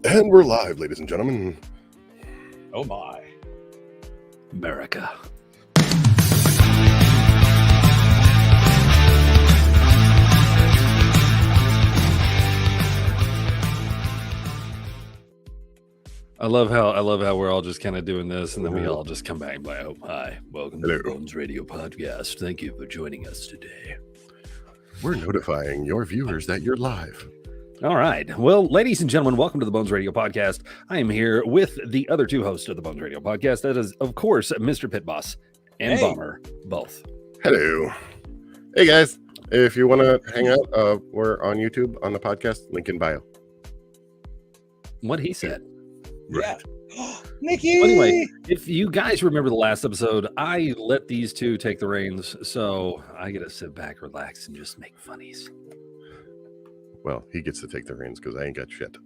And we're live, ladies and gentlemen. Oh my. America. I love how we're all just kind of doing this, and then we all just come back and like, oh, hi, welcome to the Bones Radio Podcast. Thank you for joining us today. We're notifying your viewers that you're live. All right. Well, ladies and gentlemen, welcome to the Bones Radio Podcast. I am here with the other two hosts of the Bones Radio Podcast. That is, of course, Mr. Pit Boss and Bomber, both. Hello. Hey, guys. If you want to hang out, we're on YouTube on the podcast. Link in bio. What he said. Yeah. Right. Nikki. Well, anyway, if you guys remember the last episode, I let these two take the reins, so I get to sit back, relax, and just make funnies. Well, he gets to take the reins because I ain't got shit.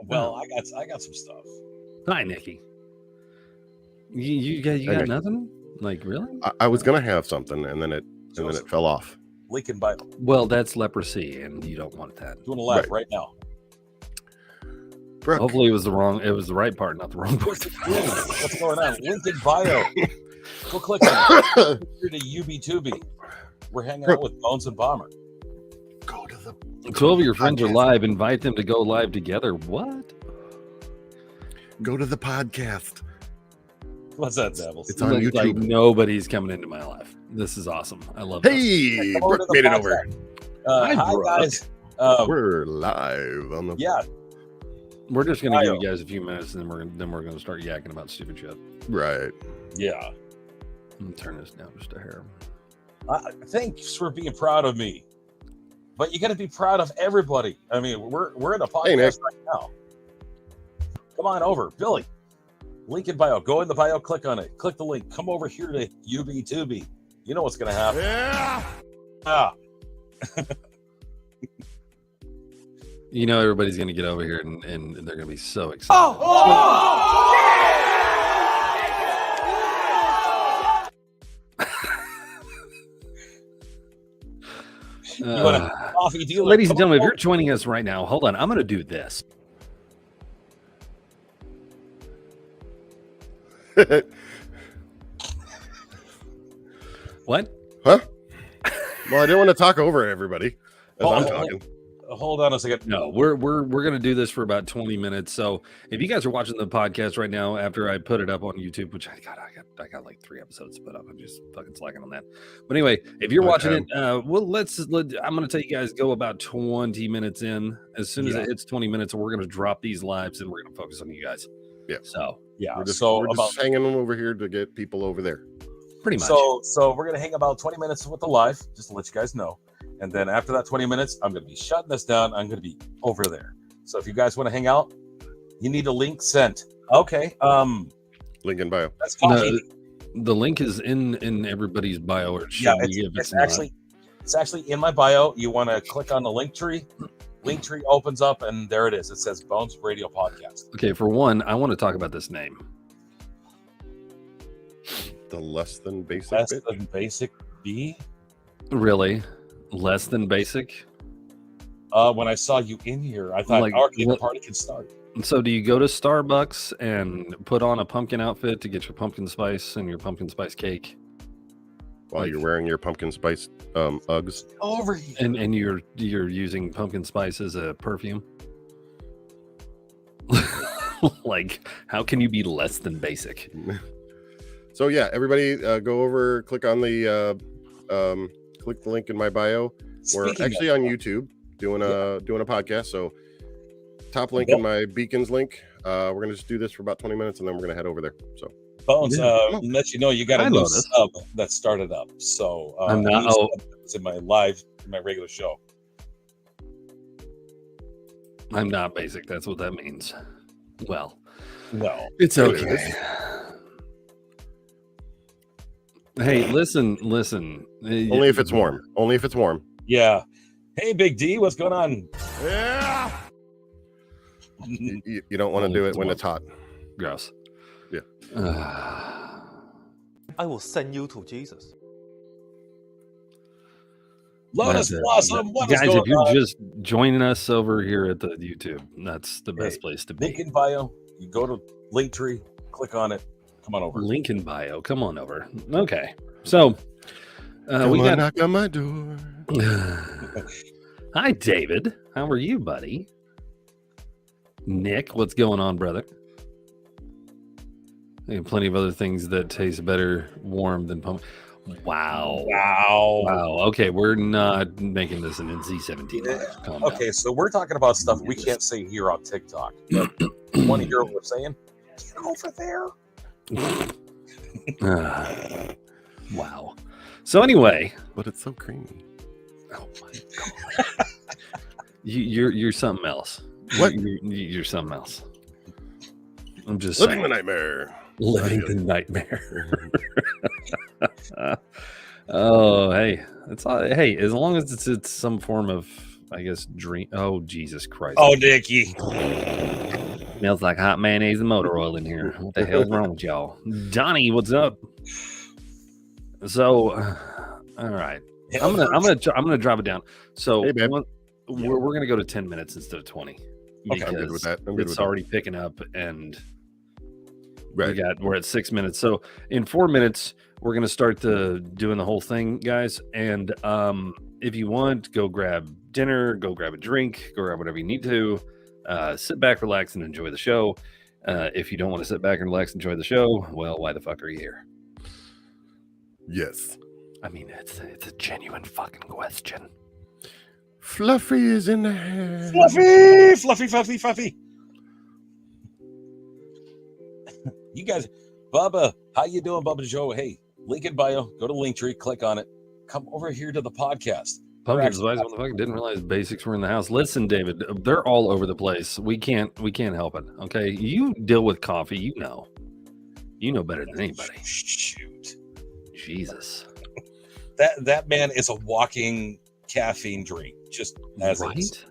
Well, I got some stuff. Hi, Nikki. You got nothing? Like, really? I was gonna have something, and then it fell off. Link in bio. Well, that's leprosy, and you don't want that. Doing a laugh right now. Brooke. Hopefully, it was the right part, not the wrong part. What's going on? Link in bio. Go click on it. Here to UB2B. We're hanging out with Bones and Bomber. Go to the 12 of your friends are live. Invite them to go live together. What? Go to the podcast. What's that, Devils? It's on YouTube. Like nobody's coming into my life. This is awesome. I love this. Hey, Come over Brooke to the made it podcast. over. Hi, Brooke. guys. We're live on the. Yeah. We're just gonna give you guys a few minutes, and then we're gonna start yakking about stupid shit. Right. Yeah. I'm gonna turn this down just a hair. Thanks for being proud of me. But you got to be proud of everybody. I mean, we're in a podcast Hey, Nick. right now. Come on over, Billy. Link in bio. Go in the bio. Click on it. Click the link. Come over here to UB2B. You know what's going to happen. Yeah. You know, everybody's gonna get over here, and they're gonna be so excited. You want a coffee dealer? Ladies and Come gentlemen, if on you're joining us right now, hold on. I'm going to do this. What? Huh? Well, I didn't want to talk over everybody as I'm talking. Hold on a second. No, we're going to do this for about 20 minutes. So if you guys are watching the podcast right now, after I put it up on YouTube, which I got like 3 episodes to put up. I'm just fucking slacking on that. But anyway, if you're watching it, well, I'm going to tell you guys go about 20 minutes in. As soon as it hits 20 minutes, we're going to drop these lives and we're going to focus on you guys. Yeah. So Yeah. We're just about hanging them over here to get people over there. pretty much. So we're gonna hang about 20 minutes with the live, just to let you guys know. And then after that 20 minutes, I'm gonna be shutting this down. I'm gonna be over there. So if you guys want to hang out, you need a link sent. Okay. Link in bio. That's coffee. The link is in everybody's bio. Or it should Yeah, be if it's not. actually in my bio. You want to click on the link tree. Link tree opens up, and there it is. It says Bones Radio Podcast. Okay, for one, I want to talk about this name. The less than basic Less bit. than basic B. Really? Less than basic? When I saw you in here, I thought, Like, okay, the what- party can start. So do you go to Starbucks and put on a pumpkin outfit to get your pumpkin spice and your pumpkin spice cake? While you're wearing your pumpkin spice Uggs. Over here. And you're using pumpkin spice as a perfume? Like, how can you be less than basic? So yeah, everybody go over, click on the click the link in my bio. We're Speaking actually of- on YouTube doing a podcast. So top link in my Beacons link. We're gonna just do this for about 20 minutes and then we're gonna head over there. So Bones, let you know you got a I new know this. sub that started up. So I'm not- a new sub that's in my regular show. I'm not basic. That's what that means. Well, No. it's It okay. is. Hey, listen. only if it's warm. Only if it's warm. Yeah. Hey, Big D, what's going on? Yeah. You don't want to do it when it's hot. Gross. Yeah. I will send you to Jesus. Lotus Blossom, what is guys, going if you're on? just joining us over here at the YouTube, that's the best place to Link be. in bio. You go to Linktree, click on it. Come on over. Link in bio. Come on over. Okay. So Come we on, got knock on my door. Hi, David. How are you, buddy? Nick, what's going on, brother? And plenty of other things that taste better warm than pumpkin. Wow. Okay, we're not making this an NC-17. Calm down. Okay, so we're talking about stuff we can't say here on TikTok. But you want to hear what we're saying? Get over there. Wow. So anyway, But it's so creamy. oh my god, you're something else. What? You're something else. I'm just Living saying. the nightmare. Living the nightmare. Oh, hey, it's all, hey, as long as it's some form of, I guess, dream. Oh, Jesus Christ! Oh, Dickie. Smells like hot mayonnaise and motor oil in here. What the hell's wrong with y'all? Donnie, what's up? So, all right, I'm gonna drive it down. So Hey, babe. we're gonna go to 10 minutes instead of 20. Okay, I'm good with that. I'm good It's with that. already picking up, and Right. we're at 6 minutes. So in 4 minutes, we're gonna start doing the whole thing, guys. And if you want, go grab dinner, go grab a drink, go grab whatever you need to. Sit back, relax, and enjoy the show. If you don't want to sit back and relax, and enjoy the show, well, why the fuck are you here? Yes. I mean, it's a genuine fucking question. Fluffy is in the hair. Fluffy. You guys, Bubba, how you doing, Bubba Joe? Hey, link in bio. Go to Linktree, click on it. Come over here to the podcast. Pumpkin spice motherfucker didn't realize basics were in the house. Listen, David, they're all over the place. We can't help it. Okay, you deal with coffee. You know better than anybody. Shoot, Jesus, that man is a walking caffeine drink. Just as right? is.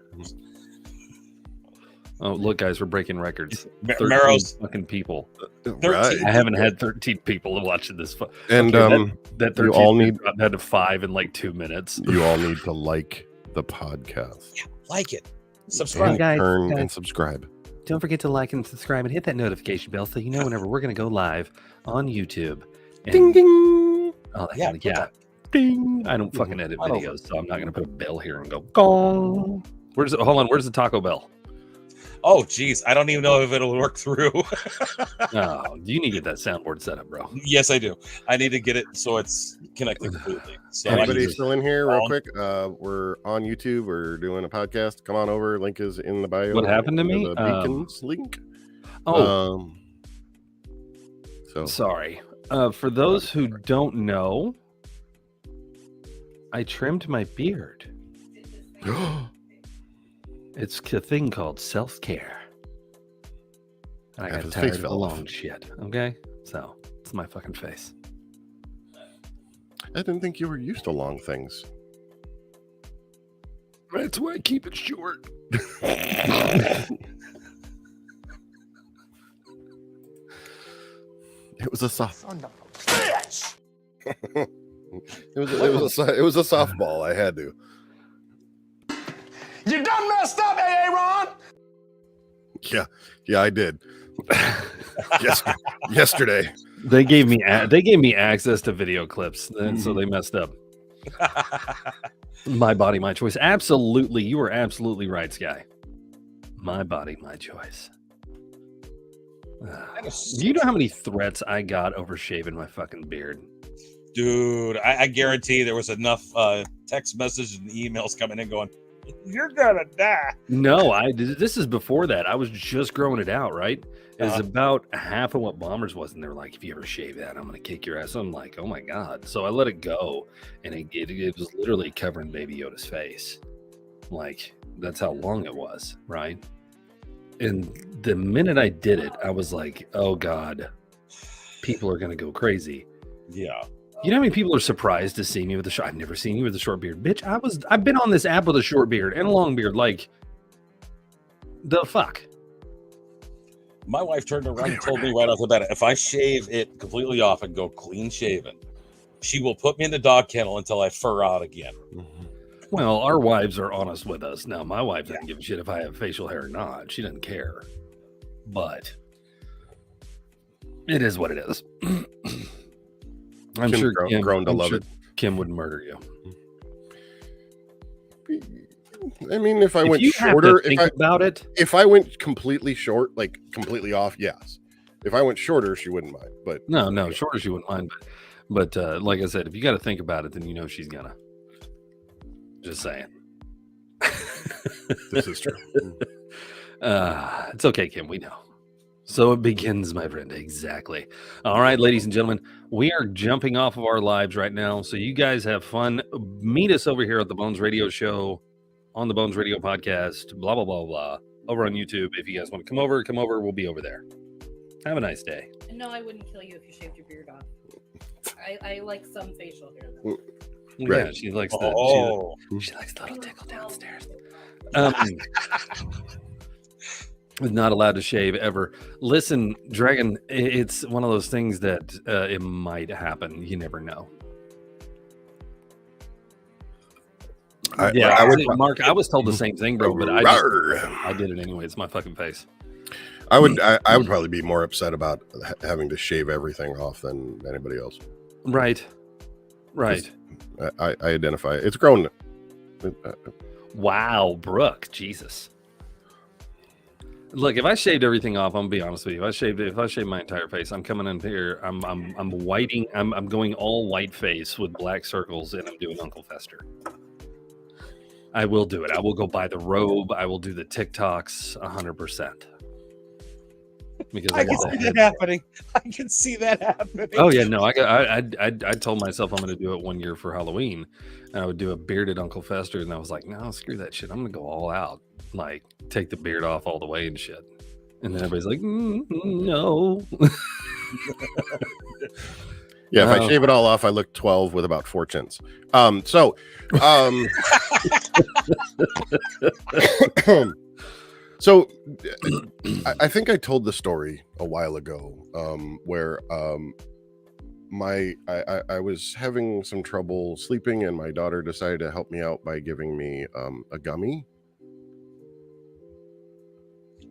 Oh, look, guys, we're breaking records. 13 Marrow's fucking people. 13. I haven't had 13 people watching this. And That you 13 all need- dropped down to 5 in like 2 minutes. you all need to like the podcast. like it. And Subscribe. guys, turn and subscribe. Don't forget to like and subscribe and hit that notification bell so you know whenever we're going to go live on YouTube. And, Ding ding. Oh, that Yeah, kind of, put yeah. that- Ding. I don't fucking edit Right over. videos, so I'm not going to put a bell here and go gong. Where's the Taco Bell? Oh, geez. I don't even know if it'll work through. Oh, you need to get that soundboard set up, bro. Yes, I do. I need to get it so it's connected completely. So I Anybody can- still in here, real on. quick? We're on YouTube. We're doing a podcast. Come on over. Link is in the bio. What happened to me? The Beacons link. Oh, So sorry. For those who don't know, I trimmed my beard. It's a thing called self-care. And I Half got his tired face of the fell off. long shit. Okay? So, it's my fucking face. I didn't think you were used to long things. That's why I keep it short. It was a soft. it was a softball. I had to. You done messed up, Aaron. Yeah, I did. Yesterday. They gave me access to video clips, and so they messed up. My body, my choice. Absolutely, you were absolutely right, Sky. My body, my choice. Do you know how many threats I got over shaving my fucking beard? Dude, I guarantee there was enough text messages and emails coming in going, "You're gonna die." No, this is before that. I was just growing it out, right? It was about half of what Bombers was, and they were like, "If you ever shave that, I'm gonna kick your ass." I'm like, "Oh my god!" So I let it go, and it was literally covering Baby Yoda's face. Like that's how long it was, right? And the minute I did it, I was like, "Oh god, people are gonna go crazy." Yeah. You know how many people are surprised to see me with a short? I've never seen you with a short beard, bitch. I've been on this app with a short beard and a long beard. Like, the fuck? My wife turned around and told me right off the bat, if I shave it completely off and go clean shaven, she will put me in the dog kennel until I fur out again. Well, our wives are honest with us. Now, my wife doesn't give a shit if I have facial hair or not. She doesn't care. But it is what it is. I'm Kim's sure grown to love it. Kim would murder you. I mean, if I went you have shorter, to think about it. if I went completely short, like completely off, yes. If I went shorter, she wouldn't mind. But No, shorter she wouldn't mind. But like I said, if you got to think about it, then you know she's gonna. Just saying. this is true. It's okay, Kim. We know. So it begins, my friend. Exactly. All right, ladies and gentlemen, we are jumping off of our lives right now. So you guys have fun. Meet us over here at the Bones Radio Show, on the Bones Radio Podcast, blah, blah, blah, blah, over on YouTube. If you guys want to come over. We'll be over there. Have a nice day. No, I wouldn't kill you if you shaved your beard off. I like some facial hair, though. Right. Yeah, she likes the she likes the little Oh, tickle downstairs. Is not allowed to shave ever. Listen, Dragon, it's one of those things that it might happen. You never know. I would, Mark, I was told the same thing, bro, but I did it anyway. It's my fucking face. I would probably be more upset about having to shave everything off than anybody else. Right. I identify. It's grown. Wow, Brooke, Jesus. Look, if I shaved everything off, I'm gonna be honest with you. If I shaved my entire face, I'm coming in here. I'm whiting. I'm going all white face with black circles, and I'm doing Uncle Fester. I will do it. I will go buy the robe. I will do the TikToks 100%. Because I can see that happening. I can see that happening. Oh yeah, no, I told myself I'm going to do it 1 year for Halloween, and I would do a bearded Uncle Fester, and I was like, no, screw that shit. I'm going to go all out, like take the beard off all the way and shit. And then everybody's like, no. Yeah, if I shave it all off, I look 12 with about 4 chins. So I think I told the story a while ago, where I was having some trouble sleeping, and my daughter decided to help me out by giving me a gummy.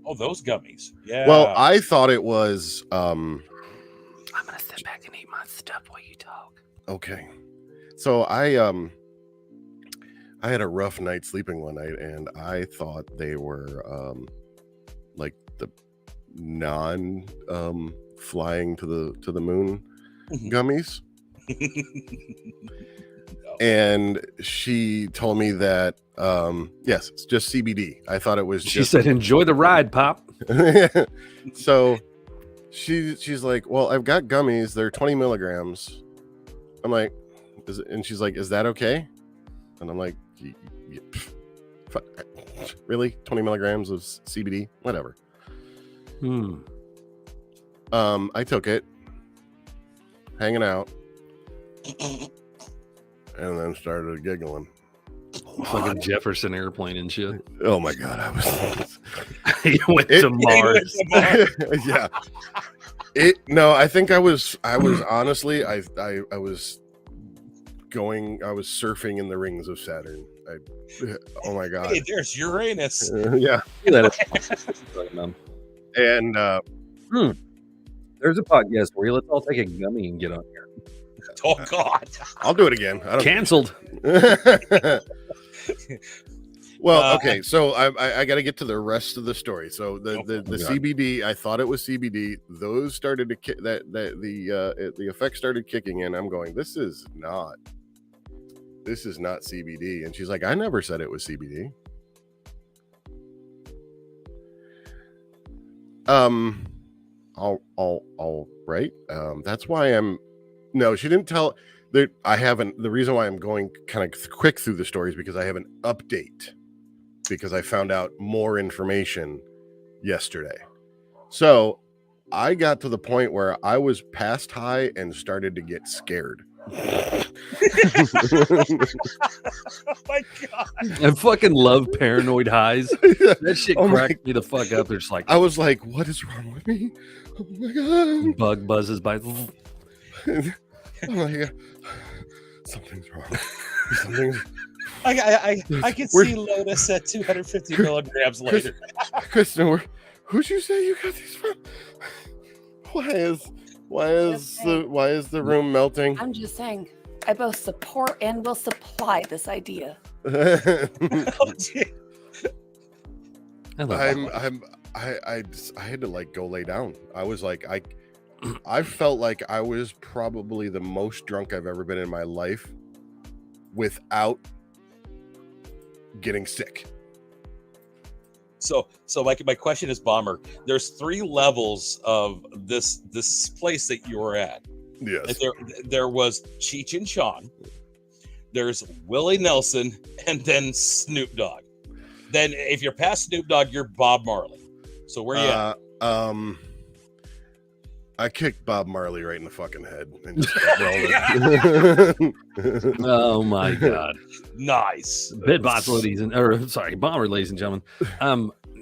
Oh, those gummies. Yeah. Well, I thought it was I'm gonna sit back and eat my stuff while you talk. Okay. So I had a rough night sleeping one night, and I thought they were like the non flying to the moon gummies. And she told me that yes, it's just CBD. I thought it was She said, enjoy the ride, Pop. So she's like, well, I've got gummies, they're 20 milligrams. I'm like, and she's like, is that okay? And I'm like, really? 20 milligrams of CBD? Whatever. I took it, hanging out, and then started giggling. Fucking Jefferson airplane and shit. Oh my God, I was. He went to Mars. Yeah. No, I think I was honestly, I was surfing in the rings of Saturn. Oh my God. Hey, there's Uranus. Yeah. And there's a podcast where let's all take a gummy and get on here. Oh God. I'll do it again. Canceled. Well, okay, so I got to get to the rest of the story. So the CBD, I thought it was CBD. Those started to the effects started kicking in. I'm going, this is not CBD. And she's like, I never said it was CBD. All right. That's why no, she didn't tell that. The reason why I'm going kind of quick through the stories because I have an update, because I found out more information yesterday. So I got to the point where I was past high and started to get scared. Oh my God. I fucking love paranoid highs. That shit cracked me the fuck up. They're just like, I was like, what is wrong with me? Oh my God. Bug buzzes by. Oh my God. Something's wrong. Something's I can We're- see Lotus at 250 milligrams later. Kristen, who'd you say you got these from? Why is the room melting? I'm just saying, I both support and will supply this idea. Oh, gee. I love I had to like go lay down. I was like I felt like I was probably the most drunk I've ever been in my life without getting sick. So my question is, Bomber, there's 3 levels of this place that you were at. Yes. There was Cheech and Chong, there's Willie Nelson, and then Snoop Dogg. Then if you're past Snoop Dogg, you're Bob Marley. So where you at? I kicked Bob Marley right in the fucking head and just kept rolling. Oh my god. Nice. Bitbots, ladies and Bomber, ladies and gentlemen.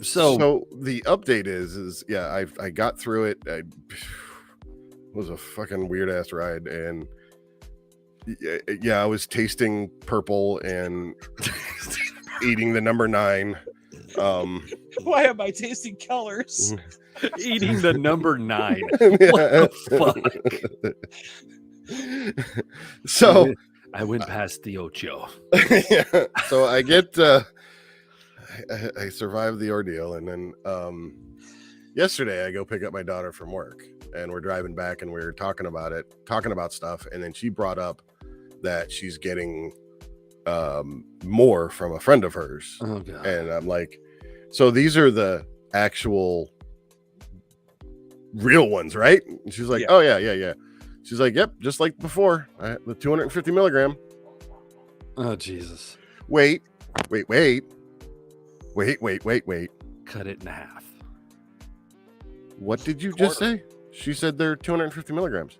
So the update is yeah, I got through it. It was a fucking weird ass ride, and yeah, I was tasting purple and eating the number 9. Why am I tasting colors? eating the number 9. Yeah. So I went past the Ocho. yeah, so I get I survived the ordeal, and then yesterday I go pick up my daughter from work, and we're driving back, and we were talking about stuff, and then she brought up that she's getting more from a friend of hers. Oh god. And I'm like, so these are the actual real ones, right? And she's like, Yeah. oh yeah. She's like, yep, just like before, the 250 milligram. Oh Jesus. Wait. Cut it in half. What did you just say? She said they're 250 milligrams.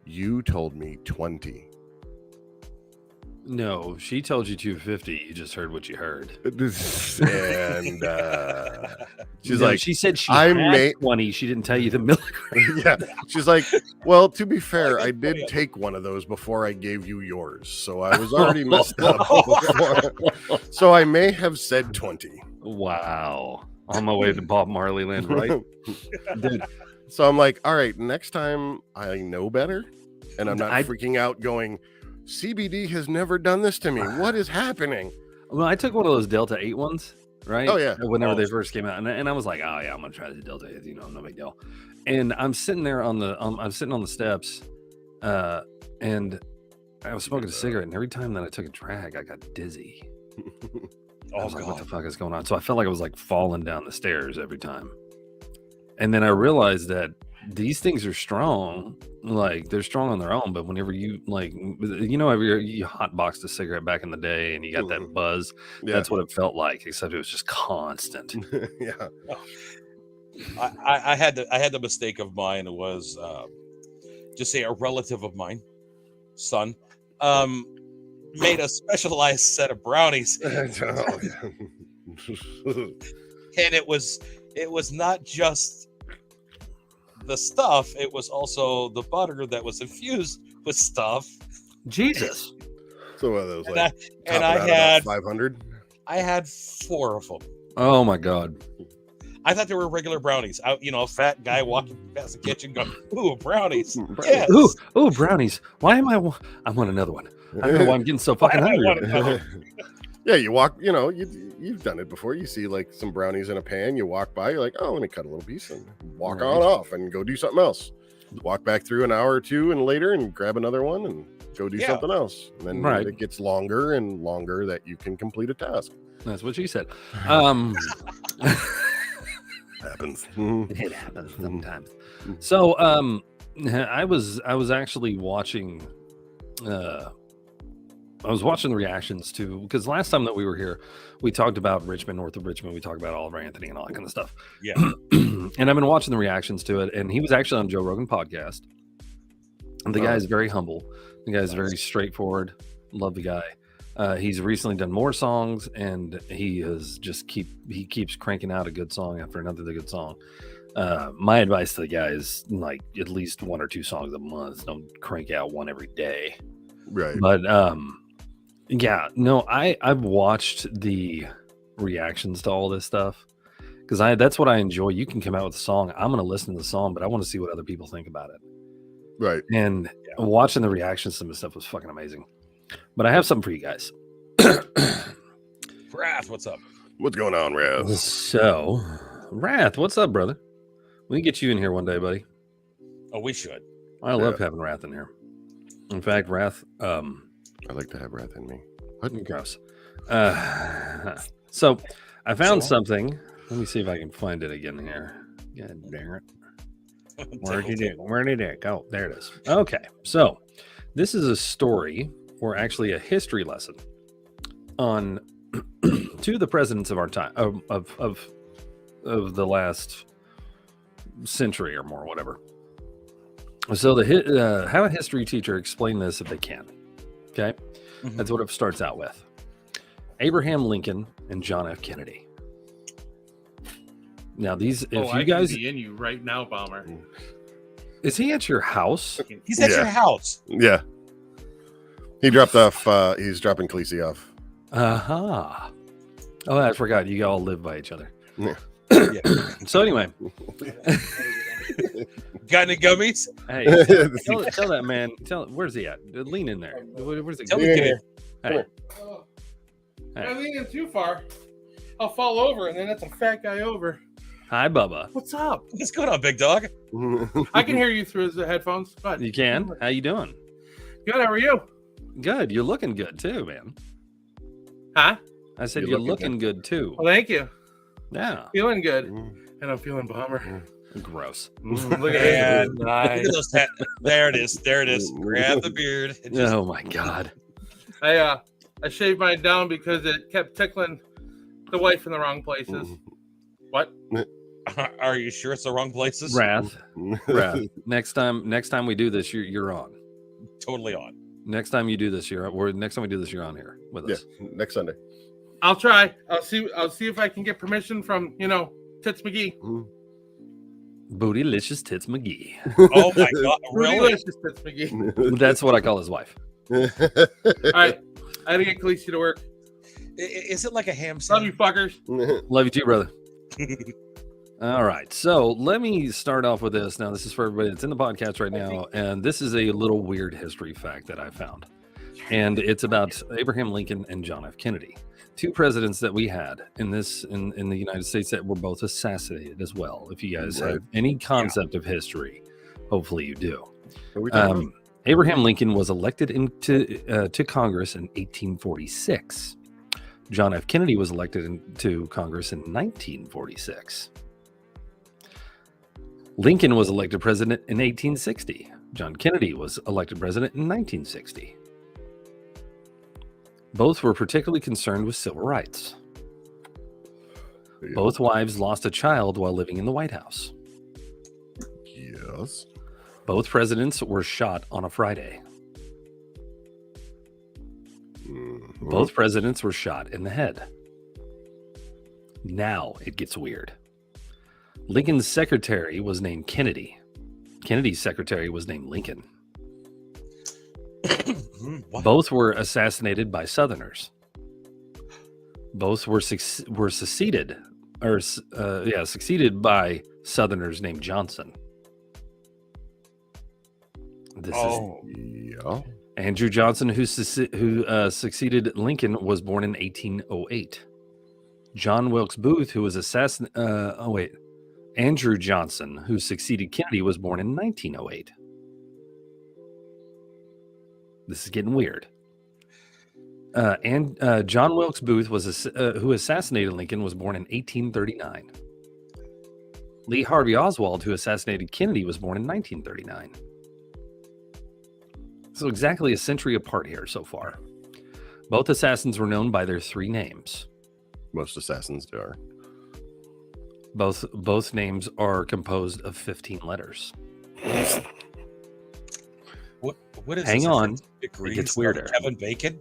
You told me 20. No, she told you 250. You just heard what you heard. And she's No, like, she said she I had may- 20. She didn't tell you the milligram. yeah. She's like, well, to be fair, got I did 20. take one of those before I gave you yours. So I was already messed up before. So I may have said 20. Wow. On my way to Bob Marley land, right? Dude, So I'm like, all right, next time I know better, and I'm not I- freaking out going, CBD has never done this to me. What is happening? well, I took one of those Delta 8 ones, right? Oh, yeah. Whenever Oh, they first came out. And I was like, oh, yeah, I'm going to try the Delta 8, no big deal. And I'm sitting there I'm sitting on the steps, and I was smoking a cigarette. And every time that I took a drag, I got dizzy. I Oh was like, what the god. fuck is going on? So I felt like I was like falling down the stairs every time. And then I realized that these things are strong. Like they're strong on their own, but whenever you you hotboxed a cigarette back in the day and you got that buzz, Yeah. that's what it felt like, except it was just constant. Yeah. I had the mistake of mine. It was just say a relative of mine, son, made a specialized set of brownies, Oh, and it was not just the stuff, it was also the butter that was infused with stuff. Jesus. So what are those And like? I 500. had 4 of them. Oh my God. I thought they were regular brownies. Fat guy walking past the kitchen going, "Ooh, brownies!" Brownies. Yes. Ooh, brownies. Why am I want another one. I don't know why I'm getting so fucking Why am I hungry. wanting- Yeah, you walk. You've done it before. You see like some brownies in a pan. You walk by. You're like, oh, let me cut a little piece and walk Right. on off and go do something else. Walk back through an hour or two and later and grab another one and go do Yeah. something else. And then Right. it gets longer and longer that you can complete a task. That's what she said. Happens. It happens sometimes. So I was actually watching I was watching the reactions to, because last time that we were here, we talked about Richmond, north of Richmond. We talked about Oliver Anthony and all that kind of stuff. Yeah. And I've been watching the reactions to it, and he was actually on Joe Rogan podcast. And the guy is very humble. The guy is very straightforward. Love the guy. He's recently done more songs, and he keeps cranking out a good song after another good song. My advice to the guy is like at least 1 or 2 songs a month. Don't crank out one every day. Right. But Yeah, no, I've watched the reactions to all this stuff because that's what I enjoy. You can come out with a song. I'm going to listen to the song, but I want to see what other people think about it. Right. And watching the reactions to this stuff was fucking amazing. But I have something for you guys. Wrath, what's up? What's going on, Raz? So, Wrath, what's up, brother? We can get you in here one day, buddy. Oh, we should. I love having Wrath in here. In fact, Wrath, I like to have Wrath in me. What? gross. So I found something. Let me see if I can find it again here. God dang it. Where did it go? There it is. Okay. So this is a story, or actually a history lesson on two of the presidents of our time, of the last century or more, whatever. So have a history teacher explain this if they can. Okay. Mhm. That's what it starts out with. Abraham Lincoln and John F. Kennedy. Now these, if I you guys, can be in you right now, Bomber. is he at your house? He's at Yeah. your house. Yeah. He dropped off. He's dropping Khaleesi off. Aha. Oh, I forgot. You all live by each other. Yeah. Yeah. So anyway, Got any gummies? hey, tell that man. Where's he at? Lean in there. Where's he? Tell me, get in. Hey, Oh, Hey. I'm leaning too far. I'll fall over, and then that's a fat guy over. hi, Bubba. What's up? What's going on, big dog? I can hear you through the headphones. But You can? How you doing? good. How are you? Good. You're looking good too, man. Huh? I said You're you're looking looking good too. Well, thank you. Yeah. Feeling good, and I'm feeling Bomber. Gross. Look at And this. look Nice. at those there it is. There it is. Grab the beard. And just, Oh my God. I shaved mine down because it kept tickling the wife in the wrong places. What? Are you sure it's the wrong places? Wrath. Next time we do this, you're on. Totally on. Next time you do this, you're on here with Yeah. us. Next Sunday. I'll try. I'll see if I can get permission from Tits McGee. Bootylicious Tits McGee. Oh my God. Really? Delicious Tits McGee. That's what I call his wife. All right, I gotta get Khaleesi to work. Is it like a ham Love sandwich? you, fuckers. Love you too, brother. All right. So let me start off with this. Now, this is for everybody that's in the podcast right now. And this is a little weird history fact that I found. And it's about Abraham Lincoln and John F. Kennedy, two presidents that we had in the United States that were both assassinated as well. If you guys have any concept of history, hopefully you do. Are we talking about? Abraham Lincoln was elected to Congress in 1846. John F. Kennedy was elected to Congress in 1946. Lincoln was elected president in 1860. John Kennedy was elected president in 1960. Both were particularly concerned with civil rights. Both wives lost a child while living in the White House. Yes. Both presidents were shot on a Friday. Both presidents were shot in the head. Now it gets weird. Lincoln's secretary was named Kennedy. Kennedy's secretary was named Lincoln. What? Both were assassinated by Southerners. Both were succeeded by Southerners named Johnson. This Yeah. Andrew Johnson, who succeeded Lincoln, was born in 1808. John Wilkes Booth, who was Andrew Johnson, who succeeded Kennedy, was born in 1908. This is getting weird. And John Wilkes Booth who assassinated Lincoln, was born in 1839. Lee Harvey Oswald, who assassinated Kennedy, was born in 1939. So exactly a century apart here so far. Both assassins were known by their three names. Most assassins are. Both names are composed of 15 letters. What is Hang this? on. It gets weirder. Kevin Bacon?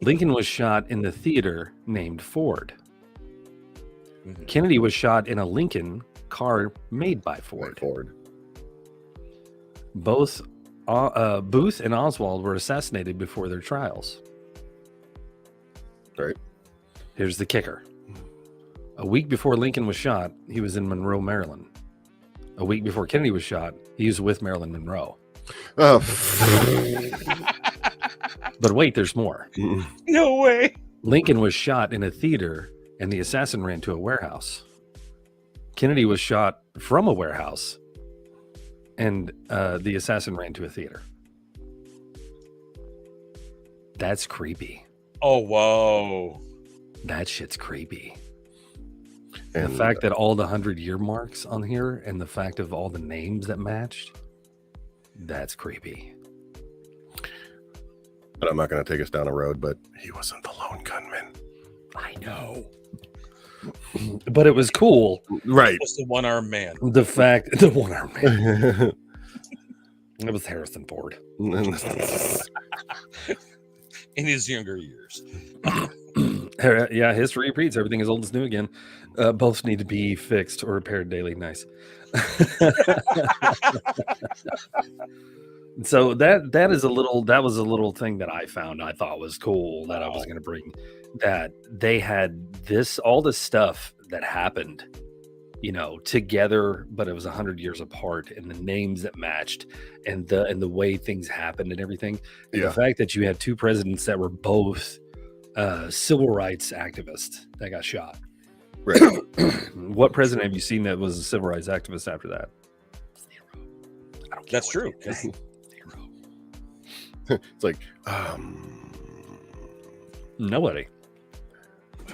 Lincoln was shot in the theater named Ford. Mhm. Kennedy was shot in a Lincoln car made by Ford. Both Booth and Oswald were assassinated before their trials. Right. Here's the kicker. A week before Lincoln was shot, he was in Monroe, Maryland. A week before Kennedy was shot, he was with Marilyn Monroe. Oh. But wait, there's more. No way. Lincoln was shot in a theater, and the assassin ran to a warehouse. Kennedy was shot from a warehouse, and the assassin ran to a theater. That's creepy. Oh, whoa. That shit's creepy. And The fact that all the 100-year marks on here and the fact of all the names that matched, that's creepy. but I'm not going to take us down a road, but he wasn't the lone gunman. I know. But it was cool. Right. Just the one-armed man. The fact, the one arm man. It was Harrison Ford. In his younger years. Yeah, history repeats. Everything is old as new again. Both need to be fixed or repaired daily. Nice. So that was a little thing that I found I thought was cool that I was going to bring. That they had all this stuff that happened, together, but it was 100 years apart, and the names that matched, and the way things happened and everything. And Yeah. the fact that you had two presidents that were both civil rights activists that got shot. Right. What president have you seen that was a civil rights activist after that? Zero. I don't care That's what true. you say. Zero. It's like, Nobody.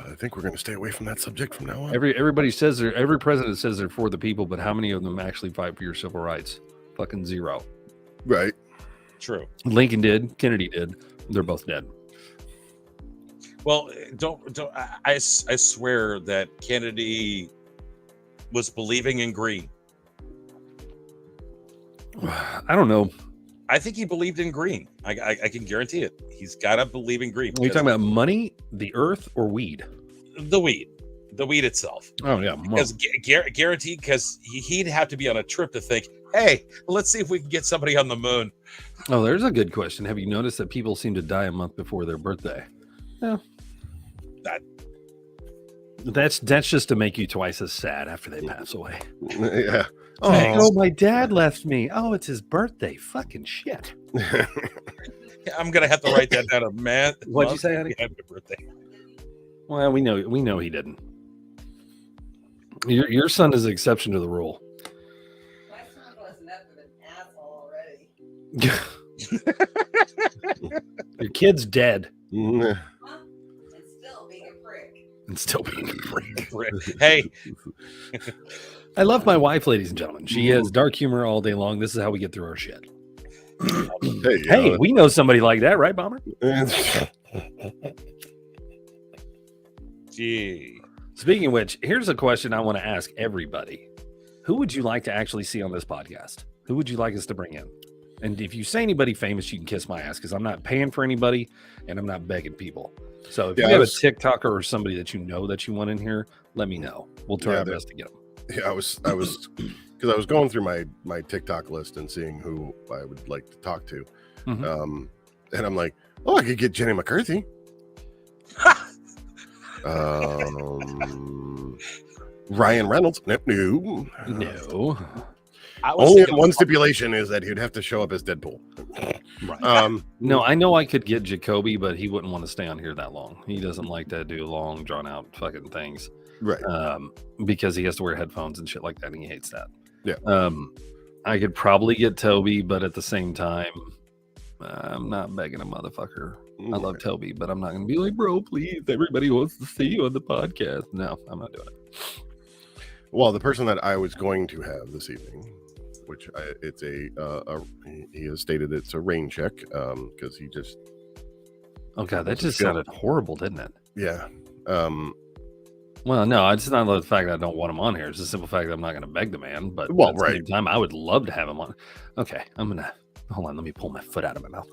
I think we're going to stay away from that subject from now on. Everybody says every president says they're for the people, but how many of them actually fight for your civil rights? Fucking zero. Right. True. Lincoln did. Kennedy did. They're both dead. Well, don't. I swear that Kennedy was believing in green. I don't know. I think he believed in green. I can guarantee it. He's got to believe in green. Are you talking about money, the earth, or weed? the weed itself? Oh yeah, Because guaranteed, because he'd have to be on a trip to think, hey, let's see if we can get somebody on the moon. Oh, there's a good question. Have you noticed that people seem to die a month before their birthday? Yeah. That's just to make you twice as sad after they pass away. Yeah. Oh, my dad left me. Oh, it's his birthday. Fucking shit. I'm gonna have to write that down. Man, What'd you say, honey? Happy birthday. Well, we know he didn't. Your son is the exception to the rule. My son was enough of an asshole already. Your kid's dead Huh? And still being a prick. and still being a prick. Hey, I love my wife, ladies and gentlemen. She has dark humor all day long. This is how we get through our shit. Hey, we know somebody like that, right, Bomber? gee, Speaking of which, here's a question I want to ask everybody. Who would you like to actually see on this podcast? Who would you like us to bring in? And if you say anybody famous, you can kiss my ass because I'm not paying for anybody and I'm not begging people. So if Yeah, you have I a was- TikToker or somebody that you know that you want in here, let me know. We'll try Yeah, our there- best to get them. Yeah, I was because I was going through my TikTok list and seeing who I would like to talk to. Mhm. And I'm like, oh, I could get Jenny McCarthy. Ryan Reynolds. No. No. I was Only thinking- one stipulation is that he'd have to show up as Deadpool. Right. No, I know I could get Jacoby, but he wouldn't want to stay on here that long. He doesn't like to do long, drawn out fucking things. Right. Because he has to wear headphones and shit like that, and he hates that. Yeah. I could probably get Toby, but at the same time, I'm not begging a motherfucker. I love Toby, but I'm not going to be like, bro, please, everybody wants to see you on the podcast. No, I'm not doing it. Well, the person that I was going to have this evening, which it's he has stated it's a rain check because he just Oh, God, that just sounded horrible, didn't it? yeah. Well, no, it's not the fact that I don't want him on here. It's the simple fact that I'm not going to beg the man. But Well, at the same right. time, I would love to have him on. Okay, I'm going to hold on. Let me pull my foot out of my mouth.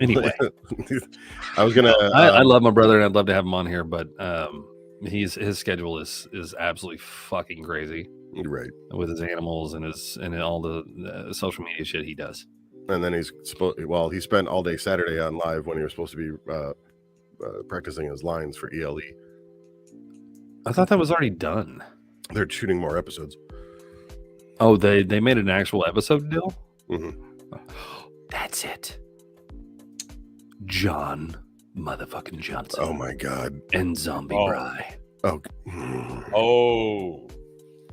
Anyway. I was gonna. I love my brother and I'd love to have him on here, but his schedule is absolutely fucking crazy right, with his animals and all the social media shit he does. and then he spent all day Saturday on live when he was supposed to be practicing his lines for ELE. I thought that was already done. They're shooting more episodes. Oh, they made an actual episode deal? Mhm. That's it. John motherfucking Johnson Oh my god. and Zombie Oh. Bry. Oh. Oh,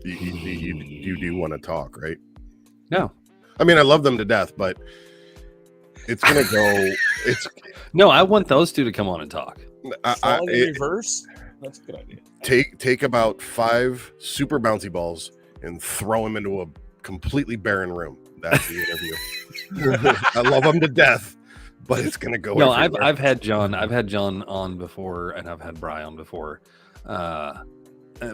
You do want to talk, right? No. I mean, I love them to death, but it's gonna go. It's No, I want those two to come on and talk. falling in reverse. That's a good idea. take about 5 super bouncy balls and throw them into a completely barren room. That's the interview. I love them to death, but it's gonna go. No, everywhere. I've had John on before, and I've had Bry on before.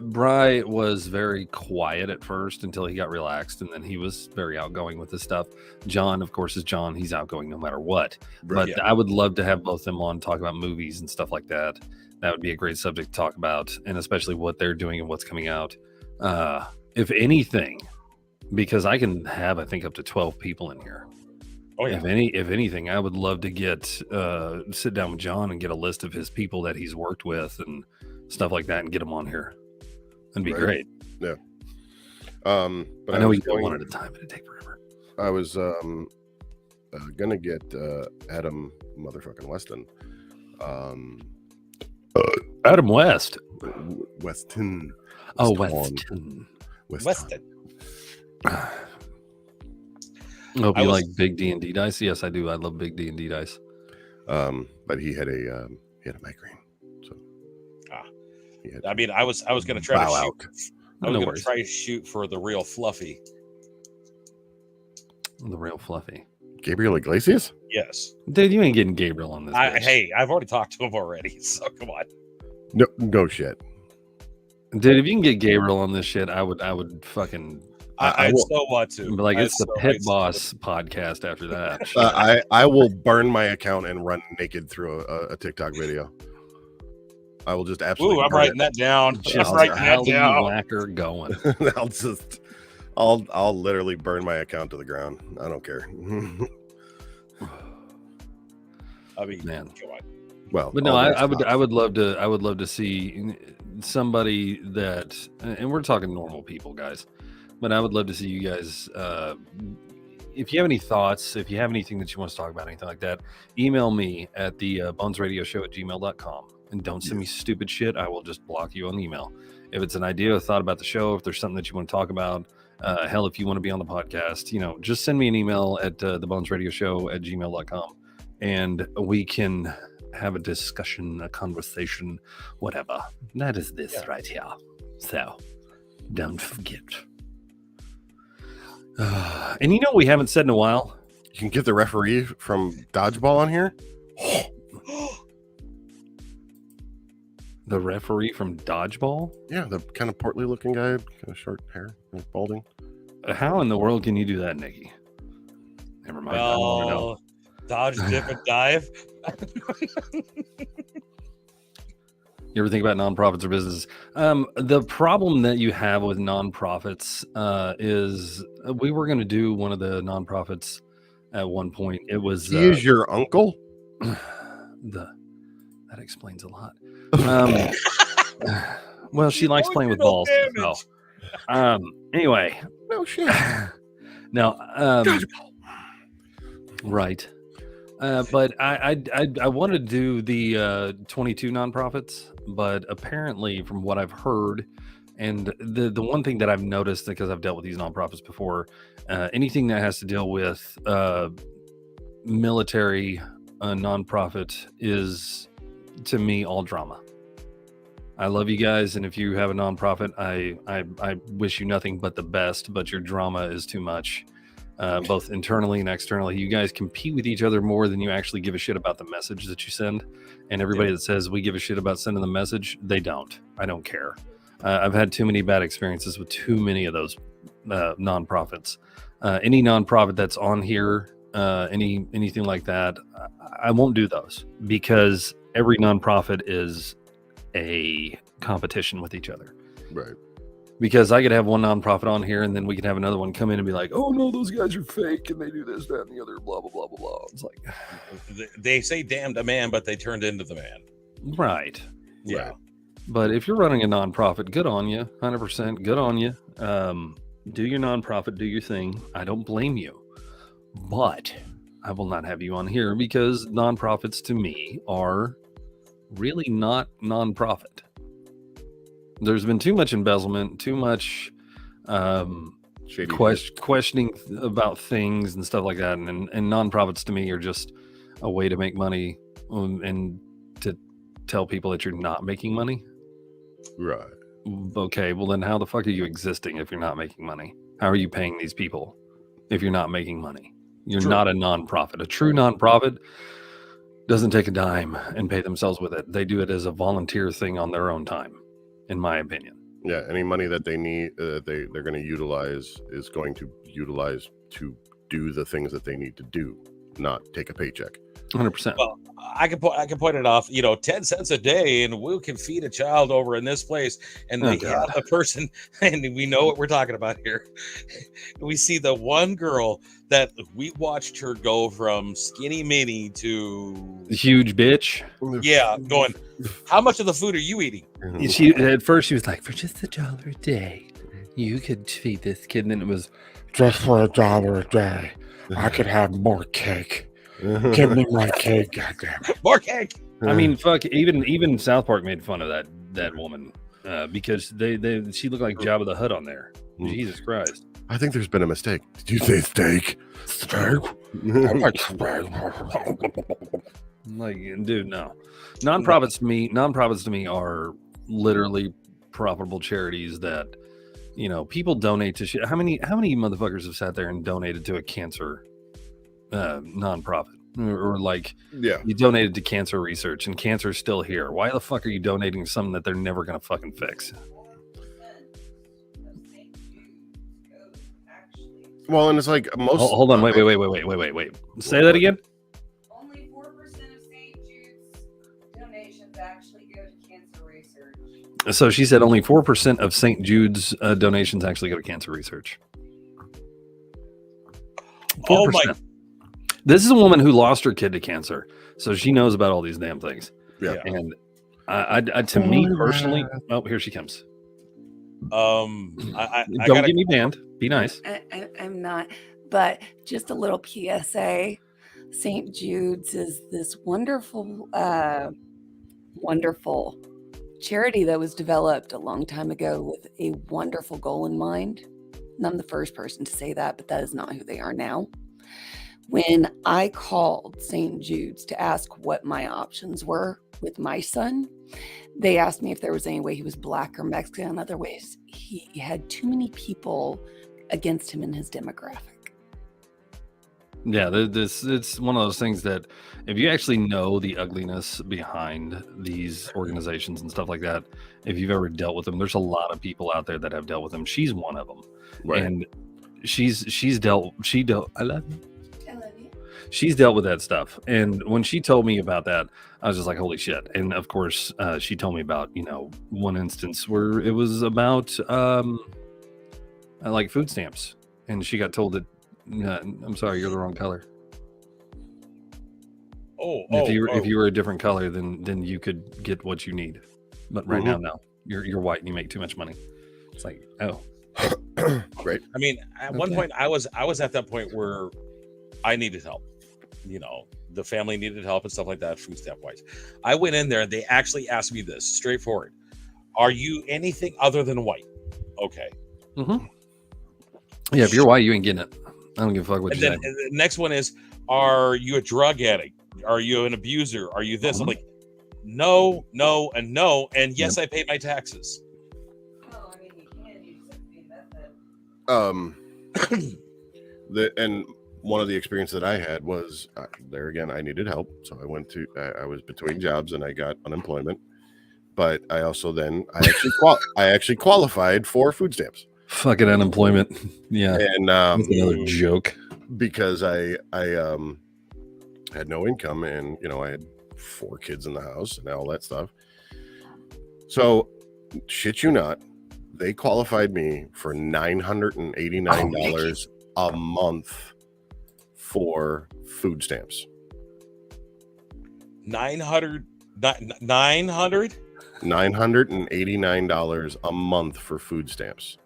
Bry was very quiet at first until he got relaxed, and then he was very outgoing with his stuff. John, of course, is John. He's outgoing no matter what. Right. But I would love to have both of them on, talk about movies and stuff like that. That would be a great subject to talk about, and especially what they're doing and what's coming out. If anything, because I can have, I think, up to 12 people in here. Oh yeah. If anything, I would love to get sit down with John and get a list of his people that he's worked with and stuff like that, and get them on here. That'd be Right. great. But I know was we go going- one at a time, it'd take forever. I was gonna get Adam motherfucking Weston. Adam West. Weston. Oh, Weston. Weston. Weston. Hope I you was- like big D&D dice. Yes, I do. I love big D&D dice. But he had a migraine, so he had I mean, I was gonna try bow to out. shoot. I was No gonna worries. try to shoot for the real Fluffy. The real Fluffy. Gabriel Iglesias. Yes. Dude, you ain't getting Gabriel on this. bitch. Hey, I've already talked to him already. So come on. No shit. Dude, if you can get Gabriel on this shit, I would fucking I will- so want to. be like, I it's the so- Pit I so- Boss podcast after that. I will burn my account and run naked through a TikTok video. I will just absolutely. Ooh, I'm burn writing that down. Just I'm writing that alley down. whacker going. it. I'll literally burn my account to the ground. I don't care. I mean, Man. come on. Well, But no, all that's I would not- I would love to see somebody that, and we're talking normal people, guys. But I would love to see you guys. If you have any thoughts, if you have anything that you want to talk about, anything like that, email me at the bonesradioshow@gmail.com. And don't send me stupid shit. I will just block you on email. If it's an idea, a thought about the show, if there's something that you want to talk about, hell, if you want to be on the podcast, just send me an email at thebonesradioshow@gmail.com, and we can have a discussion, a conversation, whatever. That is this right here. So don't forget. And you know what we haven't said in a while? You can get the referee from Dodgeball on here. The referee from Dodgeball? Yeah, the kind of portly looking guy, kind of short hair, kind of balding. How in the world can you do that, Nikki? Never mind. I don't want to know. Well, dodge, dip, and dive. You ever think about nonprofits or businesses? The problem that you have with nonprofits is we were going to do one of the nonprofits at one point. It was He is your uncle. that explains a lot. Well, she likes playing with balls. Emotional So. Anyway, No shit. now, right. But I wanted to do the 22 nonprofits, but apparently from what I've heard, and the one thing that I've noticed, because I've dealt with these nonprofits before, anything that has to deal with military nonprofit is, to me, all drama. I love you guys, and if you have a nonprofit, I wish you nothing but the best, but your drama is too much. Both internally and externally. You guys compete with each other more than you actually give a shit about the message that you send. And everybody that says we give a shit about sending the message, they don't. I don't care. I've had too many bad experiences with too many of those nonprofits. Any nonprofit that's on here, anything like that, I won't do those, because every nonprofit is a competition with each other. Right. Because I could have one nonprofit on here, and then we could have another one come in and be like, "Oh no, those guys are fake, and they do this, that, and the other, blah blah blah blah blah." It's like, They say damned a man, but they turned into the man. Right. Yeah. Right. But if you're running a nonprofit, good on you. 100% good on you. Do your nonprofit, do your thing. I don't blame you. But I will not have you on here because nonprofits to me are really not nonprofit. There's been too much embezzlement, too much Shady. questioning about things and stuff like that. And nonprofits to me are just a way to make money and to tell people that you're not making money. Right. Okay, well then how the fuck are you existing if you're not making money? How are you paying these people if you're not making money? You're True. not a nonprofit. A true nonprofit doesn't take a dime and pay themselves with it. They do it as a volunteer thing on their own time, in my opinion. Yeah. Any money that they need, they're going to utilize is going to utilize to do the things that they need to do, not take a paycheck. 100%. Well, I can point it off. 10 cents a day, and we can feed a child over in this place. And Oh, we God. have a person, and we know what we're talking about here. We see the one girl that we watched her go from skinny mini to Huge bitch. going. How much of the food are you eating? She at first she was like, for just $1 a day, you could feed this kid. And then it was Just for $1 a day, I could have more cake. Give me my cake, goddamn. More cake. I mean, fuck. Even South Park made fun of that woman because she looked like Jabba the Hutt on there. Jesus Christ! I think there's been a mistake. Did you say steak? Steak? I like steak. Like, dude, no. Nonprofits to me are literally profitable charities that people donate to shit. How many motherfuckers have sat there and donated to a cancer nonprofit? Or like, Yeah. you donated to cancer research and cancer's still here. Why the fuck are you donating to something that they're never gonna fucking fix? Well, and it's like most. Hold on, wait. Say that again. Only 4% of St. Jude's donations actually go to cancer research. So she said only 4% of St. Jude's donations actually go to cancer research. 4%. Oh my! This is a woman who lost her kid to cancer, so she knows about all these damn things. Yeah. And I to me personally, oh, here she comes. I Don't gotta, get me banned. Be nice. I'm not, but just a little PSA. St. Jude's is this wonderful, wonderful charity that was developed a long time ago with a wonderful goal in mind. And I'm the first person to say that, but that is not who they are now. When I called St. Jude's to ask what my options were with my son, they asked me if there was any way he was Black or Mexican. In other ways, he had too many people against him in his demographic. Yeah, it's one of those things that if you actually know the ugliness behind these organizations and stuff like that, if you've ever dealt with them, there's a lot of people out there that have dealt with them. She's one of them, Right. and she's dealt. I love you. I love you. She's dealt with that stuff, and when she told me about that, I was just like, holy shit. And of course, she told me about one instance where it was about like food stamps, and she got told that I'm sorry, you're the wrong color. If you were a different color, then you could get what you need. But right now, no, you're white and you make too much money. It's like, oh, Right. I mean, at one Okay. point, I was at that point where I needed help. The family needed help and stuff like that, food stamp wise. I went in there and they actually asked me this straightforward: "Are you anything other than white?" Okay. yeah. If you're white, you ain't getting it. I don't give a fuck what And you then say. the next one is: "Are you a drug addict? Are you an abuser? Are you this?" I'm like, no, and no, and yes, I paid my taxes. Oh, I mean, you can. You just have to be method. And one of the experiences that I had was there again. I needed help, so I went to. I was between jobs and I got unemployment, but I also I actually qualified for food stamps. Fucking unemployment. Yeah, And that's another joke. because I had no income, and I had 4 kids in the house and all that stuff. So, shit you not, they qualified me for $989 a month for food stamps. 900. 900. $989 a month for food stamps.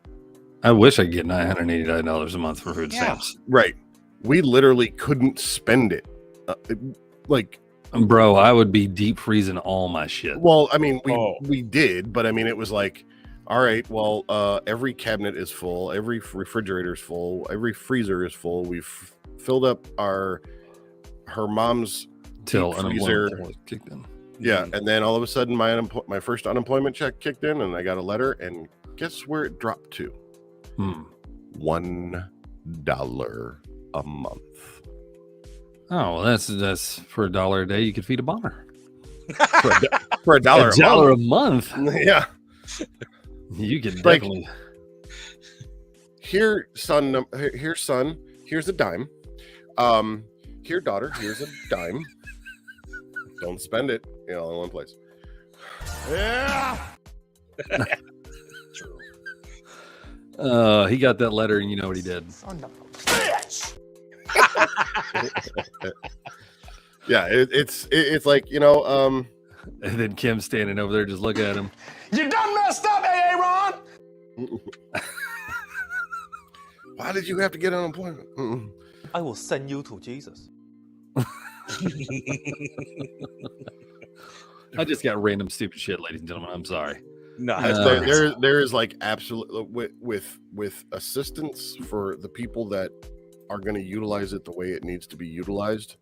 I wish I could get $989 a month for food Yeah. stamps. Right. We literally couldn't spend it. Like, Bro, I would be deep freezing all my shit. well, I mean, Oh. we did, but I mean, it was like, all right, well, every cabinet is full, every refrigerator is full, every freezer is full. We've filled up her mom's Till deep freezer. unemployment kicked in. Yeah, and then all of a sudden, my first unemployment check kicked in, and I got a letter, and guess where it dropped to? $1 a month. Oh, well, that's for $1 a day. You could feed a bomber. For $1 a $1 month. a month. Yeah. You could Like- definitely. Here, son. Here's son. Here's a dime. Here, daughter. Here's a dime. Don't spend it, in one place. Yeah. True. He got that letter, and you know what he did. Yeah. It's like And then Kim's standing over there, just looking at him. You done messed up, Aaron. Why did you have to get unemployment? I will send you to Jesus. I just got random stupid shit, ladies and gentlemen. I'm sorry. No, There is like absolute with assistance for the people that are going to utilize it the way it needs to be utilized.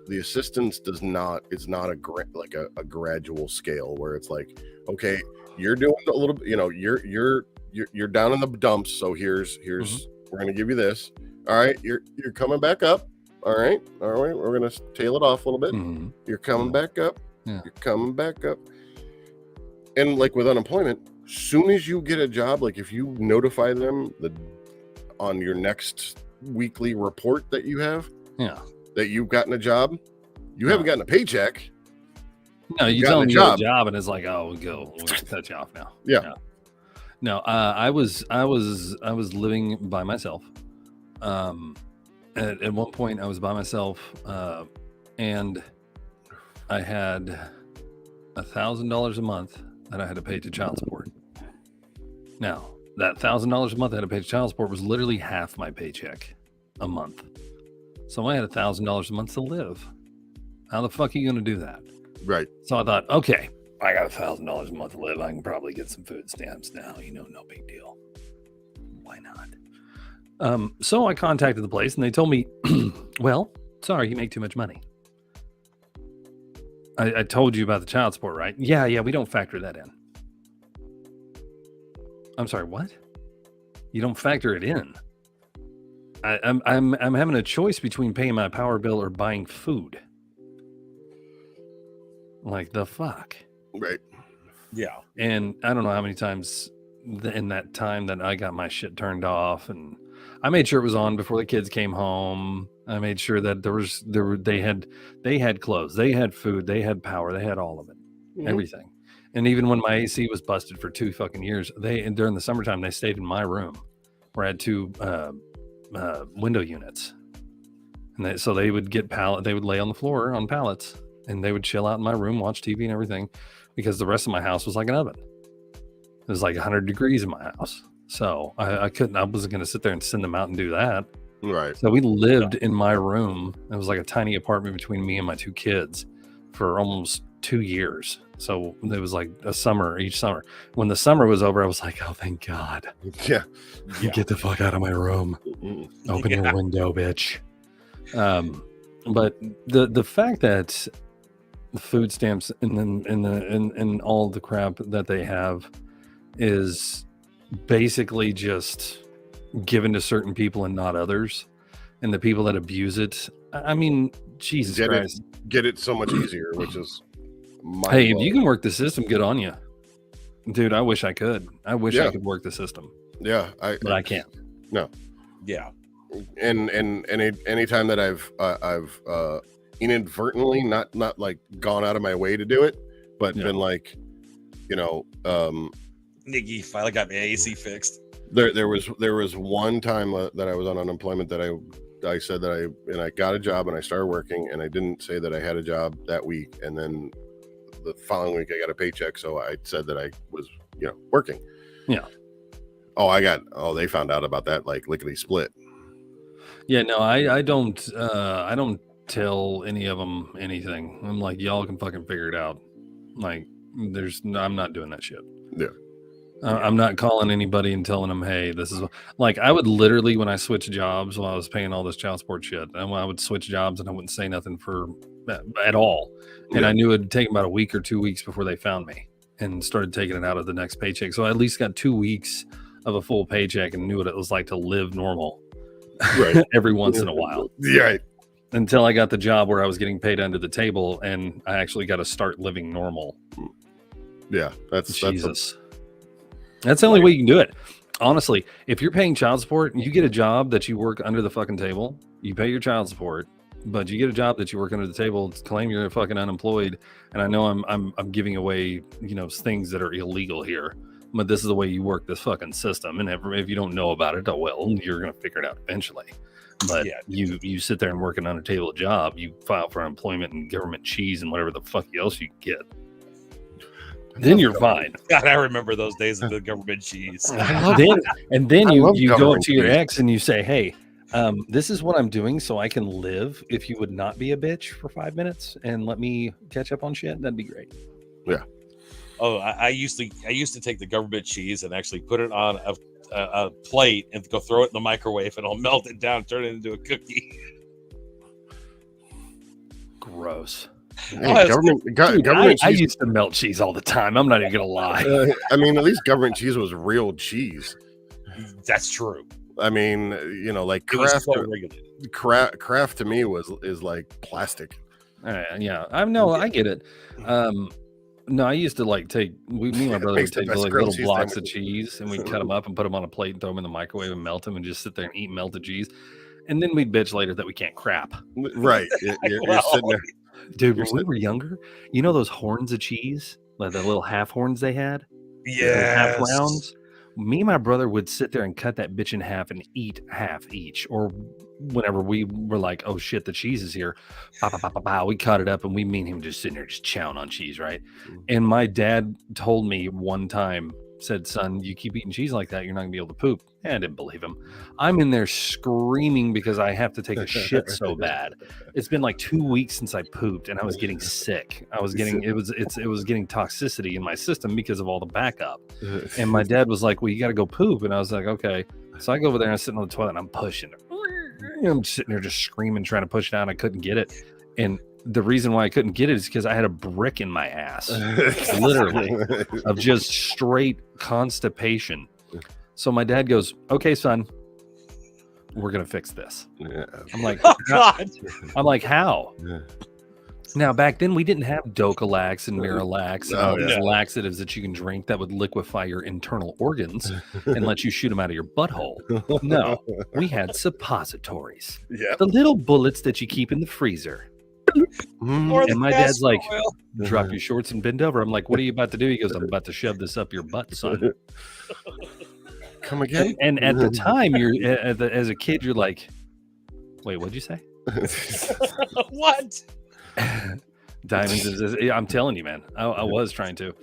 The assistance it's not a gradual scale where it's like, okay, you're doing a little bit, you're down in the dumps, so here's we're going to give you this. All right, you're coming back up. All right, we're going to tail it off a little bit. Mhm. You're coming back up. Yeah. You're coming back up. And like with unemployment, soon as you get a job, like if you notify them on your next weekly report that you have, Yeah. that you've gotten a job, you haven't gotten a paycheck. No, you Got tell a them you got job. a job, and it's like, oh, we'll cut you off now. Yeah. No, I was living by myself. At one point, I was by myself, and I had $1,000 a month that I had to pay to child support. Now, that $1,000 a month I had to pay to child support was literally half my paycheck a month. So I had $1,000 a month to live. How the fuck are you going to do that? Right. So I thought, okay, I got $1,000 a month to live. I can probably get some food stamps now. No big deal. Why not? So I contacted the place, and they told me, well, sorry, you make too much money. I told you about the child support, right? Yeah, we don't factor that in. I'm sorry, what? You don't factor it in? I'm having a choice between paying my power bill or buying food. Like the fuck? Right. yeah. And I don't know how many times in that time that I got my shit turned off, and I made sure it was on before the kids came home. I made sure that they had clothes, they had food, they had power, they had all of it, everything. And even when my AC was busted for 2 fucking years, during the summertime they stayed in my room where I had 2 window units, and so they would they would lay on the floor on pallets, and they would chill out in my room, watch TV and everything, because the rest of my house was like an oven. It was like 100 degrees in my house. So I wasn't going to sit there and send them out and do that. Right. So we lived in my room. It was like a tiny apartment between me and my 2 kids for almost 2 years. So it was like a summer each summer. When the summer was over, I was like, oh, thank God. Yeah. Get the fuck out of my room. Open your window, bitch. But the fact that the food stamps and all the crap that they have is basically just given to certain people and not others, and the people that abuse it, I mean, Jesus Christ. Get it so much easier, which is Hey, if you can work the system, good on you, dude. I wish I could. I wish I could work the system. Yeah, but I can't. No. Yeah. And anytime that I've inadvertently not like gone out of my way to do it, but been like, Niggy finally got my AC fixed. There was one time that I was on unemployment that I said that I got a job and I started working, and I didn't say that I had a job that week, and then the following week I got a paycheck, so I said that I was, working. Yeah. They found out about that like lickety split. Yeah, no, I don't tell any of them anything. I'm like, y'all can fucking figure it out. Like, I'm not doing that shit. Yeah. I'm not calling anybody and telling them, hey, this is like, I would literally, when I switched jobs, while I was paying all this child support shit, and I would switch jobs and I wouldn't say nothing at all. And Yeah. I knew it'd take about a week or 2 weeks before they found me and started taking it out of the next paycheck. So I at least got 2 weeks of a full paycheck and knew what it was like to live normal Right. every once in a while. Yeah. Right. Until I got the job where I was getting paid under the table and I actually got to start living normal. Yeah. That's Jesus. That's the only way you can do it. Honestly, if you're paying child support and you get a job that you work under the fucking table, you pay your child support, but you get a job that you work under the table, claim you're fucking unemployed. And I know I'm giving away, things that are illegal here, but this is the way you work this fucking system. And if you don't know about it, you're going to figure it out eventually. But Yeah. you sit there and work an under table job, you file for unemployment and government cheese and whatever the fuck else you get. Then you're fine. God, I remember those days of the government cheese. Then I love you go up government to your cheese. ex and you say, hey, this is what I'm doing so I can live. If you would not be a bitch for 5 minutes and let me catch up on shit, that'd be great. Oh, I used to take the government cheese and actually put it on a plate and go throw it in the microwave, and I'll melt it down, turn it into a cookie. Gross. Hey, government Dude, government I cheese. used to melt cheese all the time. I'm not even gonna lie. I mean, at least government cheese was real cheese. That's true. I mean, like It was Kraft. so regulated. Kraft to me is like plastic. Yeah, I get it. No, I used to me and my brother Makes would the take best like grilled little cheese blocks of sandwich. cheese and we'd cut them up and put them on a plate and throw them in the microwave and melt them and just sit there and eat melted cheese. And then we'd bitch later that we can't crap. Right. You're Well, sitting there. Dude, You're when we were younger, those horns of cheese, like the little half horns they had? Yes. Half rounds. Me and my brother would sit there and cut that bitch in half and eat half each. Or whenever we were like, oh shit, the cheese is here. We cut it up and me and him just sitting there just chowing on cheese, right? And my dad told me one time, said, son, you keep eating cheese like that, you're not gonna be able to poop. And I didn't believe him. I'm in there screaming because I have to take a shit so bad. It's been like 2 weeks since I pooped and I was getting sick. It was getting toxicity in my system because of all the backup. And my dad was like, well, you got to go poop. And I was like, okay. So I go over there and I'm sitting on the toilet and I'm pushing it. I'm sitting there just screaming, trying to push it out. I couldn't get it. And the reason why I couldn't get it is because I had a brick in my ass, literally, of just straight constipation. So my dad goes, okay, son, we're going to fix this. Yeah. I'm like, Oh God. I'm like, how? Yeah. Now, back then, we didn't have Docalax and Miralax and all Oh, these yeah. laxatives that you can drink that would liquefy your internal organs and let you shoot them out of your butthole. No, we had suppositories. Yeah. The little bullets that you keep in the freezer. Or And the my dad's castor like, oil. drop your shorts and bend over. I'm like, what are you about to do? He goes, I'm about to shove this up your butt, son. Come again? And at the time, as a kid, you're like, wait, what'd you say? What? Diamonds is, I'm telling you, man, I was trying to.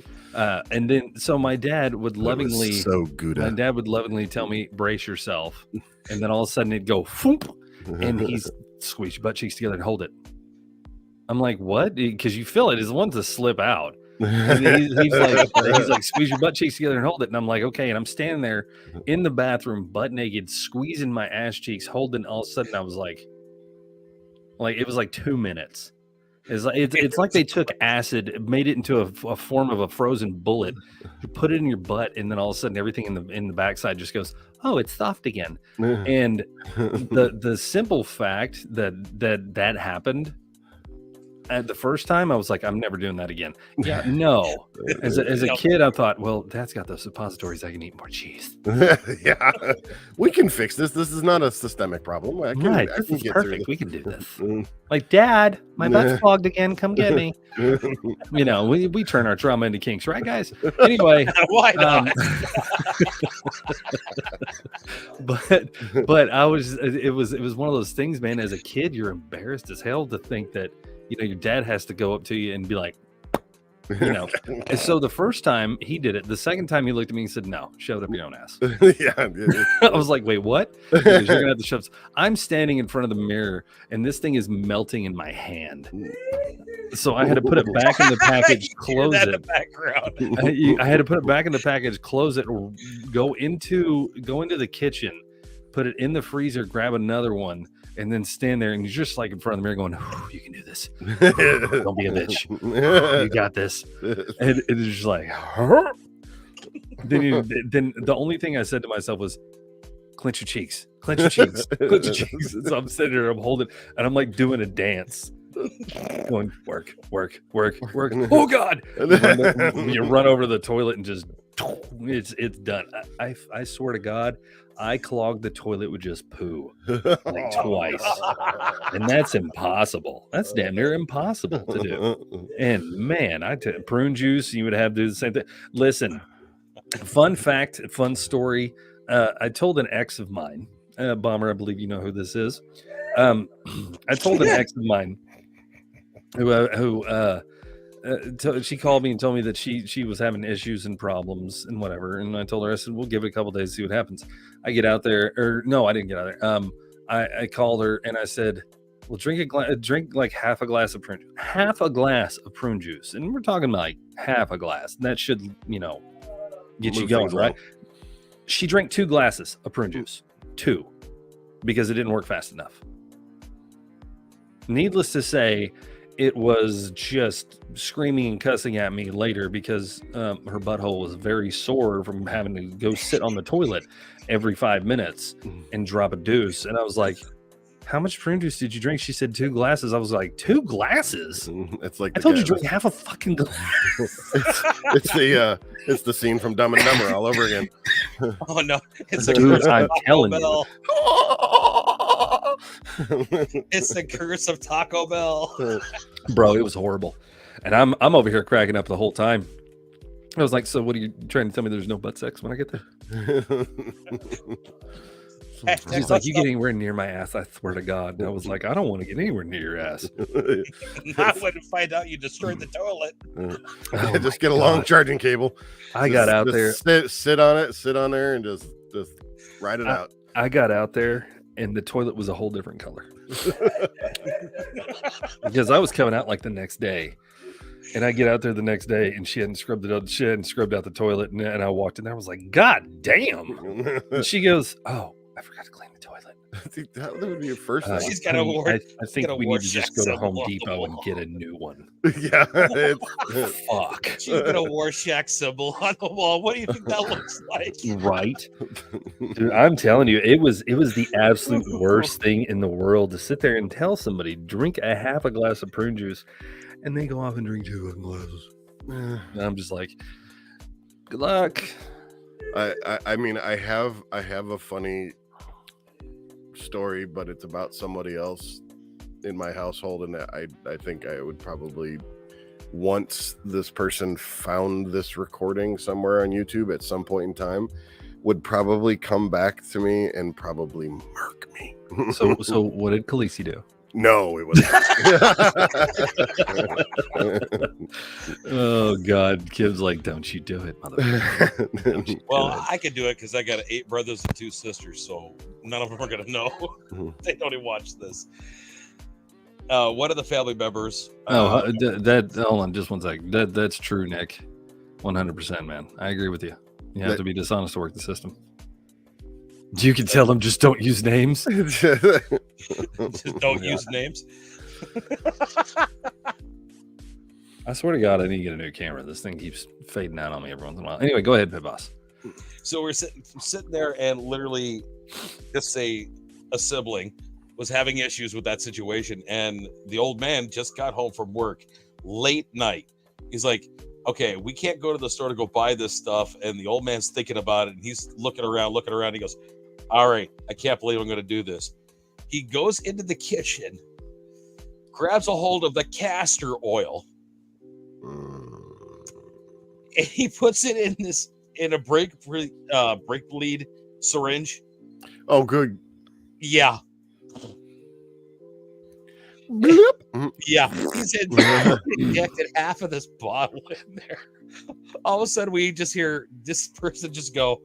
And then, so my dad would lovingly, so good. my dad would lovingly tell me, brace yourself. And then all of a sudden it'd go, foomp, and he's squeeze your butt cheeks together and hold it. I'm like, what? Because you feel it. It's the one to slip out. And he's like, squeeze your butt cheeks together and hold it. And I'm like, okay. And I'm standing there in the bathroom, butt naked, squeezing my ass cheeks, holding. All of a sudden, I was like it was like 2 minutes. It's like they took acid, made it into a form of a frozen bullet, put it in your butt, and then all of a sudden, everything in the backside just goes, oh, it's soft again. And the simple fact that happened at the first time, I was like, I'm never doing that again. Yeah, no. As a kid, I thought, well, Dad's got those suppositories. I can eat more cheese. Yeah, we can fix this. This is not a systemic problem. I can This is get perfect. through We can do this. Like, Dad, my butt's clogged again. Come get me. this. We turn our trauma into kinks, right, guys? Anyway. Why not? But I was, it was one of those things, man. As a kid, you're embarrassed as hell to think that, your dad has to go up to you and be like, you know. And so the first time he did it, the second time he looked at me and said, "No, shove it up your own ass." Yeah. I was like, "Wait, what?" Because you're gonna have to shove. I'm standing in front of the mirror, and this thing is melting in my hand. So I had to put it back in the package, close that in it. the background. I had to put it back in the package, close it, go into the kitchen, put it in the freezer, grab another one, and then stand there and you're just like in front of the mirror going, "You can do this. Don't be a bitch. You got this." And it's just like, huh? Then the only thing I said to myself was, "Clench your cheeks, clench your cheeks, clench your cheeks." And so I'm sitting there, I'm holding, and I'm like doing a dance. Going work. Oh God! You run over the toilet and just it's done. I swear to God, I clogged the toilet with just poo like twice, and that's impossible. That's damn near impossible to do. And man, prune juice, you would have to do the same thing. Listen, fun fact, fun story. I told an ex of mine, Bomber. I believe you know who this is. I told an ex of mine. She called me and told me that she was having issues and problems and whatever, and I told her, I said, we'll give it a couple days to see what happens. I get out there, or no, I didn't get out there. I called her and I said, well, drink like half a glass of prune juice, and we're talking like half a glass. That should get you going, right? She drank 2 glasses of prune juice, 2, because it didn't work fast enough. Needless to say, it was just screaming and cussing at me later because her butthole was very sore from having to go sit on the toilet every 5 minutes and drop a deuce. And I was like, "How much prune juice did you drink?" She said 2 glasses. I was like, 2 glasses? It's like I told you to drink half a fucking glass. it's the scene from Dumb and Dumber all over again. Oh no, it's a Dude, curse of I'm Taco telling Bell. you. It's the curse of Taco Bell. Bro, it was horrible. And I'm over here cracking up the whole time. I was like, "So what are you trying to tell me there's no butt sex when I get there?" She's like, "You get anywhere near my ass, I swear to God." And I was like, "I don't want to get anywhere near your ass." Not when to find out you destroyed the toilet. Oh just get a my long God. charging cable. I got out Just there. sit on there, and just ride it out. I got out there, and the toilet was a whole different color. Because I was coming out like the next day, and I get out there the next day, and she hadn't scrubbed it up. She hadn't scrubbed out the toilet, and I walked in there. I was like, "God damn!" And she goes, "Oh, I forgot to clean the toilet." That would be your first thing. She's got a war. I think got a we need to just go to Rorschach Home symbol on the Depot and wall. get a new one. Yeah. Fuck. She's got a Rorschach symbol on the wall. What do you think that looks like? Right, dude, I'm telling you, it was the absolute worst thing in the world to sit there and tell somebody drink a half a glass of prune juice, and they go off and drink 2 glasses. And I'm just like, good luck. I mean, I have a funny story, but it's about somebody else in my household, and I think I would probably, once this person found this recording somewhere on YouTube at some point in time, would probably come back to me and probably murk me. So what did Khaleesi do? No, it wasn't. Oh God, Kim's like, "Don't you do it, motherfucker." Don't you do Well, it. I could do it because I got 8 brothers and 2 sisters, so none of them are gonna know. They don't even watch this. One of the family members. That hold on just one second. That's true, Nick. 100%, man. I agree with you. You have to be dishonest to work the system. You can tell them just don't use names. Just don't use names. I swear to God, I need to get a new camera. This thing keeps fading out on me every once in a while. Anyway, go ahead, Pit Boss. So we're sitting there, and literally, just say a sibling was having issues with that situation, and the old man just got home from work late night. He's like, "Okay, we can't go to the store to go buy this stuff," and the old man's thinking about it, and he's looking around. He goes, "All right, I can't believe I'm going to do this." He goes into the kitchen, grabs a hold of the castor oil, and he puts it in a brake bleed syringe. Oh, good. Yeah. Yeah, he said he injected half of this bottle in there. All of a sudden, we just hear this person just go,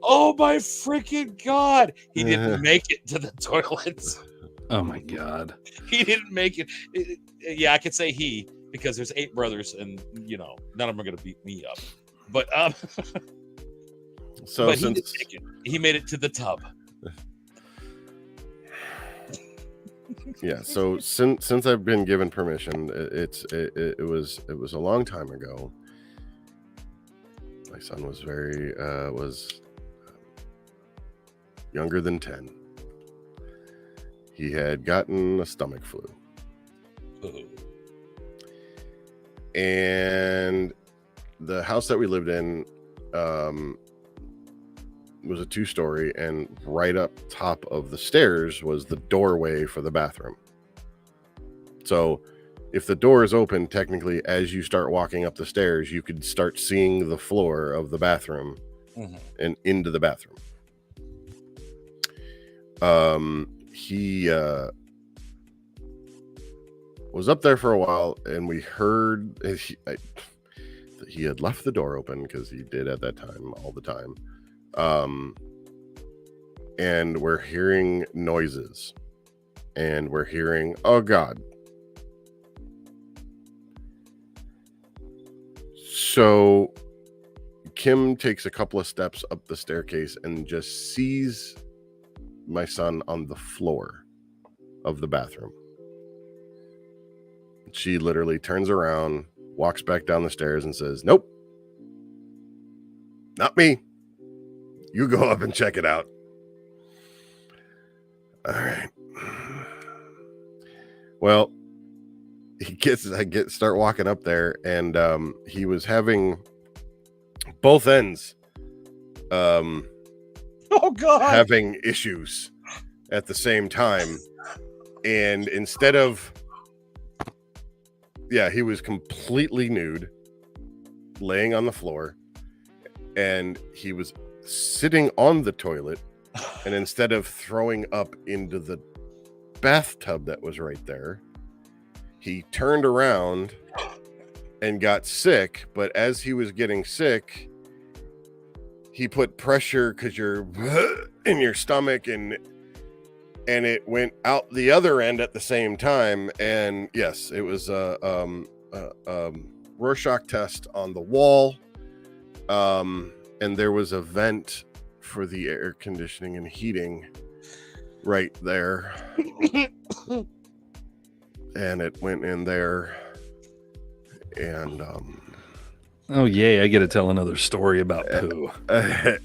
"Oh my freaking god!" He didn't make it to the toilets. Oh my god. He didn't make it. Yeah, I could say he because there's 8 brothers, and you know none of them are gonna beat me up. But So but since he made it to the tub. yeah, so since I've been given permission, it was a long time ago. My son was was younger than 10. He had gotten a stomach flu, and the house that we lived in was a 2-story, and right up top of the stairs was the doorway for the bathroom. So if the door is open, technically as you start walking up the stairs, you could start seeing the floor of the bathroom and into the bathroom. He was up there for a while, and we heard he had left the door open because he did at that time all the time. And we're hearing noises, and we're hearing, oh god. So Kim takes a couple of steps up the staircase and just sees my son on the floor of the bathroom. She literally turns around, walks back down the stairs, and says, "Nope, not me. You go up and check it out." All right. Well, I start walking up there, and he was having both ends Oh god, having issues at the same time. And instead of he was completely nude, laying on the floor, and he was sitting on the toilet, and instead of throwing up into the bathtub that was right there, he turned around and got sick. But as he was getting sick, he put pressure because you're in your stomach, and it went out the other end at the same time. And yes, it was a Rorschach test on the wall, and there was a vent for the air conditioning and heating right there. And it went in there, and oh yay, I get to tell another story about poo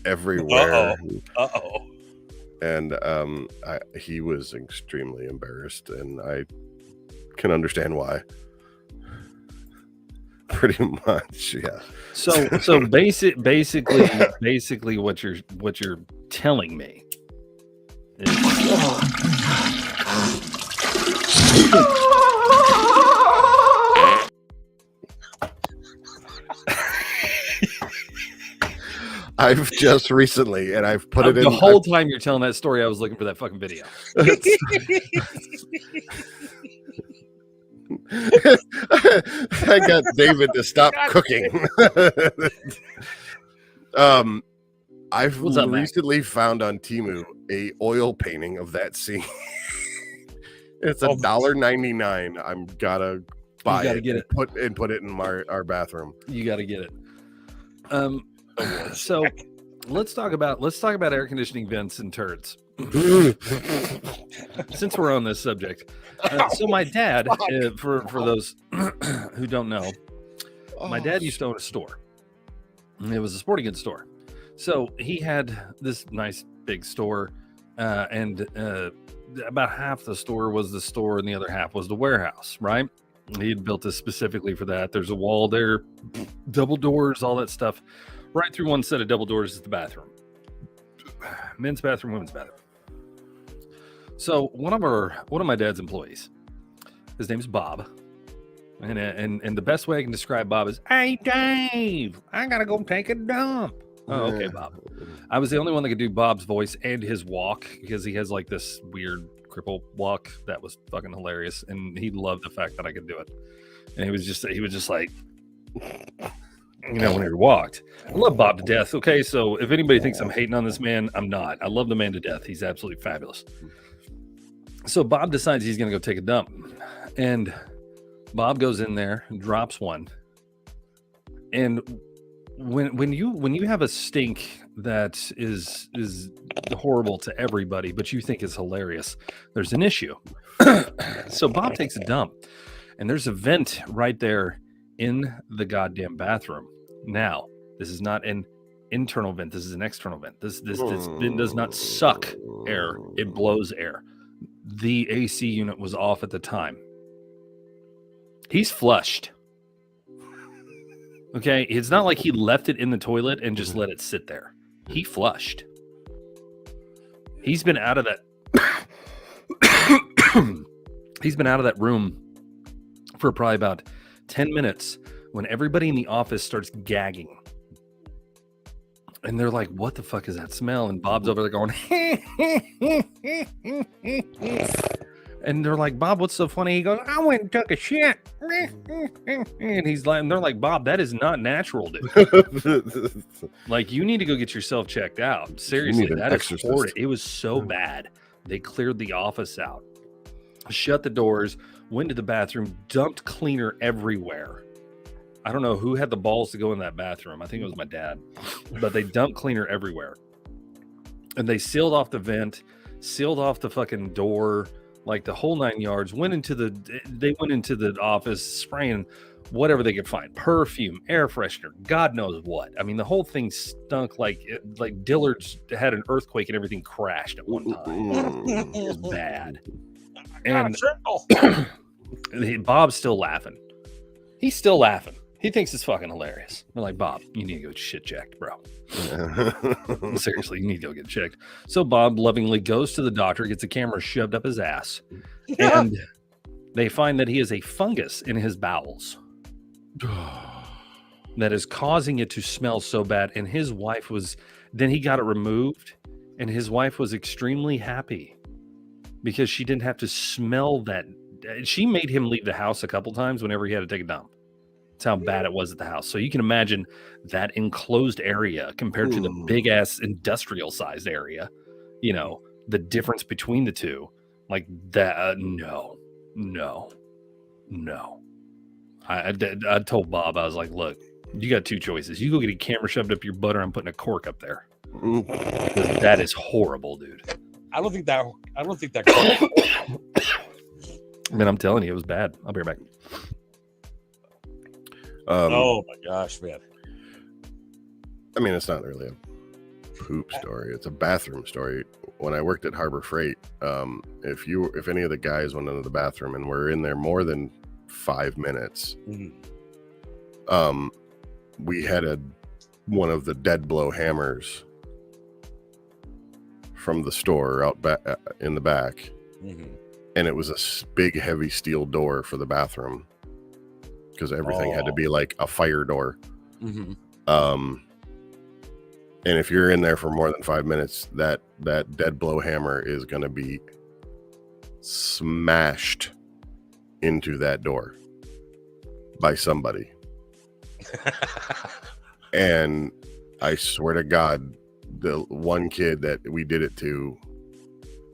everywhere. Uh-oh. And he was extremely embarrassed, and I can understand why. Pretty much, yeah. So basically what you're telling me is I've just recently, and I've put it in the whole time you're telling that story, I was looking for that fucking video. I got David to stop cooking. I've What's up, recently found on Temu a oil painting of that scene. It's $1.99. I'm gotta buy gotta it, get and it. put it in our bathroom. You got to get it. So let's talk about air conditioning vents and turds. Since we're on this subject, so my dad, for those who don't know, my dad used to own a store. It was a sporting goods store. So he had this nice big store, and about half the store was the store, and the other half was the warehouse. Right? He had built this specifically for that. There's a wall there, double doors, all that stuff. Right through one set of double doors is the bathroom. Men's bathroom, women's bathroom. So one of my dad's employees, his name is Bob, and the best way I can describe Bob is, "Hey Dave, I gotta go take a dump." Oh, okay, Bob. I was the only one that could do Bob's voice and his walk because he has like this weird cripple walk that was fucking hilarious, and he loved the fact that I could do it. And he was just like, you know, when he walked. I love Bob to death. Okay, so if anybody thinks I'm hating on this man, I'm not. I love the man to death. He's absolutely fabulous. So Bob decides he's going to go take a dump, and Bob goes in there, drops one, and when you have a stink that is horrible to everybody, but you think is hilarious, there's an issue. So Bob takes a dump, and there's a vent right there in the goddamn bathroom. Now, this is not an internal vent. This is an external vent. This vent does not suck air. It blows air. The AC unit was off at the time. He's flushed. Okay, it's not like he left it in the toilet and just let it sit there. He flushed. He's been out of that. He's been out of that room for probably about 10 minutes when everybody in the office starts gagging. And they're like, what the fuck is that smell? And Bob's over there going, and they're like, Bob, what's so funny? He goes, I went and took a shit. And he's like, and they're like, Bob, that is not natural, dude. Like, you need to go get yourself checked out. Seriously, that is horrid. It was so bad. They cleared the office out, shut the doors, went to the bathroom, dumped cleaner everywhere. I don't know who had the balls to go in that bathroom. I think it was my dad. But they dumped cleaner everywhere. And they sealed off the vent, sealed off the fucking door, like the whole 9 yards. They went into the office spraying whatever they could find. Perfume, air freshener, God knows what. I mean, the whole thing stunk like Dillard's had an earthquake and everything crashed at one time. It was bad. And Bob's still laughing. He's still laughing. He thinks it's fucking hilarious. We're like, Bob, you need to go shit checked, bro. Seriously, you need to go get checked. So Bob lovingly goes to the doctor, gets a camera shoved up his ass, and they find that he has a fungus in his bowels that is causing it to smell so bad. And his wife then he got it removed, and his wife was extremely happy because she didn't have to smell that. She made him leave the house a couple times whenever he had to take a dump. That's how bad it was at the house. So you can imagine that enclosed area compared to the big ass industrial sized area, you know, the difference between the two, like that. No. I told Bob, I was like, look, you got two choices. You go get a camera shoved up your butt, or I'm putting a cork up there. That is horrible, dude. I don't think that. Man, I'm telling you, it was bad. I'll be right back. Oh my gosh, man. I mean, it's not really a poop story. It's a bathroom story. When I worked at Harbor Freight, if any of the guys went into the bathroom and were in there more than 5 minutes, we had one of the dead blow hammers from the store out back in the back, and it was a big, heavy steel door for the bathroom because everything had to be like a fire door. And if you're in there for more than 5 minutes, that dead blow hammer is going to be smashed into that door by somebody. And I swear to God, the one kid that we did it to,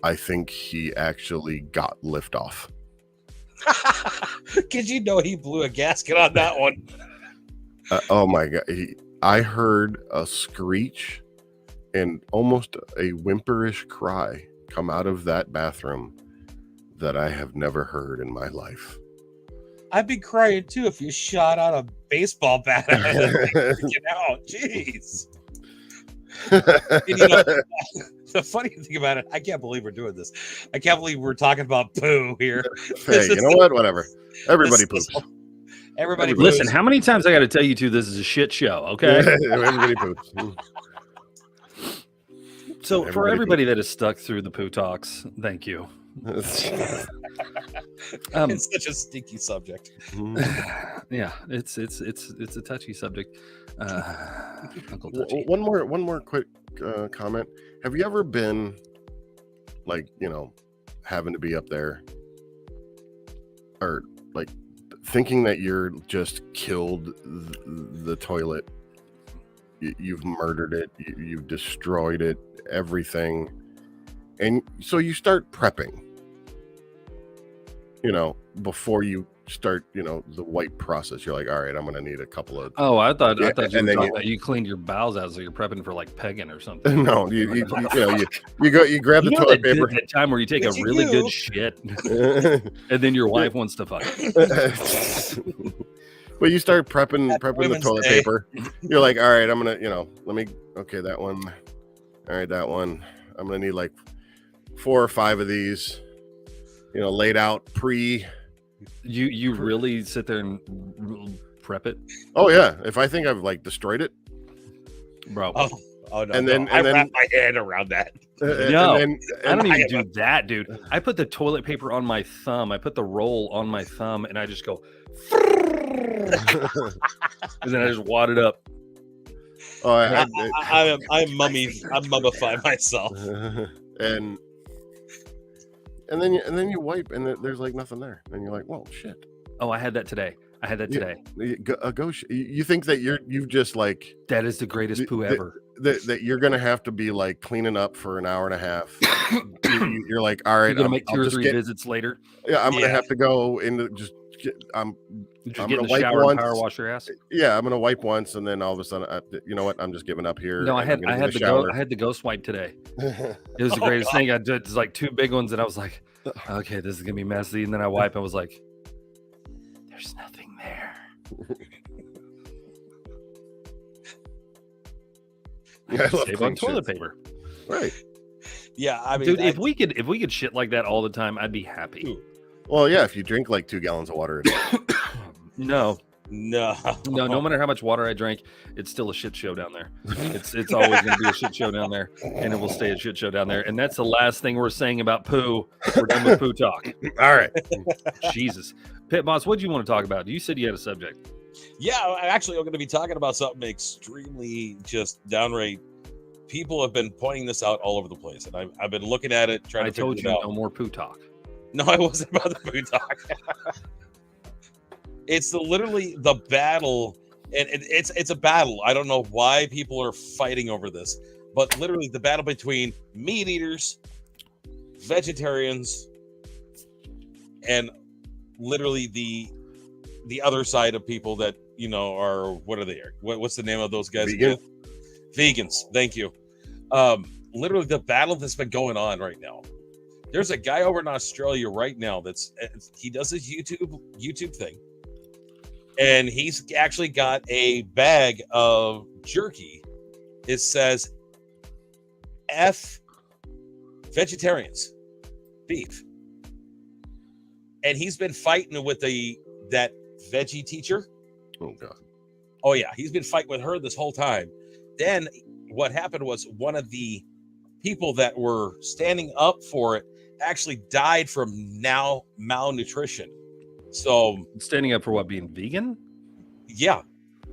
I think he actually got liftoff. Because you know he blew a gasket on that one. Oh my God. I heard a screech and almost a whimperish cry come out of that bathroom that I have never heard in my life. I'd be crying too if you shot out a baseball bat out of it. Freaking out. Jeez. And, you know, the funny thing about it, I can't believe we're doing this. I can't believe we're talking about poo here. Hey, you know what? Whatever. Everybody poops. Everybody poops. Listen, how many times I got to tell you two this is a shit show, okay? Everybody poops. So for everybody that is stuck through the poo talks, thank you. It's such a stinky subject. Yeah, it's a touchy subject. Uncle Touchy. One more quick comment. Have you ever been like, having to be up there or like thinking that you're just killed the toilet? You've murdered it. You've destroyed it, everything. And so you start prepping, before you start, the wipe process. You're like, all right, I'm going to need a couple of. Oh, I thought you were and talking then about you cleaned your bowels out, so you're prepping for like pegging or something. No, you grab the toilet paper. That time where you take a really good shit, and then your wife wants to fuck. But you start prepping the Women's toilet Day. paper. You're like, all right, I'm gonna, that one. All right, that one. I'm gonna need like 4 or 5 of these, laid out pre. You really sit there and prep it, Oh yeah, if I think I've like destroyed it, bro. Oh no! And then- I and then- wrap my head around that. No, and I don't I even have do that, dude. I put the toilet paper on my thumb. I put the roll on my thumb, and I just go, and then I just wad it up. Oh, I'm mummified myself. and then you wipe, and there's like nothing there, and you're like, well, shit. Oh, I had that today. You think that you've just like That is the greatest poo ever. that you're gonna have to be like cleaning up for an hour and a half. You're like, all right, You're gonna make I'll 2 or just 3 visits later. I'm gonna Yeah. have to go into I'm Just I'm get in gonna the wipe shower once. and power wash your ass. I'm gonna wipe once, and then all of a sudden, you know what? I'm just giving up here. No, I and I'm had gonna get a the shower. I had the ghost wipe today. It was the greatest thing. I did it's like 2 big ones, and I was like, okay, this is gonna be messy. And then I wipe. I was like, there's nothing there. Yeah, I love Save clean on toilet shit. paper, Right. Yeah, I mean, dude. If we could shit like that all the time, I'd be happy. Well, yeah. If you drink like 2 gallons of water a day. No, no, no matter how much water I drink, it's still a shit show down there. It's always going to be a shit show down there, and it will stay a shit show down there. And that's the last thing we're saying about poo. We're done with poo talk. All right. Jesus, Pit Boss, what do you want to talk about? You said you had a subject. Yeah, actually, I'm going to be talking about something extremely just downright. People have been pointing this out all over the place, and I've been looking at it, trying I to figure told it you out. no more poo talk. No, it wasn't about the food talk. It's literally the battle, and it's a battle. I don't know why people are fighting over this, but literally the battle between meat eaters, vegetarians, and literally the other side of people that are what are they? What's the name of those guys? Vegan? Again? Vegans. Thank you. Literally the battle that's been going on right now. There's a guy over in Australia right now he does his YouTube thing, and he's actually got a bag of jerky. It says F vegetarians, beef, and he's been fighting with that veggie teacher. Oh god. Oh yeah, he's been fighting with her this whole time. Then what happened was one of the people that were standing up for it actually died from malnutrition. So Standing up for what? Being vegan? yeah,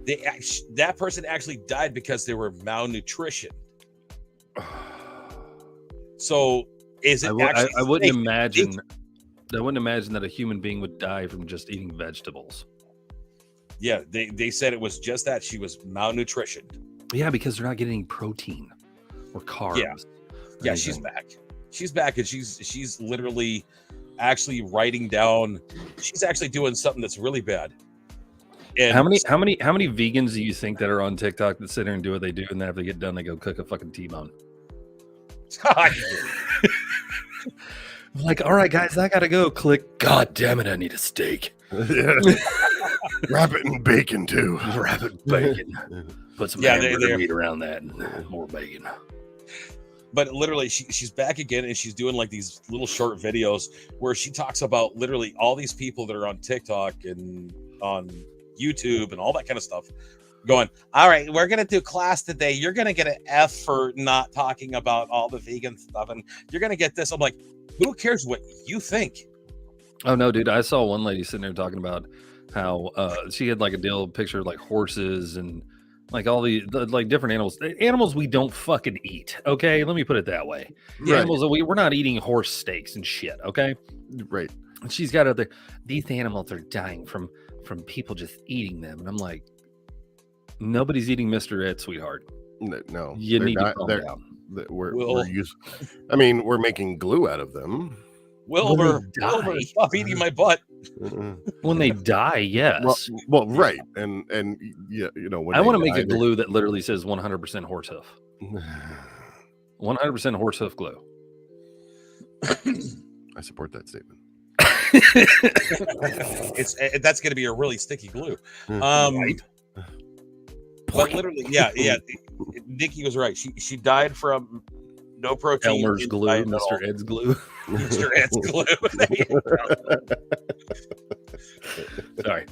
that person actually died because they were malnutrition. So is it actually? I wouldn't safe? imagine. I wouldn't imagine that a human being would die from just eating vegetables. Yeah, they said it was just that she was malnutrition. Yeah, because they're not getting any protein or carbs. Yeah. Yeah, she's anything. back. She's back, and she's literally actually writing down. She's actually doing something that's really bad. And How many vegans do you think that are on TikTok that sit there and do what they do, and then after they get done, they go cook a fucking T-bone? Like, all right, guys, I gotta go. Click. God damn it, I need a steak. Wrap it in bacon too. Wrap it in bacon. Put some hamburger meat around that, and more bacon. But literally, she's back again, and she's doing like these little short videos where she talks about literally all these people that are on TikTok and on YouTube and all that kind of stuff. Going, all right, we're gonna do class today. You're gonna get an F for not talking about all the vegan stuff, and you're gonna get this. I'm like, who cares what you think? Oh no, dude! I saw one lady sitting there talking about how she had like a deal picture of like horses and like all the like different animals we don't fucking eat. Okay, let me put it that way. The Right. animals that we're not eating horse steaks and shit. Okay, Right. and she's got other. These animals are dying from people just eating them, and I'm like, nobody's eating Mr. Ed, sweetheart. No, You they're need not- to calm they're- down. We're Well- using. I mean, we're making glue out of them. Wilbur, they Wilbur, die. stop eating my butt. When they die, yes. Well, right, and yeah, when I they want to make die, a glue that literally says 100% horse hoof. they're- 100% horse hoof glue. I support that statement. That's going to be a really sticky glue. Right. But literally, yeah. Nikki was right. She died from no protein. Elmer's in glue, diet at all. Mr. Ed's glue. Mr. Ed's glue. Sorry.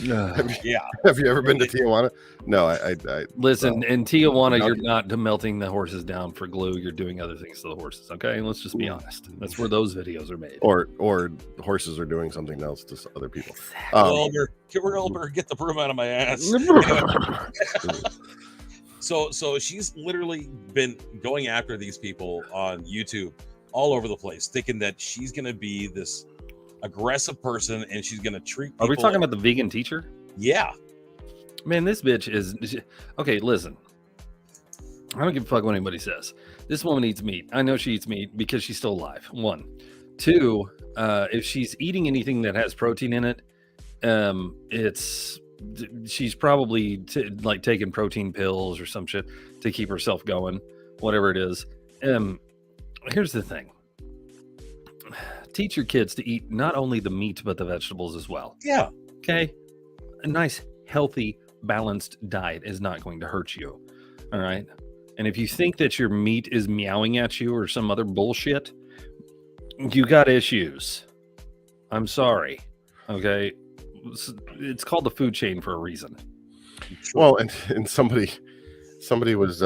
Yeah. Have you ever been to Tijuana? No, I Listen, in Tijuana, no. you're not melting the horses down for glue. You're doing other things to the horses. Okay, let's just be honest. That's where those videos are made. or the horses are doing something else to other people. Wilbur, get the broom out of my ass. So she's literally been going after these people on YouTube all over the place, thinking that she's going to be this aggressive person and she's going to treat people. Are we talking about the vegan teacher? Yeah. Man, this bitch is okay. Listen, I don't give a fuck what anybody says. This woman eats meat. I know she eats meat because she's still alive. 1, 2. If she's eating anything that has protein in it, she's probably taking protein pills or some shit to keep herself going, whatever it is. Here's the thing: teach your kids to eat not only the meat but the vegetables as well. Yeah. Okay, a nice, healthy, balanced diet is not going to hurt you. All right. And if you think that your meat is meowing at you or some other bullshit, you got issues. I'm sorry. Okay. It's called the food chain for a reason. Well, and somebody was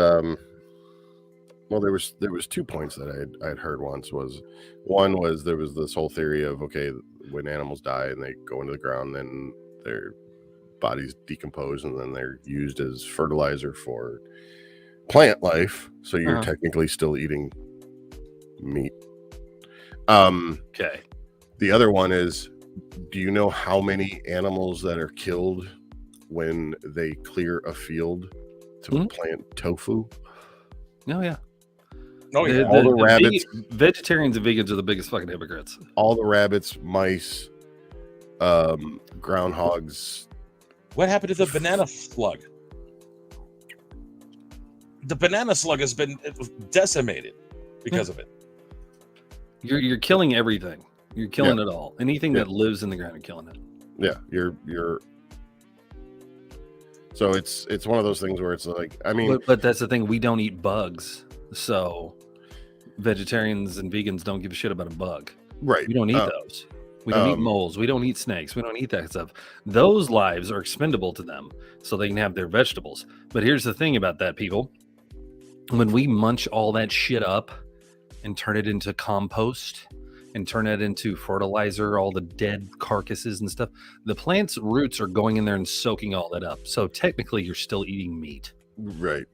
well, there was 2 points that I'd heard once. One was there was this whole theory of, okay, when animals die and they go into the ground, then their bodies decompose and then they're used as fertilizer for plant life, so you're technically still eating meat. Okay. The other one is, do you know how many animals that are killed when they clear a field to plant tofu? Oh yeah. Oh yeah. All the rabbits, vegetarians and vegans are the biggest fucking hypocrites. all the rabbits, mice, groundhogs. What happened to the banana slug? The banana slug has been decimated because of it. You're killing everything. You're killing it all. Anything that lives in the ground, you're killing it. Yeah, you're. So it's one of those things where it's like, I mean, But that's the thing. We don't eat bugs, so vegetarians and vegans don't give a shit about a bug. right? We don't eat those. We don't eat moles. We don't eat snakes. We don't eat that stuff. Those lives are expendable to them, so they can have their vegetables. But here's the thing about that, people. When we munch all that shit up and turn it into compost and turn it into fertilizer, all the dead carcasses and stuff, the plant's roots are going in there and soaking all that up. So technically, you're still eating meat. Right.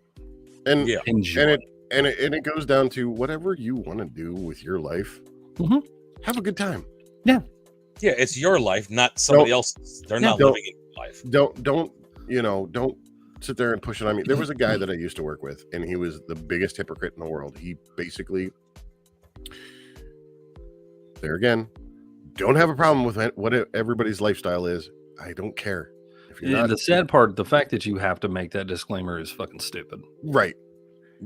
And Yeah. Enjoy. and it goes down to whatever you want to do with your life. Mhm. Have a good time. Yeah, it's your life, not somebody else's. They're not don't- living in your life. Don't sit there and push it on me. There was a guy that I used to work with, and he was the biggest hypocrite in the world. He basically, there again, don't have a problem with what everybody's lifestyle is. I don't care. If you're And not the sad part, the fact that you have to make that disclaimer is fucking stupid. right,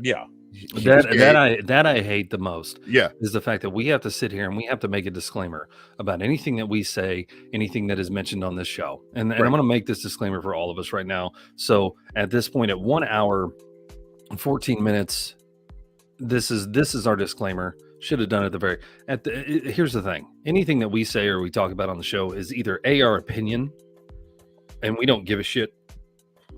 Yeah. he was gay. That I hate the most yeah, is the fact that we have to sit here and we have to make a disclaimer about anything that we say, anything that is mentioned on this show. And I'm going to make this disclaimer for all of us right now. So at this point, at 1 hour and 14 minutes, this is our disclaimer. Should have done it at the here's the thing. Anything that we say or we talk about on the show is either our opinion, and we don't give a shit.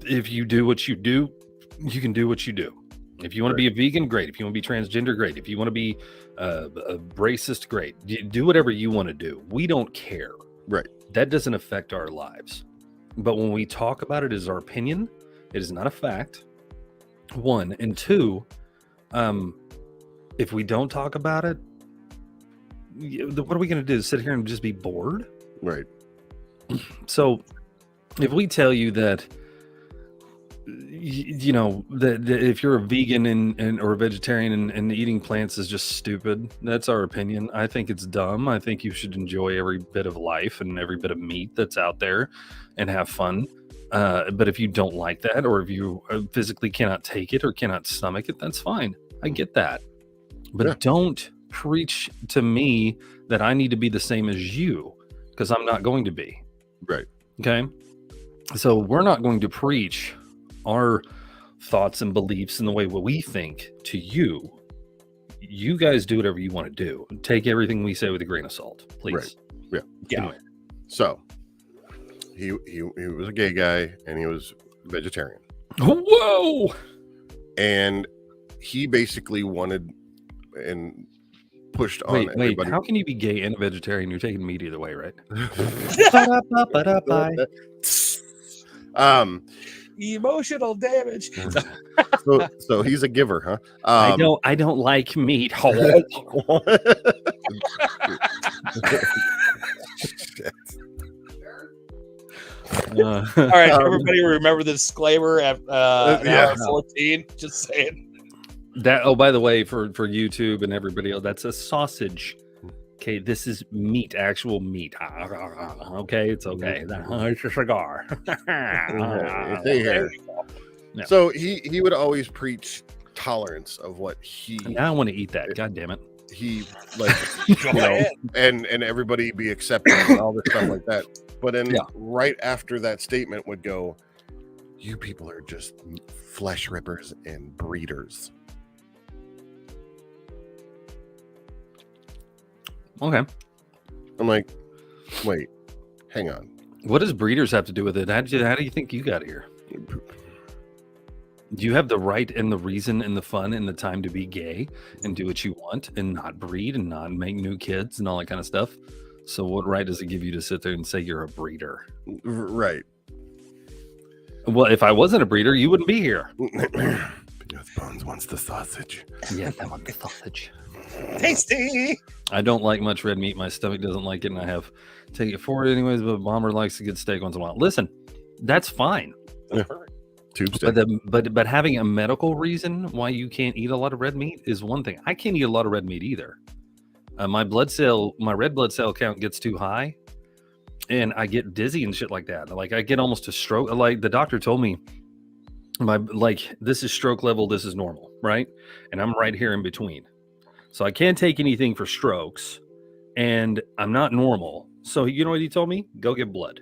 If you do what you do, you can do what you do. If you want to be a vegan, great. If you want to be transgender, great. If you want to be a racist, great. Do whatever you want to do. We don't care. Right. That doesn't affect our lives. But when we talk about it as our opinion, it is not a fact. One. And two, if we don't talk about it, what are we going to do? Sit here and just be bored? Right. So if we tell you that, you know, that if you're a vegan and or a vegetarian and eating plants is just stupid, that's our opinion. I think it's dumb. I think you should enjoy every bit of life and every bit of meat that's out there and have fun. But if you don't like that, or if you physically cannot take it or cannot stomach it, that's fine. I get that. But don't preach to me that I need to be the same as you, because I'm not going to be. Right. Okay. So we're not going to preach our thoughts and beliefs in the way what we think to you. You guys do whatever you want to do. Take everything we say with a grain of salt, please. Right. Yeah. Yeah. Anyway. So he was a gay guy and he was vegetarian. Whoa. And he basically wanted and pushed on Wait, everybody. how can you be gay and a vegetarian? You're taking meat either way, right? Emotional damage. So he's a giver, huh? I don't like meat. All right, everybody remember the disclaimer at Yeah. hour 14. Just saying. That. Oh, by the way, for YouTube and everybody else, that's a sausage. Okay, this is meat, actual meat. Okay, it's okay. It's a cigar. Hey, here. Yeah. So he would always preach tolerance of what he Now I want to eat that. God damn it. he like, you know, and everybody be accepting and all this stuff like that. But then right after that statement would go, "You people are just flesh rippers and breeders." Okay. I'm like, wait, hang on. What does breeders have to do with it? How do you think you got here? Do you have the right and the reason and the fun and the time to be gay and do what you want and not breed and not make new kids and all that kind of stuff? So what right does it give you to sit there and say you're a breeder? Right. Well, if I wasn't a breeder, you wouldn't be here. Bones wants the sausage. Yeah, I want the sausage. Tasty. I don't like much red meat. My stomach doesn't like it, and I have take it forward anyways. But Bomber likes a good steak once in a while. Listen, that's fine. That's perfect. Tube steak. But having a medical reason why you can't eat a lot of red meat is one thing. I can't eat a lot of red meat either. My red blood cell count gets too high, and I get dizzy and shit like that. Like I get almost a stroke. Like the doctor told me, this is stroke level. This is normal, right? And I'm right here in between. So I can't take anything for strokes, and I'm not normal. So you know what he told me? Go get blood.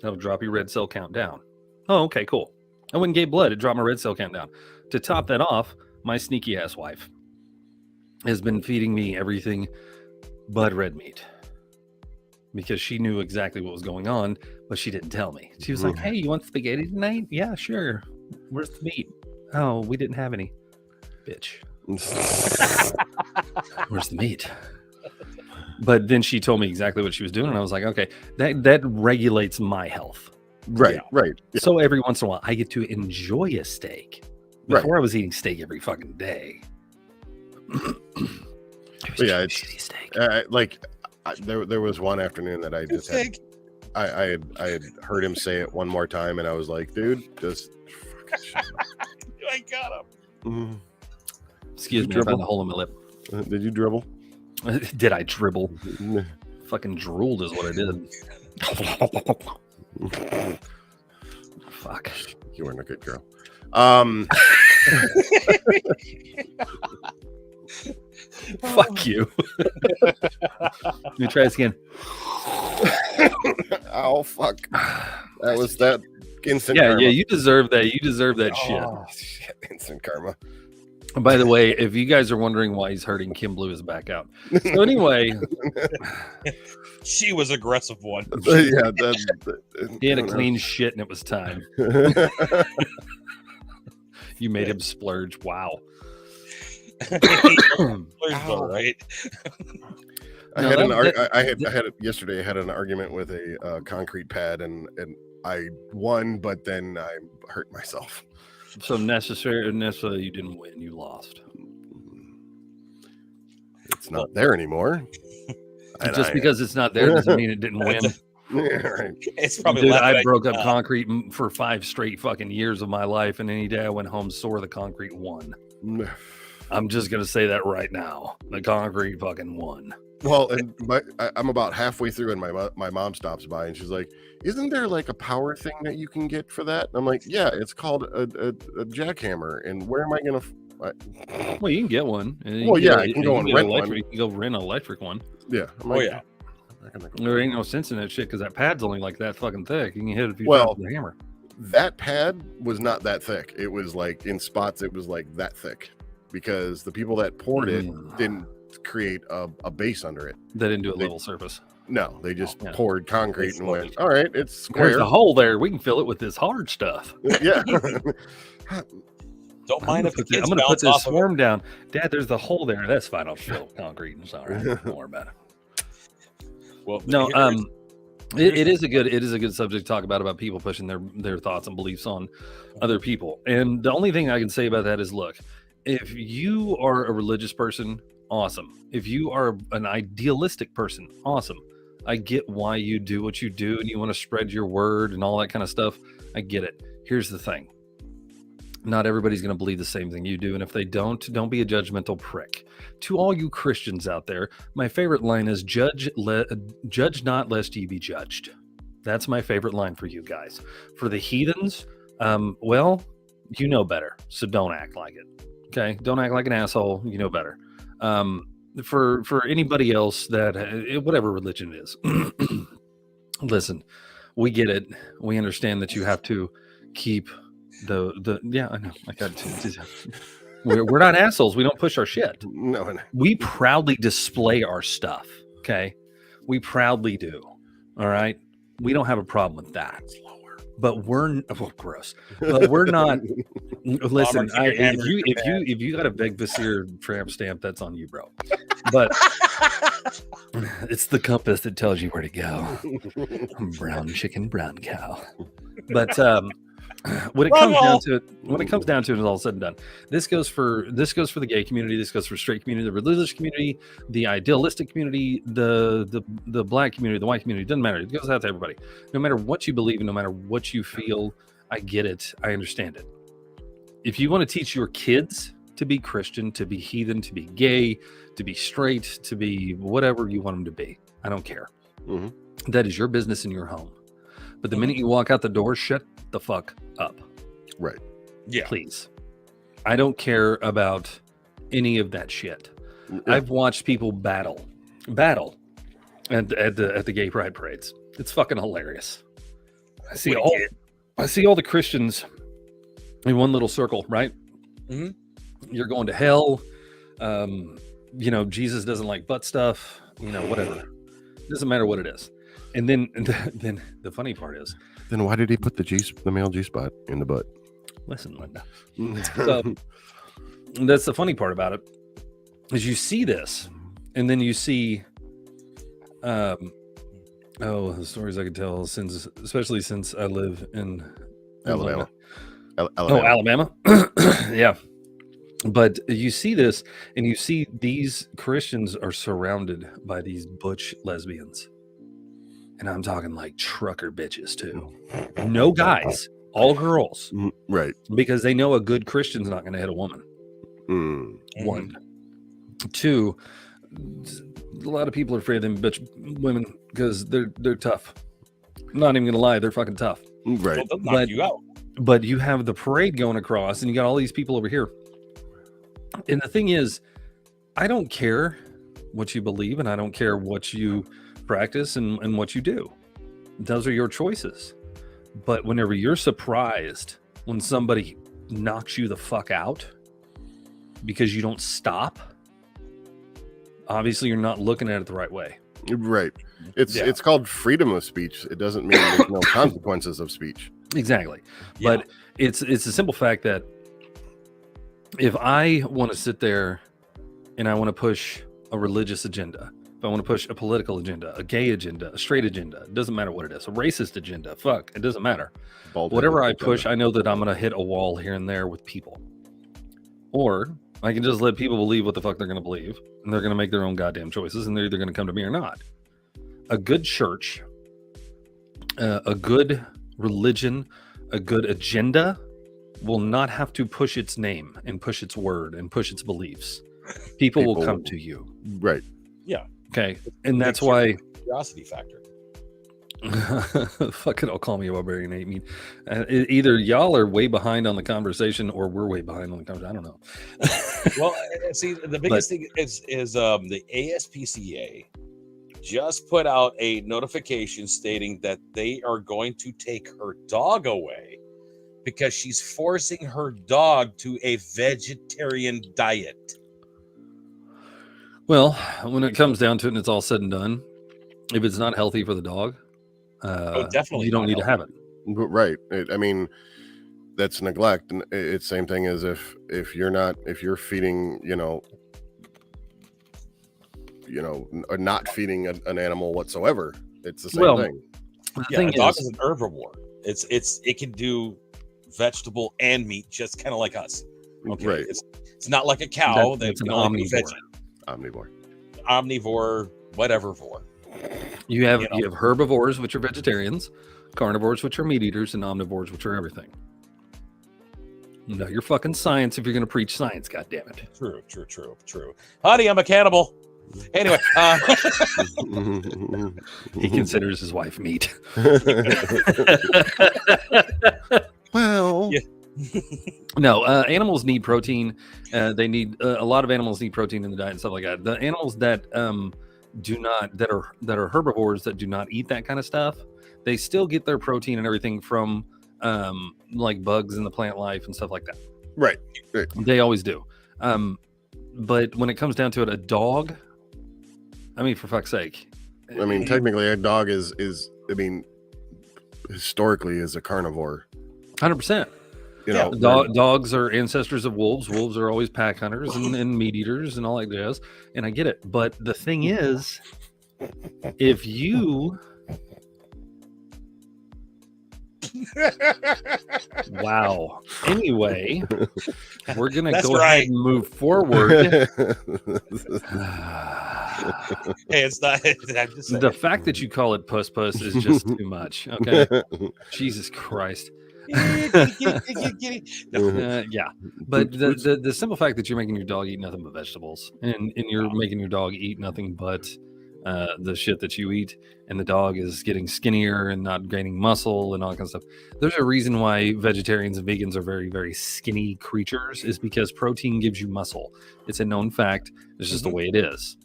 That'll drop your red cell count down. Oh, okay, cool. I went and gave blood. It dropped my red cell count down. To top that off, my sneaky ass wife has been feeding me everything but red meat because she knew exactly what was going on, but she didn't tell me. She was like, "Hey, you want spaghetti tonight? Yeah, sure. Where's the meat? Oh, we didn't have any. Bitch. Where's the meat?" But then she told me exactly what she was doing, and I was like, okay, that regulates my health. Right, right. Yeah. So every once in a while, I get to enjoy a steak. Before I was eating steak every fucking day. Yeah, shitty steak. There was one afternoon that I just had, I had heard him say it one more time, and I was like, dude, just fucking shut up. I got him. Excuse me, I found a hole in my lip. Did you dribble? Did I dribble? Fucking drooled is what I did. Fuck. You weren't a good girl. Fuck you. Let me try this again. Oh, fuck. That was that instant karma. karma. Yeah, you deserve that. You deserve that shit. Instant karma. By the way, if you guys are wondering why he's hurting, Kim Blue is back out. So anyway, she was aggressive one. Yeah, he had a clean shit and it was time. You made him splurge. Wow. All right. I No, had that- I had yesterday. I had an argument with a concrete pad, and I won, but then I hurt myself. So necessarily you didn't win. You lost. It's not there anymore. And Just because it's not there doesn't mean it didn't win. Yeah, right. It's probably Dude, laughing I at broke you up now. concrete for 5 straight fucking years of my life, and any day I went home sore, the concrete won. I'm just gonna say that right now. The concrete fucking won. Well, and I'm about halfway through, and my mom stops by, and she's like, "Isn't there like a power thing that you can get for that?" I'm like, "Yeah, it's called a jackhammer." And where am I gonna? Well, you can get one. And you Well, can yeah, get I can go and get rent electric- one. You can go rent an electric one. Yeah. I'm Oh like, yeah. I'm not gonna go- There ain't no sense in that shit because that pad's only like that fucking thick. You can hit it a few Well, times with a hammer. That pad was not that thick. It was like in spots, it was like that thick because the people that poured it didn't create a base under it. They didn't do a they- level surface. No, they just Yeah. poured concrete It's and went, sludgy. "All right, it's There's square." a hole there. We can fill it with this hard stuff. Yeah. Don't mind if the I'm kids gonna put bounce this off of it. swarm down. Dad, there's the hole there. That's fine. I'll fill it with concrete. It's all right. Don't worry about it. Well, No, here's- it is a good subject to talk about people pushing their thoughts and beliefs on other people. And the only thing I can say about that is, look, if you are a religious person, awesome. If you are an idealistic person, awesome. I get why you do what you do and you want to spread your word and all that kind of stuff. I get it. Here's the thing. Not everybody's going to believe the same thing you do. And if they don't be a judgmental prick. To all you Christians out there, my favorite line is judge not lest ye be judged. That's my favorite line for you guys. For the heathens, well, you know better. So don't act like it. Okay. Don't act like an asshole. You know better. For anybody else that whatever religion it is, listen, we get it. We understand that you have to keep yeah, I know. I got to. We're not assholes. We don't push our shit. No. We proudly display our stuff. Okay. We proudly do. All right. We don't have a problem with that. But we're gross. But we're not. Listen, if you got a Beg Vasir tramp stamp, that's on you, bro. But it's the compass that tells you where to go. Brown chicken, brown cow. But when it comes down to it, all said and done, this goes for the gay community, this goes for straight community, the religious community, the idealistic community, the black community, the white community. It doesn't matter. It goes out to everybody. No matter what you believe and no matter what you feel, I get it. I understand it. If you want to teach your kids to be Christian, to be heathen, to be gay, to be straight, to be whatever you want them to be, I don't care. Mm-hmm. That is your business in your home. But the minute you walk out the door, shut the fuck up. Right. Yeah. Please. I don't care about any of that shit. Yeah. I've watched people battle at the gay pride parades. It's fucking hilarious. I see all the Christians in one little circle, right? Mhm. You're going to hell. Jesus doesn't like butt stuff, whatever. It doesn't matter what it is. And then the funny part is, Then why did he put the male G spot in the butt? listen, Linda. So, that's the funny part about it, is you see this, and then you see, the stories I could tell especially since I live in Alabama. Alabama. Yeah. But you see this, and you see these Christians are surrounded by these butch lesbians. And I'm talking like trucker bitches too. No guys, all girls. Right. Because they know a good Christian's not going to hit a woman. Mm. One. Two, a lot of people are afraid of them bitch women because they're tough. I'm not even going to lie, they're fucking tough. Right. Well, they'll knock you out. But you have the parade going across, and you got all these people over here. And the thing is, I don't care what you believe, and I don't care what you practice and what you do. Those are your choices. But whenever you're surprised when somebody knocks you the fuck out because you don't stop, obviously you're not looking at it the right way. Right. It's called freedom of speech. It doesn't mean there's no consequences of speech. Exactly. Yeah. But it's a simple fact that if I want to sit there and I want to push a religious agenda, if I want to push a political agenda, a gay agenda, a straight agenda, it doesn't matter what it is, a racist agenda, fuck, it doesn't matter. Whatever I push, I know that I'm going to hit a wall here and there with people. Or I can just let people believe what the fuck they're going to believe, and they're going to make their own goddamn choices, and they're either going to come to me or not. A good church, a good religion, a good agenda will not have to push its name and push its word and push its beliefs. People will come to you. Right. Yeah. Okay. And that's why curiosity factor. fucking I'll call me a barbarian. I mean, either y'all are way behind on the conversation or we're way behind on the conversation. I don't know. Well, see, the biggest thing is the ASPCA just put out a notification stating that they are going to take her dog away because she's forcing her dog to a vegetarian diet. Well, when it comes down to it and it's all said and done, if it's not healthy for the dog, definitely you don't need to have it. Right. I mean, that's neglect, and it's same thing as if you're feeding, or not feeding an animal whatsoever. It's the same thing. The thing a dog is an herbivore. It can do vegetable and meat, just kind of like us. Okay, right. It's not like a cow that's an omnivore. Omnivore, whatever for. You have herbivores, which are vegetarians, carnivores, which are meat eaters, and omnivores, which are everything. No, you're fucking science if you're going to preach science. God damn it. True. Honey, I'm a cannibal. Anyway, he considers his wife meat. Well, yeah. No, animals need protein. They need a lot of animals need protein in the diet and stuff like that. The animals that that are herbivores that do not eat that kind of stuff, they still get their protein and everything from like bugs in the plant life and stuff like that. Right. They always do. But when it comes down to it, a dog, I mean, for fuck's sake. I mean, technically a dog is historically is a carnivore. 100%. Dogs are ancestors of wolves. Wolves are always pack hunters and meat eaters and all that jazz. And I get it. But the thing is, if you... Wow. Anyway, we're going to go ahead and move forward. Hey, it's not. The fact that you call it puss is just too much. Okay. Jesus Christ. Yeah, but the simple fact that you're making your dog eat nothing but vegetables, and you're making your dog eat nothing but the shit that you eat, and the dog is getting skinnier and not gaining muscle and all that kind of stuff. There's a reason why vegetarians and vegans are very, very skinny creatures, is because protein gives you muscle. It's a known fact. It's just the way it is.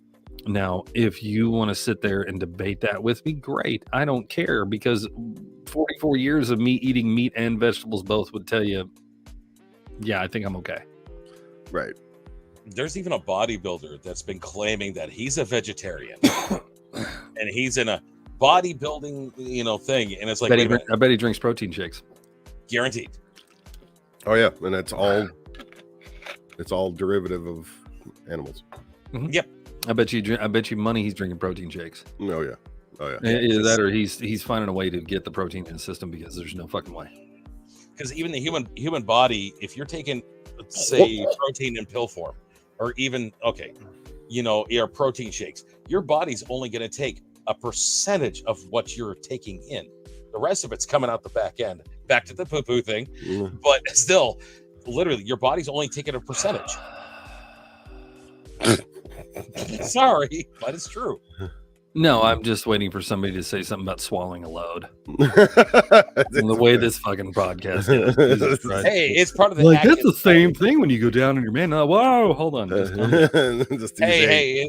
Now, if you want to sit there and debate that with me, great. I don't care, because 44 years of me eating meat and vegetables both would tell you, yeah, I think I'm okay. Right. There's even a bodybuilder that's been claiming that he's a vegetarian and he's in a bodybuilding, thing. And it's like, I bet he drinks protein shakes. Guaranteed. Oh yeah. And it's all derivative of animals. Mm-hmm. Yep. I bet you money he's drinking protein shakes. Oh yeah. Either that or he's finding a way to get the protein in the system, because there's no fucking way. Because even the human body, if you're taking, say, protein in pill form, or even your protein shakes, your body's only going to take a percentage of what you're taking in. The rest of it's coming out the back end, back to the poo-poo thing. But still, literally, your body's only taking a percentage. Sorry, but it's true. No, I'm just waiting for somebody to say something about swallowing a load. The way this fucking podcast is. Hey, it's part of the that's the same thing when you go down in your man. Whoa, hold on. Hey,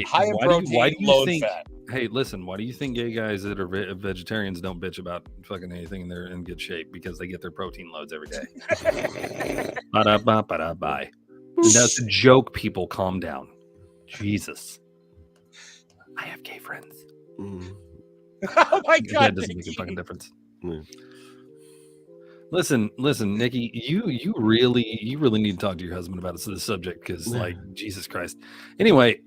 high in protein, why do you low in think, fat. Hey, listen, why do you think gay guys that are vegetarians don't bitch about fucking anything and they're in good shape? Because they get their protein loads every day. Bye. That's a joke, people. Calm down. Jesus. I have gay friends. Oh my God. That doesn't make a fucking difference. Listen, Nikki, you really need to talk to your husband about this subject because, like, Jesus Christ. Anyway,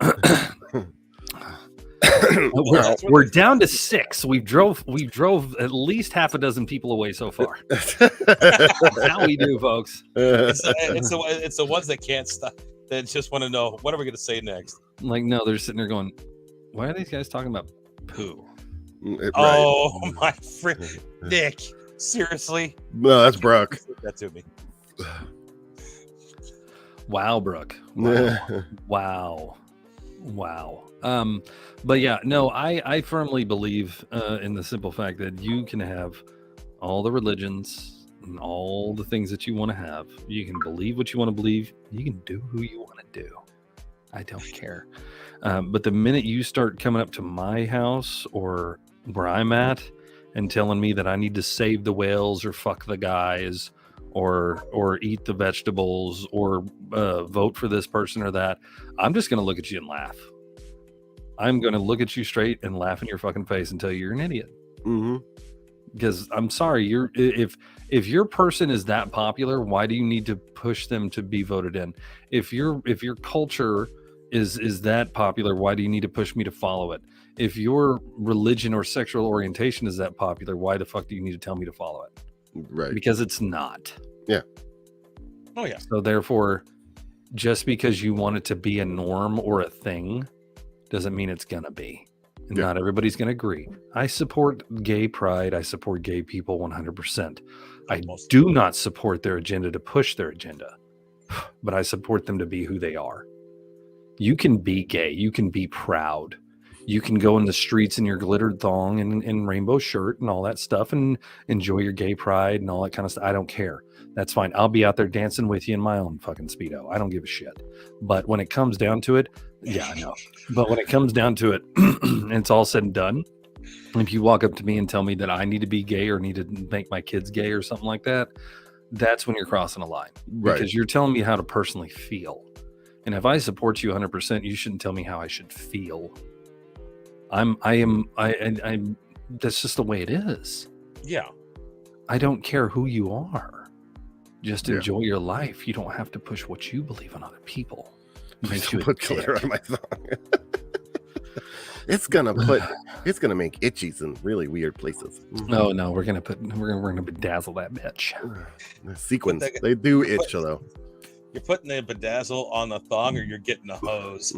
we're down to 6. We drove at least half a dozen people away so far. How we do, folks? It's the ones that can't stop. That just want to know what are we going to say next. Like, no, they're sitting there going, "Why are these guys talking about poo?" Oh my friend, Nick. Seriously? No, that's Brooke. That to me. Wow, Brooke. Wow. But yeah, no, I firmly believe in the simple fact that you can have all the religions and all the things that you want to have. You can believe what you want to believe. You can do who you want to do. I don't care. But the minute you start coming up to my house or where I'm at and telling me that I need to save the whales or fuck the guys or eat the vegetables or vote for this person or that, I'm just going to look at you and laugh. I'm going to look at you straight and laugh in your fucking face and tell you you're an idiot. Mm-hmm. Because I'm sorry, if your person is that popular, why do you need to push them to be voted in? If your culture is that popular, why do you need to push me to follow it? If your religion or sexual orientation is that popular, why the fuck do you need to tell me to follow it? Right. Because it's not. Yeah. Oh yeah. So therefore, just because you want it to be a norm or a thing doesn't mean it's gonna be. And not everybody's gonna agree. I support gay pride. I support gay people 100%. I do not support their agenda to push their agenda, but I support them to be who they are. You can be gay. You can be proud. You can go in the streets in your glittered thong and rainbow shirt and all that stuff and enjoy your gay pride and all that kind of stuff. I don't care. That's fine. I'll be out there dancing with you in my own fucking Speedo. I don't give a shit. But when it comes down to it, yeah, I know. But when it comes down to it, and it's all said and done, if you walk up to me and tell me that I need to be gay or need to make my kids gay or something like that, that's when you're crossing a line. Right. Because you're telling me how to personally feel. And if I support you 100%, you shouldn't tell me how I should feel. I'm that's just the way it is. Yeah. I don't care who you are. Just enjoy your life. You don't have to push what you believe on other people. Makes you put glitter on my thong. It's gonna make itchies in really weird places. No, we're gonna bedazzle that bitch. The sequins, they do itch though. You're putting the bedazzle on the thong, or you're getting a hose.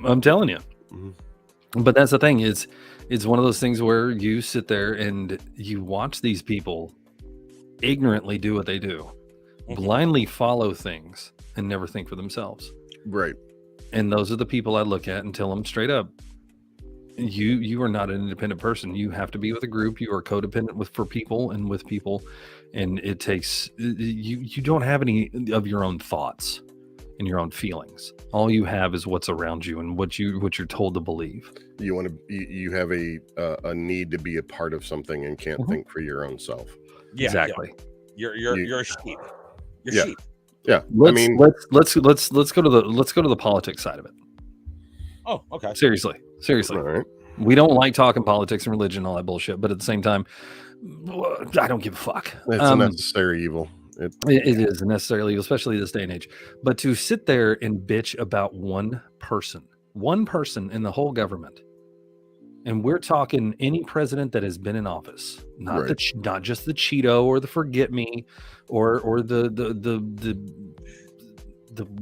I'm telling you. But that's the thing, it's one of those things where you sit there and you watch these people ignorantly do what they do, blindly follow things and never think for themselves. Right. And those are the people I look at and tell them straight up, you are not an independent person. You have to be with a group. You are codependent for people and with people. And it takes, you don't have any of your own thoughts and your own feelings. All you have is what's around you and what you're told to believe. You want to, you have a need to be a part of something and can't think for your own self. Yeah, exactly. Yeah. You're a sheep. You're sheep. Yeah. Let's go to the politics side of it. Oh, okay. Seriously. All right. We don't like talking politics and religion and all that bullshit, but at the same time, I don't give a fuck. It's a necessary evil. It is a necessary evil, especially this day and age. But to sit there and bitch about one person in the whole government, and we're talking any president that has been in office, not just the Cheeto or the forget me, or the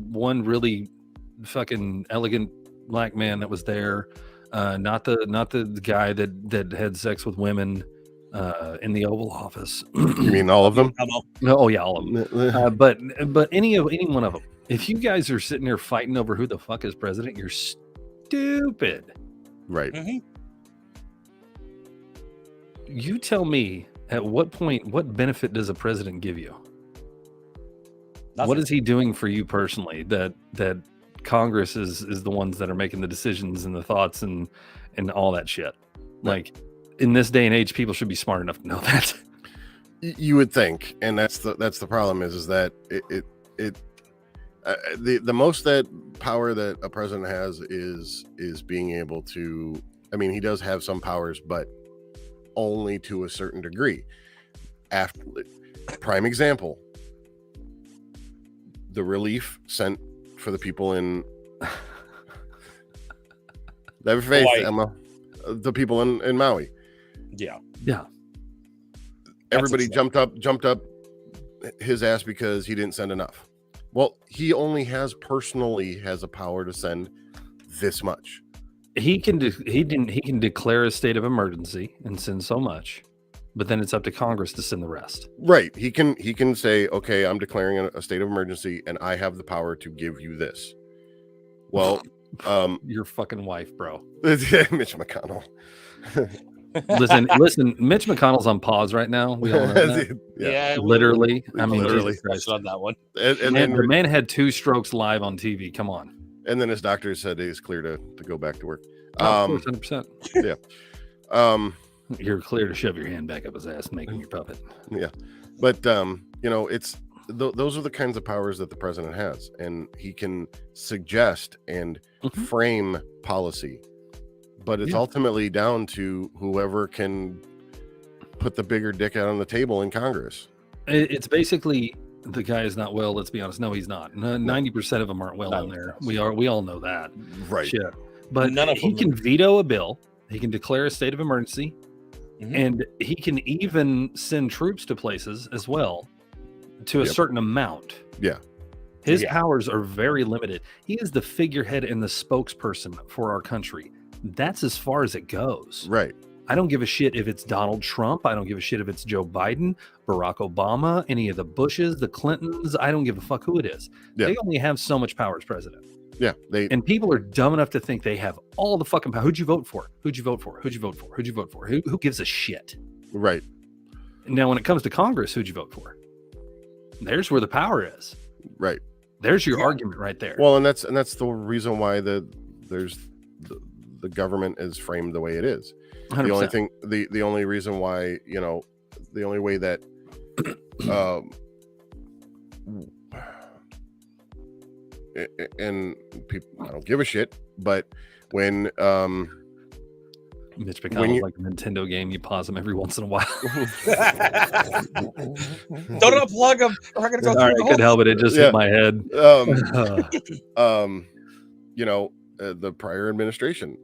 one really fucking elegant black man that was there, not the guy that had sex with women in the Oval Office. You mean all of them? Oh yeah, all of them. But any one of them. If you guys are sitting there fighting over who the fuck is president, you're stupid. Right. You tell me, at what point, what benefit does a president give you? Nothing. What is he doing for you personally that Congress is the ones that are making the decisions and the thoughts and all that shit? Like, in this day and age, people should be smart enough to know that. You would think, and that's the problem is that the most that power that a president has is being able to, I mean, he does have some powers, but only to a certain degree. after prime example, the relief sent for the people in never faith, Hawaii. Emma, the people in Maui. Yeah. Everybody That's jumped up his ass because he didn't send enough. Well, he only has a power to send this much. He can declare a state of emergency and send so much, but then it's up to Congress to send the rest. Right. He can say, okay, I'm declaring a state of emergency and I have the power to give you this. Well, Your fucking wife, bro. Mitch McConnell. Listen, Mitch McConnell's on pause right now. We all know that. Yeah. Literally. I mean, Literally. Jesus Christ. On that one. And Man, then the man had 2 strokes live on TV. Come on. and then his doctor said he's clear to go back to work. Of course, 100%. Um, You're clear to shove your hand back up his ass and make him your puppet. but it's those are the kinds of powers that the president has, and he can suggest and Mhm. frame policy, but it's Yeah. ultimately down to whoever can put the bigger dick out on the table in Congress. It's basically the guy is not well. Let's be honest. No, he's not. 90% of them aren't well in there. We all know that. Right. Shit. But None of he them- can veto a bill. He can declare a state of emergency, Mhm. and he can even send troops to places as well, to a Yep. certain amount. Yeah. His Yeah. powers are very limited. He is the figurehead and the spokesperson for our country. That's as far as it goes. Right. I don't give a shit if it's Donald Trump. I don't give a shit if it's Joe Biden, Barack Obama, any of the Bushes, the Clintons. I don't give a fuck who it is. Yeah. They only have so much power as president. Yeah. They And people are dumb enough to think they have all the fucking power. Who'd you vote for? Who'd you vote for? Who'd you vote for? Who'd you vote for? Who gives a shit? right. Now, when it comes to Congress, who'd you vote for? There's where the power is. Right. There's your argument right there. Well, and that's the reason why the government is framed the way it is. 100%. The only thing, the only reason why, the only way that and people, I don't give a shit, but when Mitch when McConnell's you- like a Nintendo game. You pause them every once in a while. Don't unplug them. We're gonna go All through right, the couldn't whole. help it. It just Yeah. hit my head. The prior administration,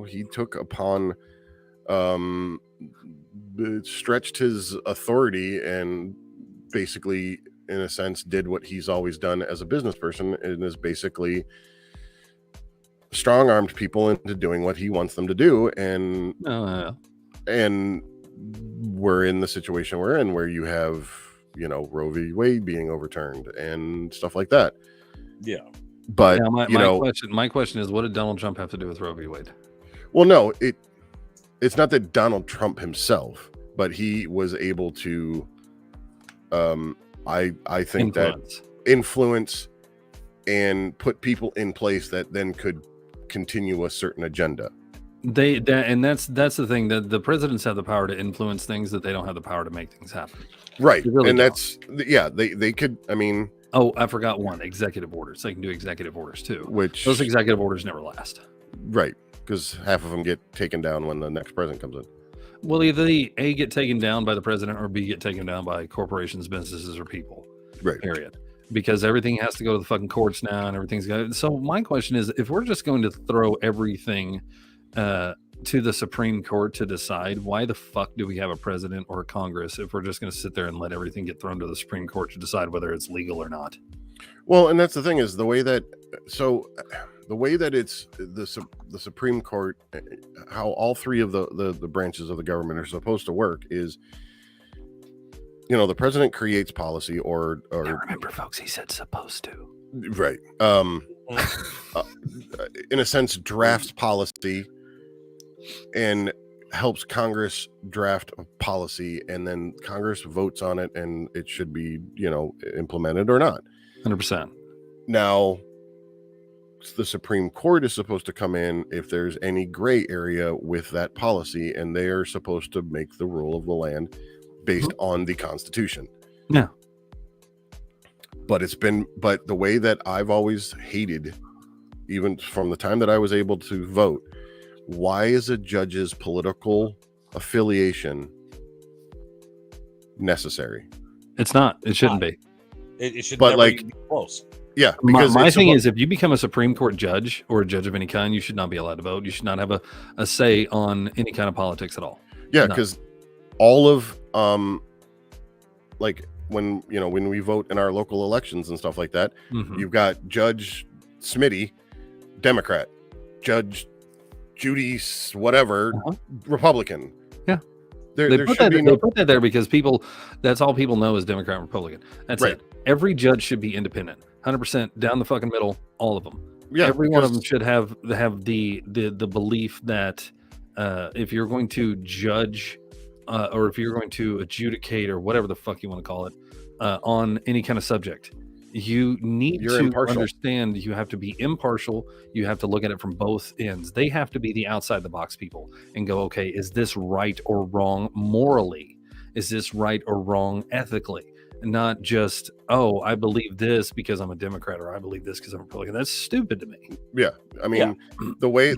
he took upon stretched his authority and basically, in a sense, did what he's always done as a business person, and is basically strong-armed people into doing what he wants them to do. And we're in the situation we're in, where you have Roe v. Wade being overturned and stuff like that. Yeah. But Now, my question is, what did Donald Trump have to do with Roe v. Wade? well, no, it's not that Donald Trump himself, but he was able to I think Influence. that influence and put people in place that then could continue a certain agenda. That's the thing, that the presidents have the power to influence things, that they don't have the power to make things happen. Right. They really And don't. they could, I mean, Oh, I forgot one. Executive orders. They can do executive orders too. which Those executive orders never last. right, because half of them get taken down when the next president comes in. Well, either they A, get taken down by the president, or B, get taken down by corporations, businesses, or people. Right. Period. Because everything has to go to the fucking courts now, and everything's going. So my question is, if we're just going to throw everything to the Supreme Court to decide, why the fuck do we have a president or a Congress if we're just going to sit there and let everything get thrown to the Supreme Court to decide whether it's legal or not? Well, and that's the thing, is the way that it's the Supreme Court, how all three of the branches of the government are supposed to work is, the president creates policy or Now remember, folks, he said supposed to. right, in a sense, drafts policy and helps Congress draft a policy, and then Congress votes on it, and it should be implemented or not. 100%. Now, the Supreme Court is supposed to come in if there's any gray area with that policy, and they are supposed to make the rule of the land based on the Constitution. Yeah. But the way that I've always hated, even from the time that I was able to vote, why is a judge's political affiliation necessary. It's not. It shouldn't be. It should But, never like, even be close. Yeah, My because thing is, if you become a Supreme Court judge or a judge of any kind, you should not be allowed to vote. You should not have a say on any kind of politics at all. yeah, No. because all of like when we vote in our local elections and stuff like that, Mhm. you've got Judge Smitty, Democrat, Judge Judy whatever, Republican. Yeah. There They should be they no put that there because that's all people know is Democrat and Republican. That's Right. it. Every judge should be independent, 100% down the fucking middle, all of them. yeah, Every one of them because- should have the belief that if you're going to judge or if you're going to adjudicate or whatever the fuck you want to call it on any kind of subject, you need You're to impartial. understand you have to be impartial. You have to look at it from both ends. They have to be the outside the box people and go, okay, is this right or wrong morally? Is this right or wrong ethically? Not just, oh, I believe this because I'm a Democrat or I believe this because I'm a Republican. That's stupid to me. Yeah, I mean, the way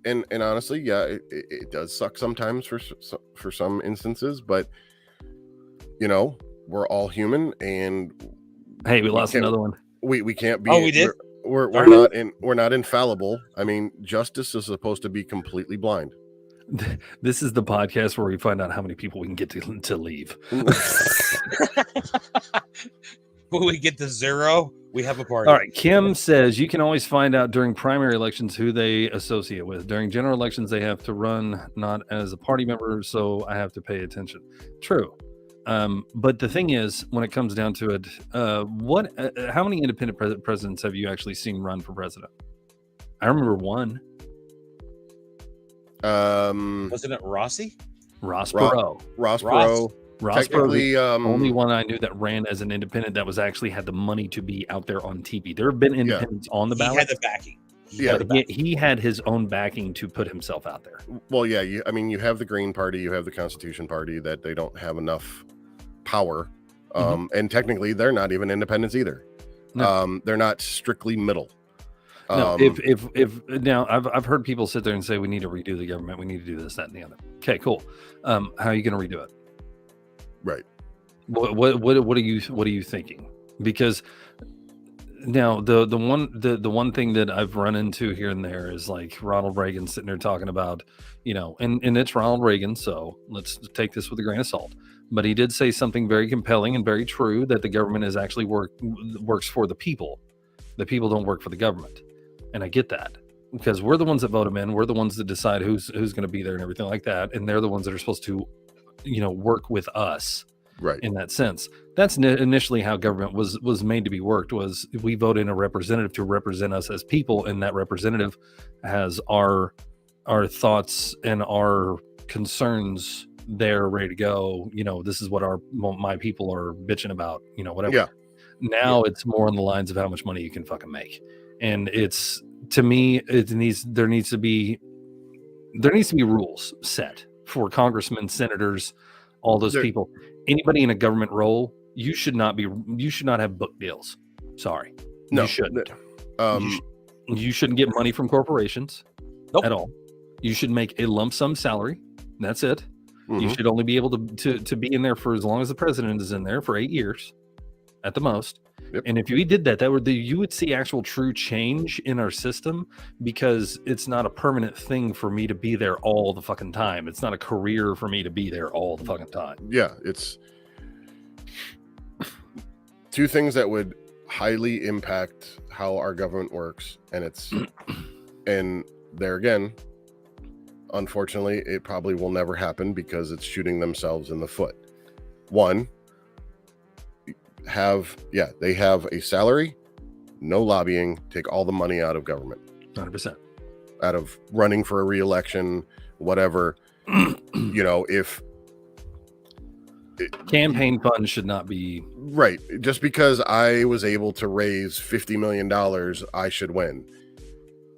and honestly, yeah, it does suck sometimes for some instances, but we're all human, and Hey, we lost can't- another one. we can't be. Oh, we did? We're Darn we're not infallible. I mean, justice is supposed to be completely blind. This is the podcast where we find out how many people we can get to leave. When we get to 0, we have a party. All right. Kim says you can always find out during primary elections who they associate with. During general elections, they have to run not as a party member, so I have to pay attention. True. But the thing is, when it comes down to it, how many independent presidents have you actually seen run for president? I remember one, Wasn't it Rossi? Ross Ro- Perot. Ross Ross. Perot, Ross Perot, technically, the only one I knew that ran as an independent that was actually had the money to be out there on TV. There have been independents on the He ballot. had the backing. Yeah, had the backing. He had his own backing to put himself out there. well, yeah, I mean, you have the Green Party, you have the Constitution Party, that they don't have enough power, and technically, they're not even independents either. No. They're not strictly middle. No, if now I've heard people sit there and say we need to redo the government, we need to do this, that, and the other. Okay, cool. How are you going to redo it? Right. What are you thinking? Because now the one thing that I've run into here and there is like Ronald Reagan sitting there talking about, and it's Ronald Reagan, so let's take this with a grain of salt. But he did say something very compelling and very true, that the government is actually works for the people. The people don't work for the government. And I get that, because we're the ones that vote them in. We're the ones that decide who's going to be there and everything like that. And they're the ones that are supposed to, work with us. Right. In that sense, that's initially how government was made to be worked. Was we vote in a representative to represent us as people, and that representative has our thoughts and our concerns there ready to go. This is what my people are bitching about. Whatever. Yeah. Now it's more on the lines of how much money you can fucking make, and it's, to me, there needs to be rules set for congressmen, senators, all those people. Anybody in a government role, you should not have book deals. Sorry. No, you shouldn't. Um, You shouldn't get money from corporations Nope. at all. You should make a lump sum salary. That's it. You mhm. should only be able to be in there for as long as the president is in there, for 8 years at the most. Yep. And if you did that, you would see actual true change in our system, because it's not a permanent thing for me to be there all the fucking time. It's not a career for me to be there all the fucking time. Yeah, it's two things that would highly impact how our government works, and there again, unfortunately, it probably will never happen because it's shooting themselves in the foot. One, they have a salary, no lobbying, take all the money out of government, 100%. out of running for a re-election, whatever. If Campaign funds should not be. right, just because I was able to raise $50 million, I should win.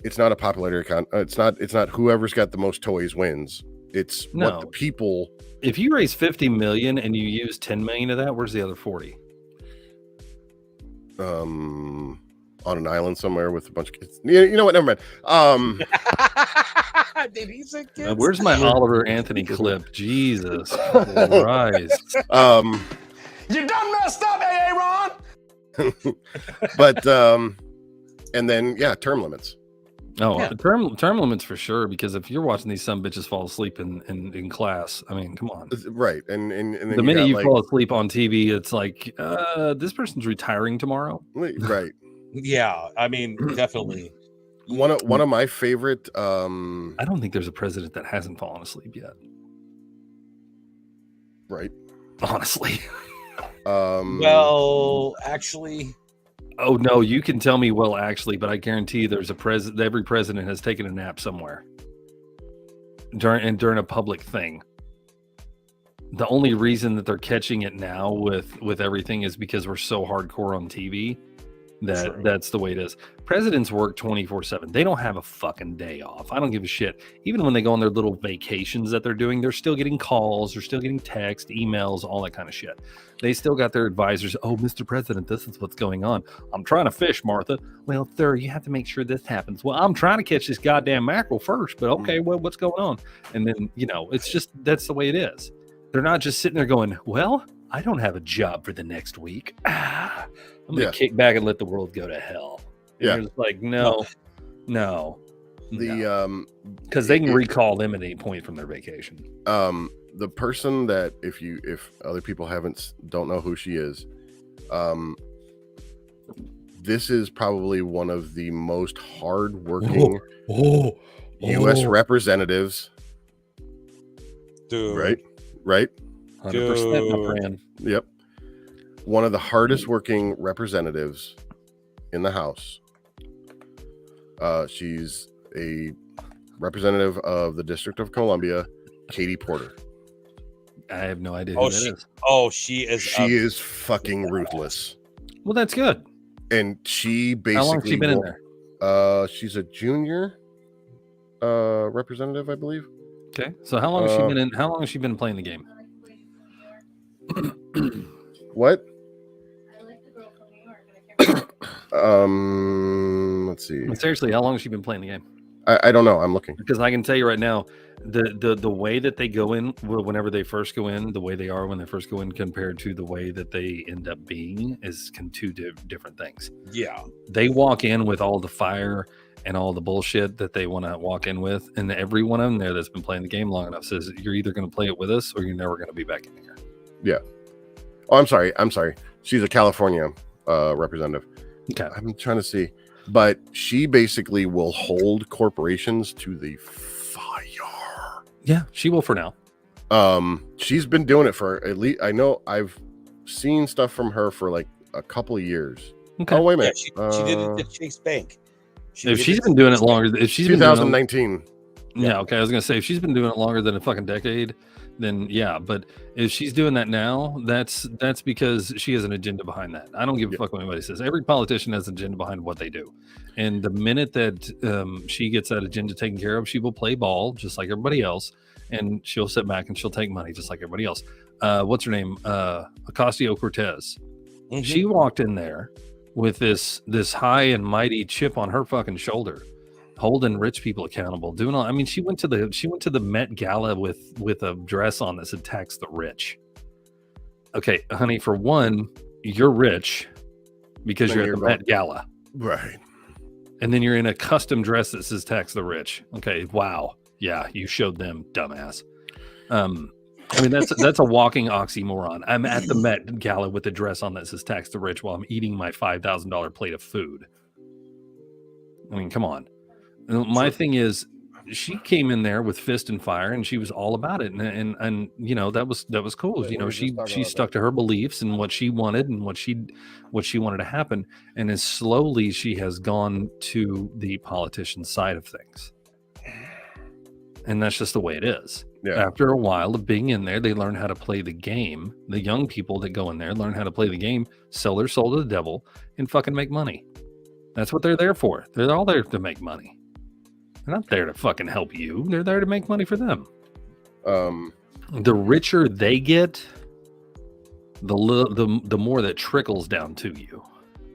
It's not a popularity it's not whoever's got the most toys wins. It's No. what the people. If you raise 50 million and you use 10 million of that, where's the other 40? On an island somewhere with a bunch of kids. You know what? Never mind. Did he say kids? Where's my Oliver Anthony clip? Jesus Christ. You done messed up, AA Ron. But and then term limits. Oh, Yeah. term limits for sure. Because if you're watching these some bitches fall asleep in class, I mean, come on. Right. And then The minute you got, fall asleep on TV, it's like this person's retiring tomorrow. right. Yeah, I mean, definitely. One of my favorite I don't think there's a president that hasn't fallen asleep yet. right. Honestly. Well, actually, Oh no, you can tell me well actually, but I guarantee there's a president. Every president has taken a nap somewhere during a public thing. The only reason that they're catching it now with everything is because we're so hardcore on TV that True. that's the way it is. Presidents work 24/7. They don't have a fucking day off. I don't give a shit. Even when they go on their little vacations that they're doing, they're still getting calls, they're still getting text, emails, all that kind of shit. They still got their advisors. Oh, Mr. President, this is what's going on. I'm trying to fish, Martha. Well, sir, you have to make sure this happens. Well, I'm trying to catch this goddamn mackerel first, but okay, well, what's going on? And then, it's just, that's the way it is. They're not just sitting there going, well, I don't have a job for the next week. I'm going to kick back and let the world go to hell. And they're just like, no. Because they can recall them at any point from their vacation. The person that if other people don't know who she is, this is probably one of the most hardworking U.S. representatives. dude. Right. 100%, my friend. Yep. One of the hardest working representatives in the House. She's a representative of the District of Columbia, Katie Porter. I have no idea who that is. Oh, she is. She is fucking ruthless. Well, that's good. And she basically. How long has she been in there? She's a junior representative, I believe. Okay. So how long has she been in? How long has she been playing the game? What? I like the girl from New York, but I can't remember. Let's see. Seriously, how long has she been playing the game? I don't know. I'm looking. Because I can tell you right now, the way that they go in, whenever they first go in, the way they are when they first go in, compared to the way that they end up being, is two different things. Yeah. They walk in with all the fire and all the bullshit that they want to walk in with, and every one of them there that's been playing the game long enough says you're either going to play it with us or you're never going to be back in here. Yeah. Oh, I'm sorry. She's a California representative. Okay. I'm trying to see, but she basically will hold corporations to the fire. Yeah, she will for now. She's been doing it for at least, I know I've seen stuff from her for like a couple of years. Okay. Oh, wait a Yeah, minute. she did it at Chase Bank. If she's been doing it longer, if she's been doing it, 2019. yeah, okay. I was gonna say if she's been doing it longer than a fucking decade, then yeah. But if she's doing that now, that's because she has an agenda behind that. I don't give a fuck what anybody says. Every politician has an agenda behind what they do, and the minute that she gets that agenda taken care of, she will play ball just like everybody else, and she'll sit back and she'll take money just like everybody else. What's her name? Ocasio-Cortez. Mhm. She walked in there with this high and mighty chip on her fucking shoulder, holding rich people accountable, doing all. I mean, she went to the Met Gala with a dress on that said "Tax the Rich." Okay, honey, for one, you're rich because Then you're at you're the Met Gala, Right. and then you're in a custom dress that says "Tax the Rich." Okay, wow, yeah, you showed them, dumbass. I mean, that's a walking oxymoron. I'm at the Met Gala with a dress on that says "Tax the Rich" while I'm eating my $5,000 plate of food. I mean, come on. My thing is, she came in there with fist and fire, and she was all about it, and you know that was cool. Wait, You know, we were just talking she about stuck to her beliefs and what she wanted and what she wanted to happen, and as slowly she has gone to the politician side of things, and that's just the way it is. Yeah. After a while of being in there, they learn how to play the game. The young people that go in there learn how to play the game, sell their soul to the devil, and fucking make money. That's what they're there for. They're all there to make money. They're not there to fucking help you. They're there to make money for them. The richer they get, the more that trickles down to you.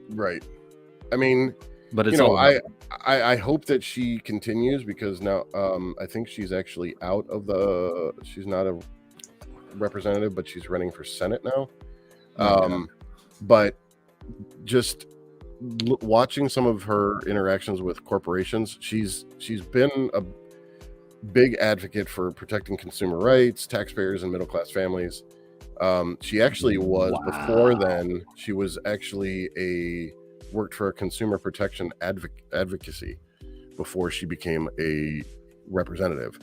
Right. I mean, But it's You know, all about I hope that she continues because now I think she's actually out of the. She's not a representative, but she's running for Senate now. But just watching some of her interactions with corporations, she's been a big advocate for protecting consumer rights, taxpayers, and middle class families. She actually was before then. She was actually worked for a consumer protection advocacy before she became a representative.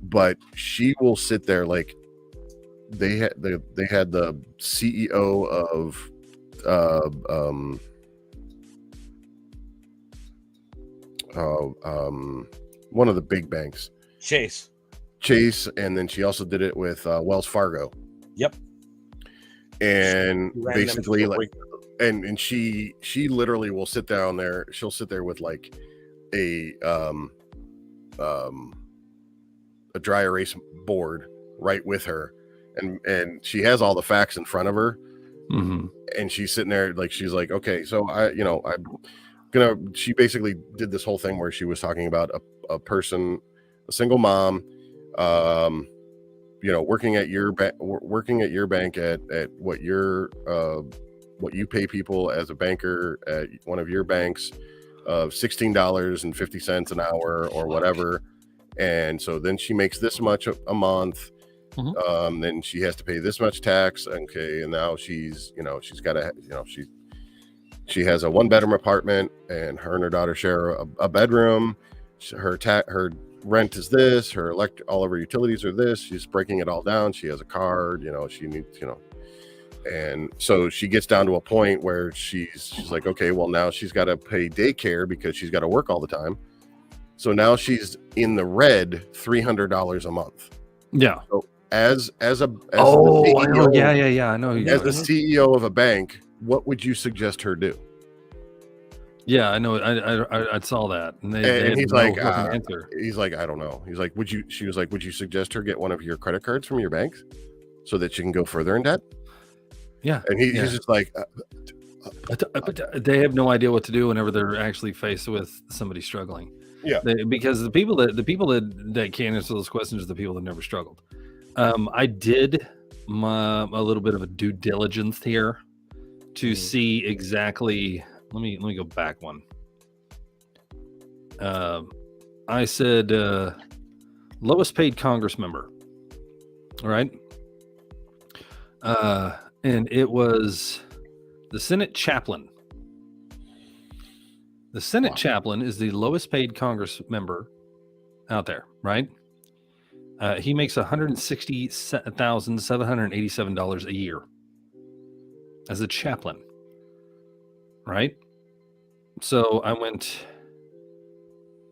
But she will sit there like they had the CEO of one of the big banks, Chase, and then she also did it with Wells Fargo. Yep. And She ran them basically to a like and she literally will sit down there. She'll sit there with like a dry erase board right with her, and she has all the facts in front of her. And she's sitting there like she's like, okay, so she basically did this whole thing where she was talking about a person, a single mom, working at your bank at what you pay people as a banker at one of your banks of $16.50 an hour or whatever. And so then she makes this much a month. Then she has to pay this much tax. Okay. And now she's got to, she has a 1-bedroom apartment and her and her daughter share a bedroom. Her rent is this, her all of her utilities are this. She's breaking it all down. She has a card, she needs, and so she gets down to a point where she's like, okay, well now she's got to pay daycare because she's got to work all the time. So now she's in the red $300 a month. Yeah. So as the I CEO, know. Yeah. I know. As the CEO of a bank, what would you suggest her do? Yeah, I know. I saw that, and he's like, answer. He's like, I don't know. He's like, she was like, would you suggest her get one of your credit cards from your bank so that she can go further in debt? Yeah, and he's just like, but they have no idea what to do whenever they're actually faced with somebody struggling. Yeah, because the people that can't answer those questions are the people that never struggled. I did a little bit of a due diligence here to see exactly. Let me go back one. I said lowest paid Congress member. All right. And it was the Senate chaplain. The Senate chaplain is the lowest paid Congress member out there, right? He makes $160,787 a year as a chaplain, right? So I went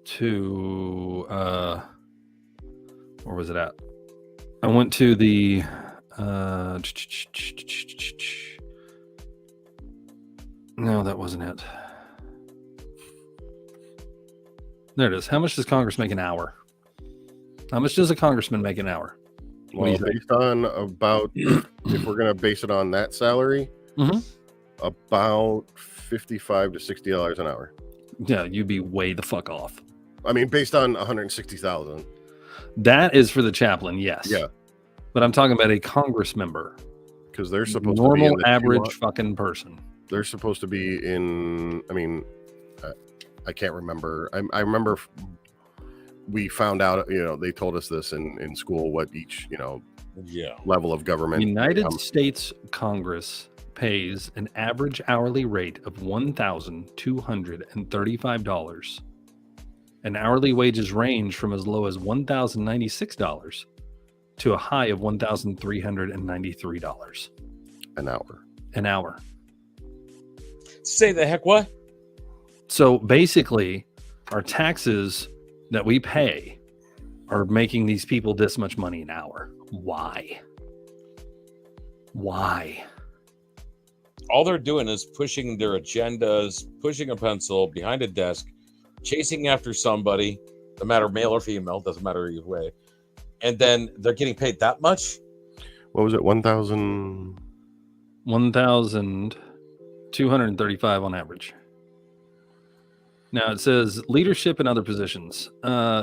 to where was it at? I went to the no, that wasn't it. There it is. How much does Congress make an hour? How much does a congressman make an hour? Well, based on about, if we're going to base it on that salary, about $55 to $60 an hour. Yeah, you'd be way the fuck off. I mean, based on 160,000. That is for the chaplain, yes. Yeah. But I'm talking about a Congress member. Because they're supposed to be normal average fucking person. They're supposed to be in, I mean, I can't remember. I remember we found out, they told us this in school, what each, level of government. United States Congress pays an average hourly rate of $1,235. And hourly wages range from as low as $1,096 to a high of $1,393 an hour. An hour. Say the heck what? So basically, our taxes that we pay are making these people this much money an hour. Why? All they're doing is pushing their agendas, pushing a pencil behind a desk, chasing after somebody, no matter male or female, doesn't matter either way. And then they're getting paid that much? What was it? 1,235 on average. Now it says leadership and other positions.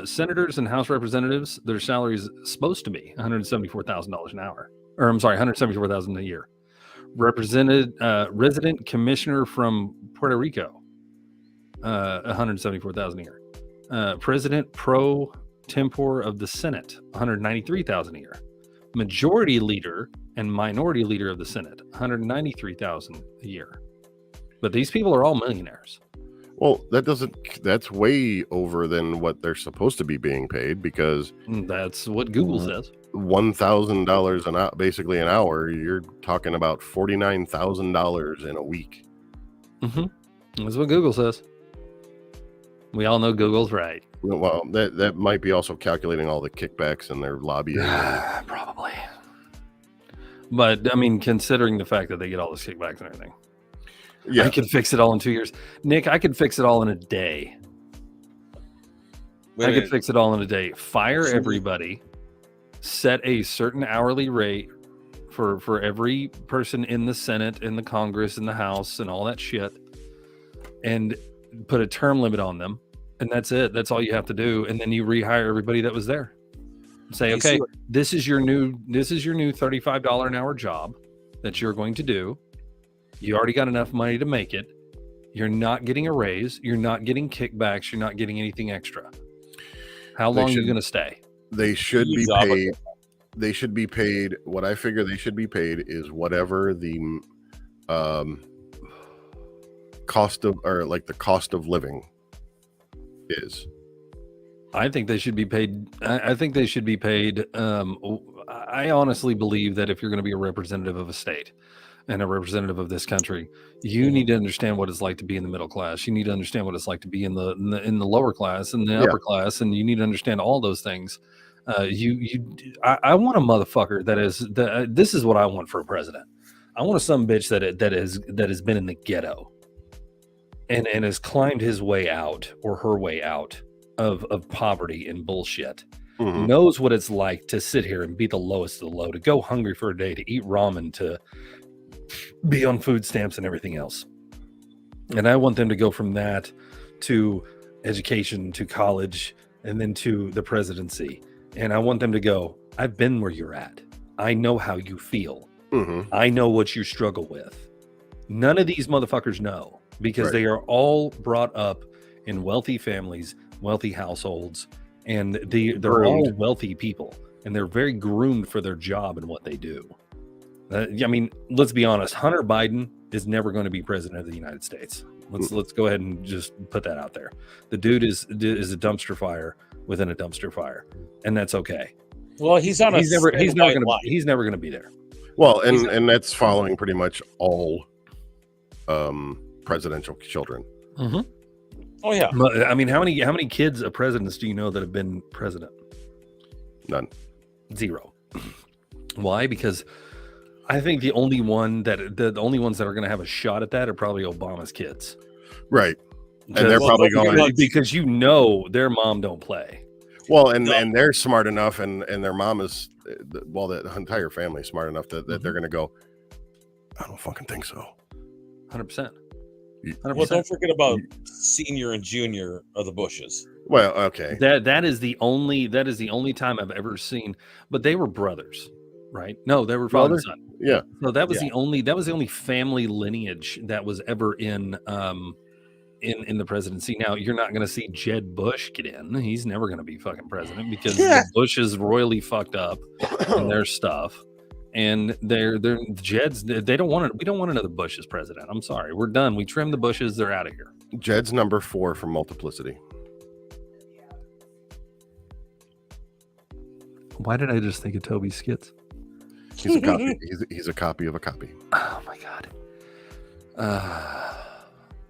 Senators and House representatives, their salary is supposed to be $174,000 an hour. Or I'm sorry, $174,000 a year. Resident commissioner from Puerto Rico, $174,000 a year. President pro tempore of the Senate, $193,000 a year. Majority leader and minority leader of the Senate, $193,000 a year. But these people are all millionaires. Well, that's way over than what they're supposed to be being paid, because That's what Google says. $1,000 basically an hour, you're talking about $49,000 in a week. That's what Google says. We all know Google's right. Well, that might be also calculating all the kickbacks and their lobbying. Probably. But I mean, considering the fact that they get all those kickbacks and everything, Yeah, I could fix it all in 2 years. Nick, I could fix it all in a day. Wait a I could minute. fix it all in a day. Fire everybody, set a certain hourly rate for every person in the Senate, in the Congress, in the House, and all that shit, and put a term limit on them. And that's it. That's all you have to do. And then you rehire everybody that was there. Say, You see okay, what- this is your new $35 an hour job that you're going to do. You already got enough money to make it. You're not getting a raise. You're not getting kickbacks. You're not getting anything extra. How They long are you should- going to stay? they should be Job. paid. They should be paid. What I figure they should be paid is whatever the cost of, or like the cost of living is. I think they should be paid. I think they should be paid. I honestly believe that if you're going to be a representative of a state and a representative of this country, you need to understand what it's like to be in the middle class. You need to understand what it's like to be in the lower class and the Yeah. upper class, and you need to understand all those things. I want a motherfucker that is. This is what I want for a president. I want a some bitch that has been in the ghetto and has climbed his way out or her way out of poverty and bullshit. Mhm. Knows what it's like to sit here and be the lowest of the low, to go hungry for a day, to eat ramen, to be on food stamps and everything else. And I want them to go from that to education, to college, and then to the presidency. And I want them to go, I've been where you're at. I know how you feel. Mhm. I know what you struggle with. None of these motherfuckers know, because Right. they are all brought up in wealthy families, wealthy households, and they're all Groomed. wealthy people, and they're very groomed for their job and what they do. I mean, let's be honest. Hunter Biden is never going to be president of the United States. Let's go ahead and just put that out there. The dude is a dumpster fire within a dumpster fire, and that's okay. Well, he's on a He's never white going to line. he's never going to be there. Well, and that's following pretty much all presidential children. Oh yeah. But, I mean, how many kids of presidents do you know that have been president? None. Zero. Why? Because I think the only ones that are going to have a shot at that are probably Obama's kids. Right. And they're Because- probably going, because you know their mom don't play. well, and they're smart enough, and their mom is, well, the entire family is smart enough that they're going to go, I don't fucking think so. 100%. Well, don't forget about senior and junior of the Bushes. Well, okay. That is the only time I've ever seen. But they were brothers, right? No, they were father and son. Yeah. So that was the only family lineage that was ever in the presidency. Now you're not going to see Jed Bush get in. He's never going to be fucking president because the Bush is royally fucked up in their stuff, and they're Jed's. They don't want it. We don't want another Bush as president. I'm sorry, we're done. We trimmed the Bushes. They're out of here. Jed's number 4 from Multiplicity. Why did I just think of Toby Skits? He's a copy. He's a copy of a copy. Oh my god.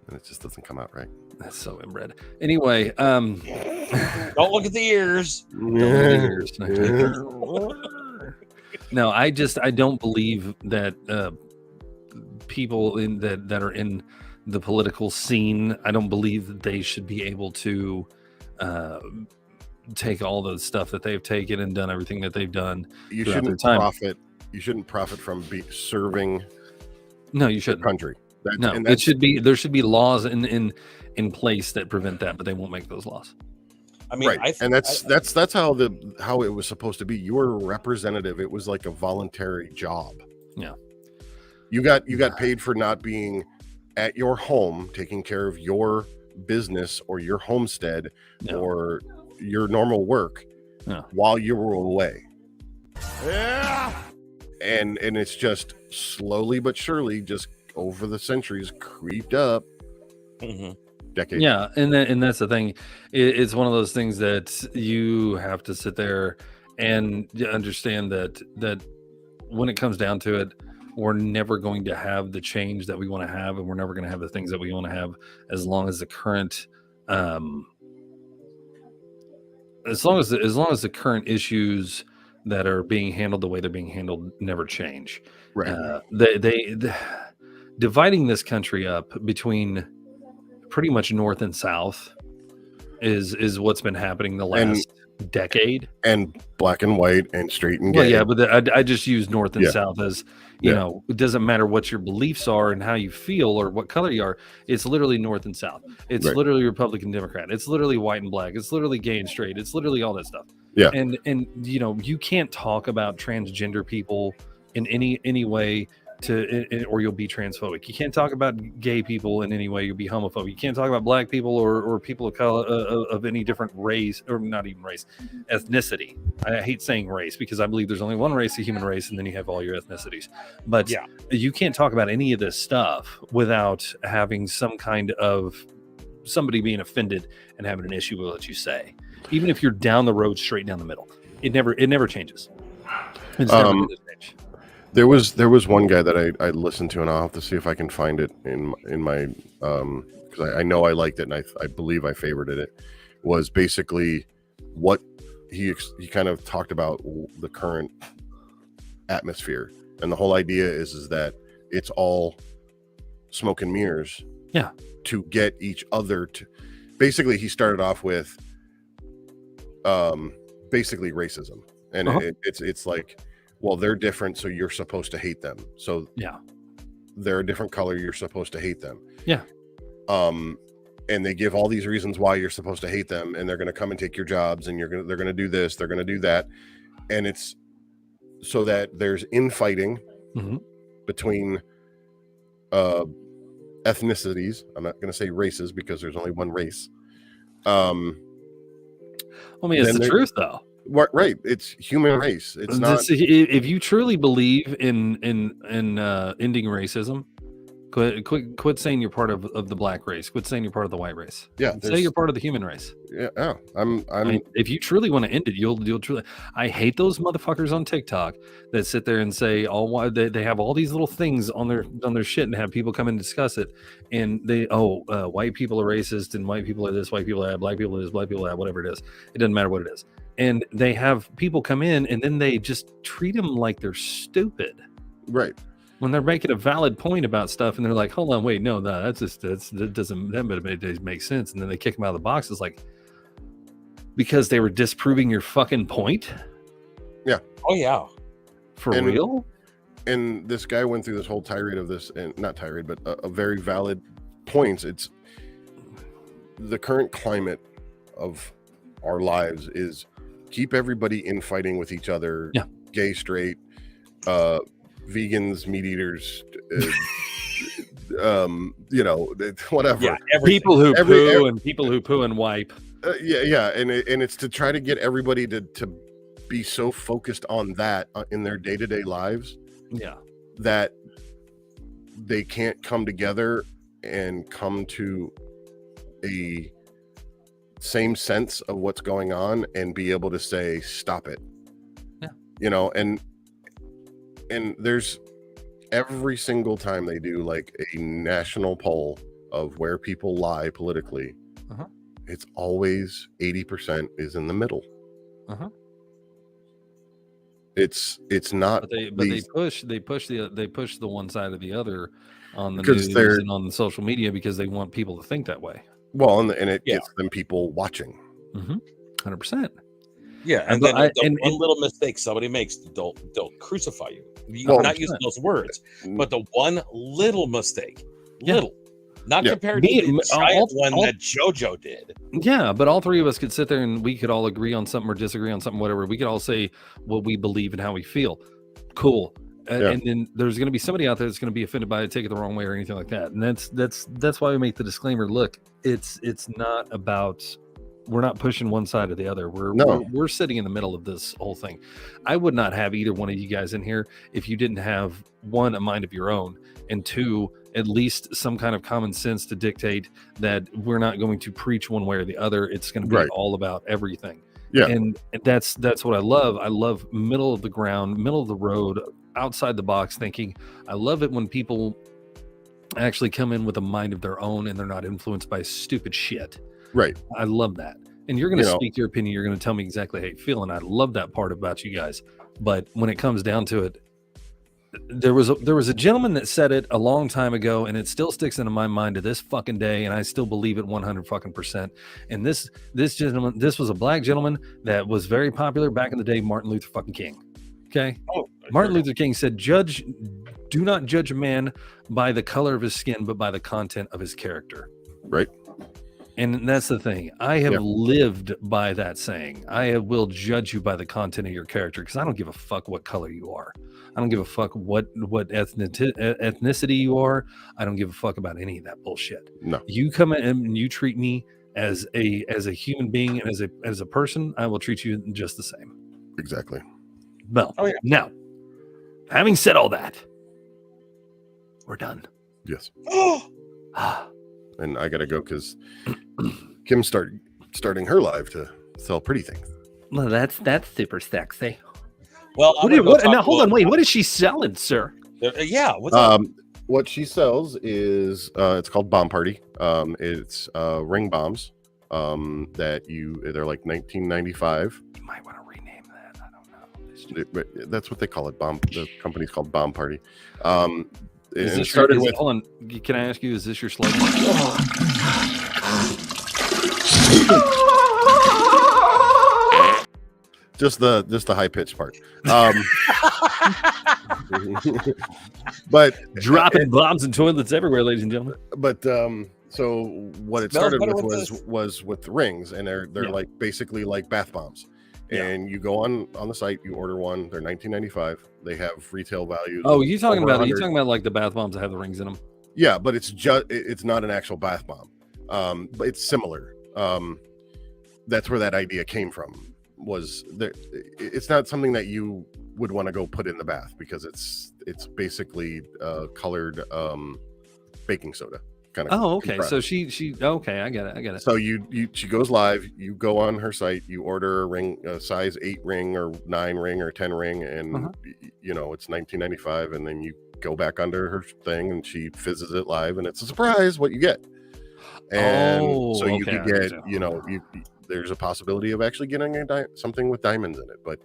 And it just doesn't come out right. That's so inbred. Anyway, Don't look at the ears. No, I don't believe that people that are in the political scene, I don't believe that they should be able to take all the stuff that they've taken and done everything that they've done. You throughout their shouldn't time. profit. You shouldn't profit from serving No, you the shouldn't. country. No, and it should be there should be laws in place that prevent that, but they won't make those laws. I mean, right. And that's how it was supposed to be. You were a representative. It was like a voluntary job. Yeah. You got paid for not being at your home taking care of your business or your homestead or your normal work while you were away. Yeah. And it's just slowly but surely, just over the centuries, creeped up. Decades. Yeah, and that's the thing. It's one of those things that you have to sit there and understand that when it comes down to it, we're never going to have the change that we want to have, and we're never going to have the things that we want to have as long as the current as long as the current issues that are being handled the way they're being handled never change. Right. They dividing this country up between pretty much north and south is what's been happening the last decade. And black and white and straight and gay. Well, yeah, but I just use north and south as you know. It doesn't matter what your beliefs are and how you feel or what color you are. It's literally north and south. It's literally Republican, Democrat. It's literally white and black. It's literally gay and straight. It's literally all that stuff. Yeah. And you know, you can't talk about transgender people in any way or you'll be transphobic. You can't talk about gay people in any way, you'll be homophobic. You can't talk about black people or people of color of any different race, or not even race, ethnicity. I hate saying race because I believe there's only one race, the human race, and then you have all your ethnicities. But you can't talk about any of this stuff without having some kind of somebody being offended and having an issue with what you say. Even if you're down the road, straight down the middle, it never changes. It's never going to change. There was one guy that I listened to, and I'll have to see if I can find it in my because I know I liked it, and I believe I favorited it. Was basically what he kind of talked about the current atmosphere, and the whole idea is that it's all smoke and mirrors. Yeah. To get each other to, basically, he started off with basically racism, and it's like, well, they're different, so you're supposed to hate them. So they're a different color, you're supposed to hate them. Yeah. And they give all these reasons why you're supposed to hate them, and they're going to come and take your jobs, and they're going to do this, they're going to do that, and it's so that there's infighting between ethnicities. I'm not going to say races because there's only one race. I mean, it's the truth, though. Right, it's human race. It's not. If you truly believe in ending racism, quit saying you're part of the black race. Quit saying you're part of the white race. Yeah, say you're part of the human race. Yeah, I mean, if you truly want to end it, you'll truly. I hate those motherfuckers on TikTok that sit there and say they have all these little things on their shit and have people come and discuss it, and white people are racist and white people are this, white people are that, black people are this, black people are that, whatever it is. It doesn't matter what it is. And they have people come in and then they just treat them like they're stupid. Right. When they're making a valid point about stuff and they're like, hold on, wait, no, that doesn't make sense. And then they kick them out of the box. It's like, because they were disproving your fucking point. Yeah. Oh yeah. For real. And this guy went through this whole tirade of this, and not tirade, but a very valid points. It's the current climate of our lives is keep everybody infighting with each other. Yeah. Gay, straight, vegans, meat eaters, whatever. Yeah, people who poo and people who poo and wipe. And it's to try to get everybody to be so focused on that in their day-to-day lives. Yeah. That they can't come together and come to a same sense of what's going on and be able to say, stop it. Yeah. And there's every single time they do like a national poll of where people lie politically, it's always 80% is in the middle. It's not. But they push the one side or the other on the news and on the social media because they want people to think that way. Well, and it gets them people watching. 100%. Yeah, and then one little mistake somebody makes, they'll crucify you. Not using those words, but the one little mistake, Yeah. Little. Not Yeah. compared Me- to the all- giant one all- that JoJo did. Yeah, but all three of us could sit there and we could all agree on something or disagree on something, whatever. We could all say what we believe and how we feel. Cool. Yeah. And then there's going to be somebody out there that's going to be offended by it, take it the wrong way or anything like that. And that's why we make the disclaimer. Look, it's not about, we're not pushing one side or the other. We're sitting in the middle of this whole thing. I would not have either one of you guys in here if you didn't have, one, a mind of your own, and two, at least some kind of common sense to dictate that we're not going to preach one way or the other. It's going to be Right. all about everything. Yeah. And that's what I love. I love middle of the ground, middle of the road, outside the box thinking. I love it when people actually come in with a mind of their own and they're not influenced by stupid shit. Right. I love that. And you're going to You know. speak your opinion. You're going to tell me exactly how you feel. And I love that part about you guys. But when it comes down to it, there was a gentleman that said it a long time ago, and it still sticks into my mind to this fucking day, and I still believe it 100%. And this gentleman, this was a black gentleman that was very popular back in the day, Martin Luther fucking King. Okay, Martin Luther King said, "Do not judge a man by the color of his skin, but by the content of his character." Right. And that's the thing. I have Yeah. lived by that saying. I will judge you by the content of your character because I don't give a fuck what color you are. I don't give a fuck what ethnicity you are. I don't give a fuck about any of that bullshit. No. You come in and you treat me as a human being and as a person, I will treat you just the same. Exactly. Well, Oh, yeah. now, having said all that, we're done. Yes. Ah, And I gotta go because Kim's starting her live to sell pretty things. well, that's super sexy. Well, I'm gonna go talk Now hold on, about- wait. What is she selling, sir? Yeah. What's up? What she sells is it's called Bomb Party. It's ring bombs that they're like $19.95. You might want to rename that. I don't know. That's what they call it. The company's called Bomb Party. Is And it this started your, with hold on. Can I ask you, is this your slogan? just the high pitched part. But Dropping bombs and toilets everywhere, ladies and gentlemen. but so what it Smells started better with with was with the rings, and they're Yeah. like basically like bath bombs. Yeah. And you go on the site, you order one. They're $19.95. They have retail values. Oh, you talking over about? You 100. talking about like the bath bombs that have the rings in them? Yeah, but it's not an actual bath bomb. But it's similar. That's where that idea came from. Was there? It's not something that you would want to go put in the bath because it's basically colored baking soda kind of. Oh, okay. compressed. So she okay. I get it. So she goes live. You go on her site. You order a ring, a size 8 ring or 9 ring or 10 ring, and Uh-huh. it's $19.95. And then you go back under her thing, and she fizzes it live, and it's a surprise what you get. And so you okay, could I get, understand. there's a possibility of actually getting something with diamonds in it, but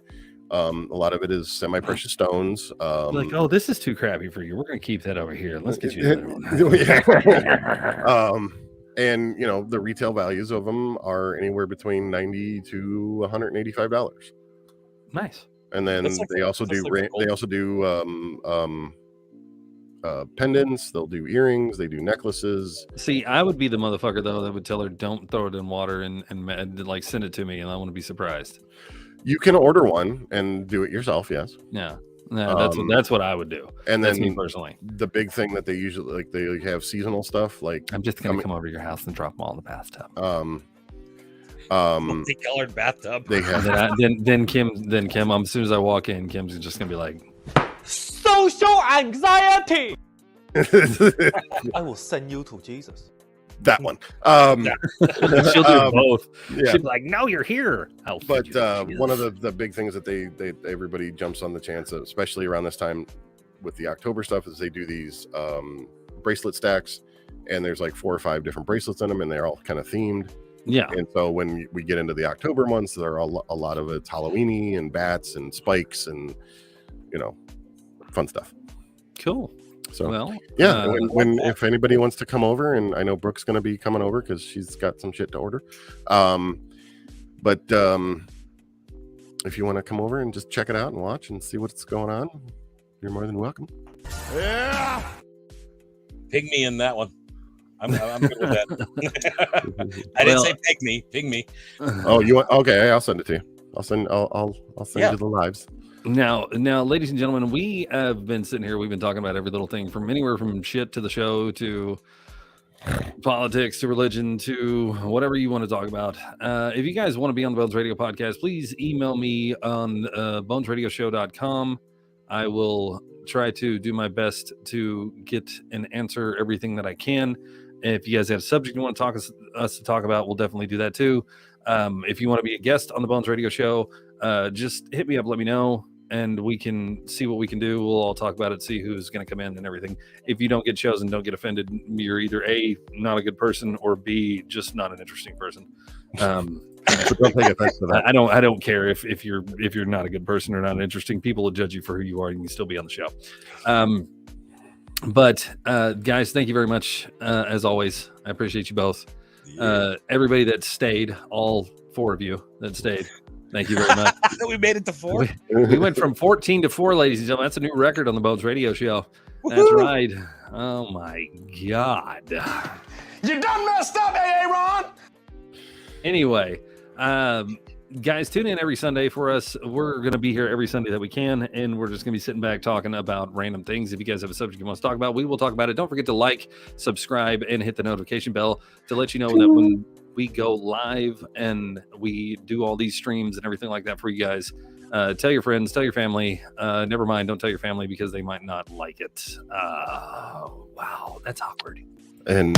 a lot of it is semi-precious stones. Like, oh, this is too crappy for you. We're gonna keep that over here. Let's get you another one. Yeah. And the retail values of them are anywhere between $90 to $185. Nice. And then That's like they a- also that's do like a gold- they also do pendants. They'll do earrings. They do necklaces. See, I would be the motherfucker though that would tell her don't throw it in water and like send it to me, and I want to be surprised. You can order one and do it yourself. Yes. Yeah, no, that's what I would do. And That's me then personally. the big thing that they usually they have seasonal stuff like I'm just gonna mean- come over to your house and drop them all in the bathtub. Multicolored bathtub. they have Then Kim, as soon as I walk in, Kim's just gonna be like, Social anxiety. I will send you to Jesus. that one. she'll do Um, both. yeah. She'll be like, no, you're here. I'll feed But you to one of Jesus. the big things that they everybody jumps on the chance of, especially around this time with the October stuff, is they do these bracelet stacks, and there's like 4 or 5 different bracelets in them, and they're all kind of themed. Yeah. And so when we get into the October months, there are a lot of it's Halloweeny and bats and spikes and fun stuff. Cool. So Well, yeah, when if anybody wants to come over, and I know Brooke's going to be coming over because she's got some shit to order. But if you want to come over and just check it out and watch and see what's going on, you're more than welcome. Yeah. Ping me in that one. I'm good with that. I didn't say ping me. Oh, you want? Okay, I'll send it to you. I'll send you the lives. Now, ladies and gentlemen, we have been sitting here. We've been talking about every little thing from anywhere from shit to the show to politics to religion to whatever you want to talk about. If you guys want to be on the Bones Radio podcast, please email me on bonesradioshow.com. I will try to do my best to get and answer everything that I can. If you guys have a subject you want to talk about, we'll definitely do that too. If you want to be a guest on the Bones Radio Show, just hit me up, let me know, and we can see what we can do. We'll all talk about it, see who's going to come in and everything. If you don't get chosen, don't get offended. You're either A, not a good person, or B, just not an interesting person. But don't take offense to that. I don't care if you're not a good person or not interesting. People will judge you for who you are, and you can still be on the show. But guys, thank you very much. As always, I appreciate you both. Everybody that stayed, all 4 of you that stayed, thank you very much. We made it to 4. We went from 14 to 4, ladies and gentlemen. That's a new record on the Bones Radio Show. That's right. Oh my God. You done messed up, AA Ron. Anyway, guys, tune in every Sunday for us. We're going to be here every Sunday that we can, and we're just going to be sitting back talking about random things. If you guys have a subject you want to talk about, we will talk about it. Don't forget to like, subscribe, and hit the notification bell to let you know that when we go live and we do all these streams and everything like that for you guys. Tell your friends, tell your family. Never mind, don't tell your family because they might not like it. Wow, that's awkward. And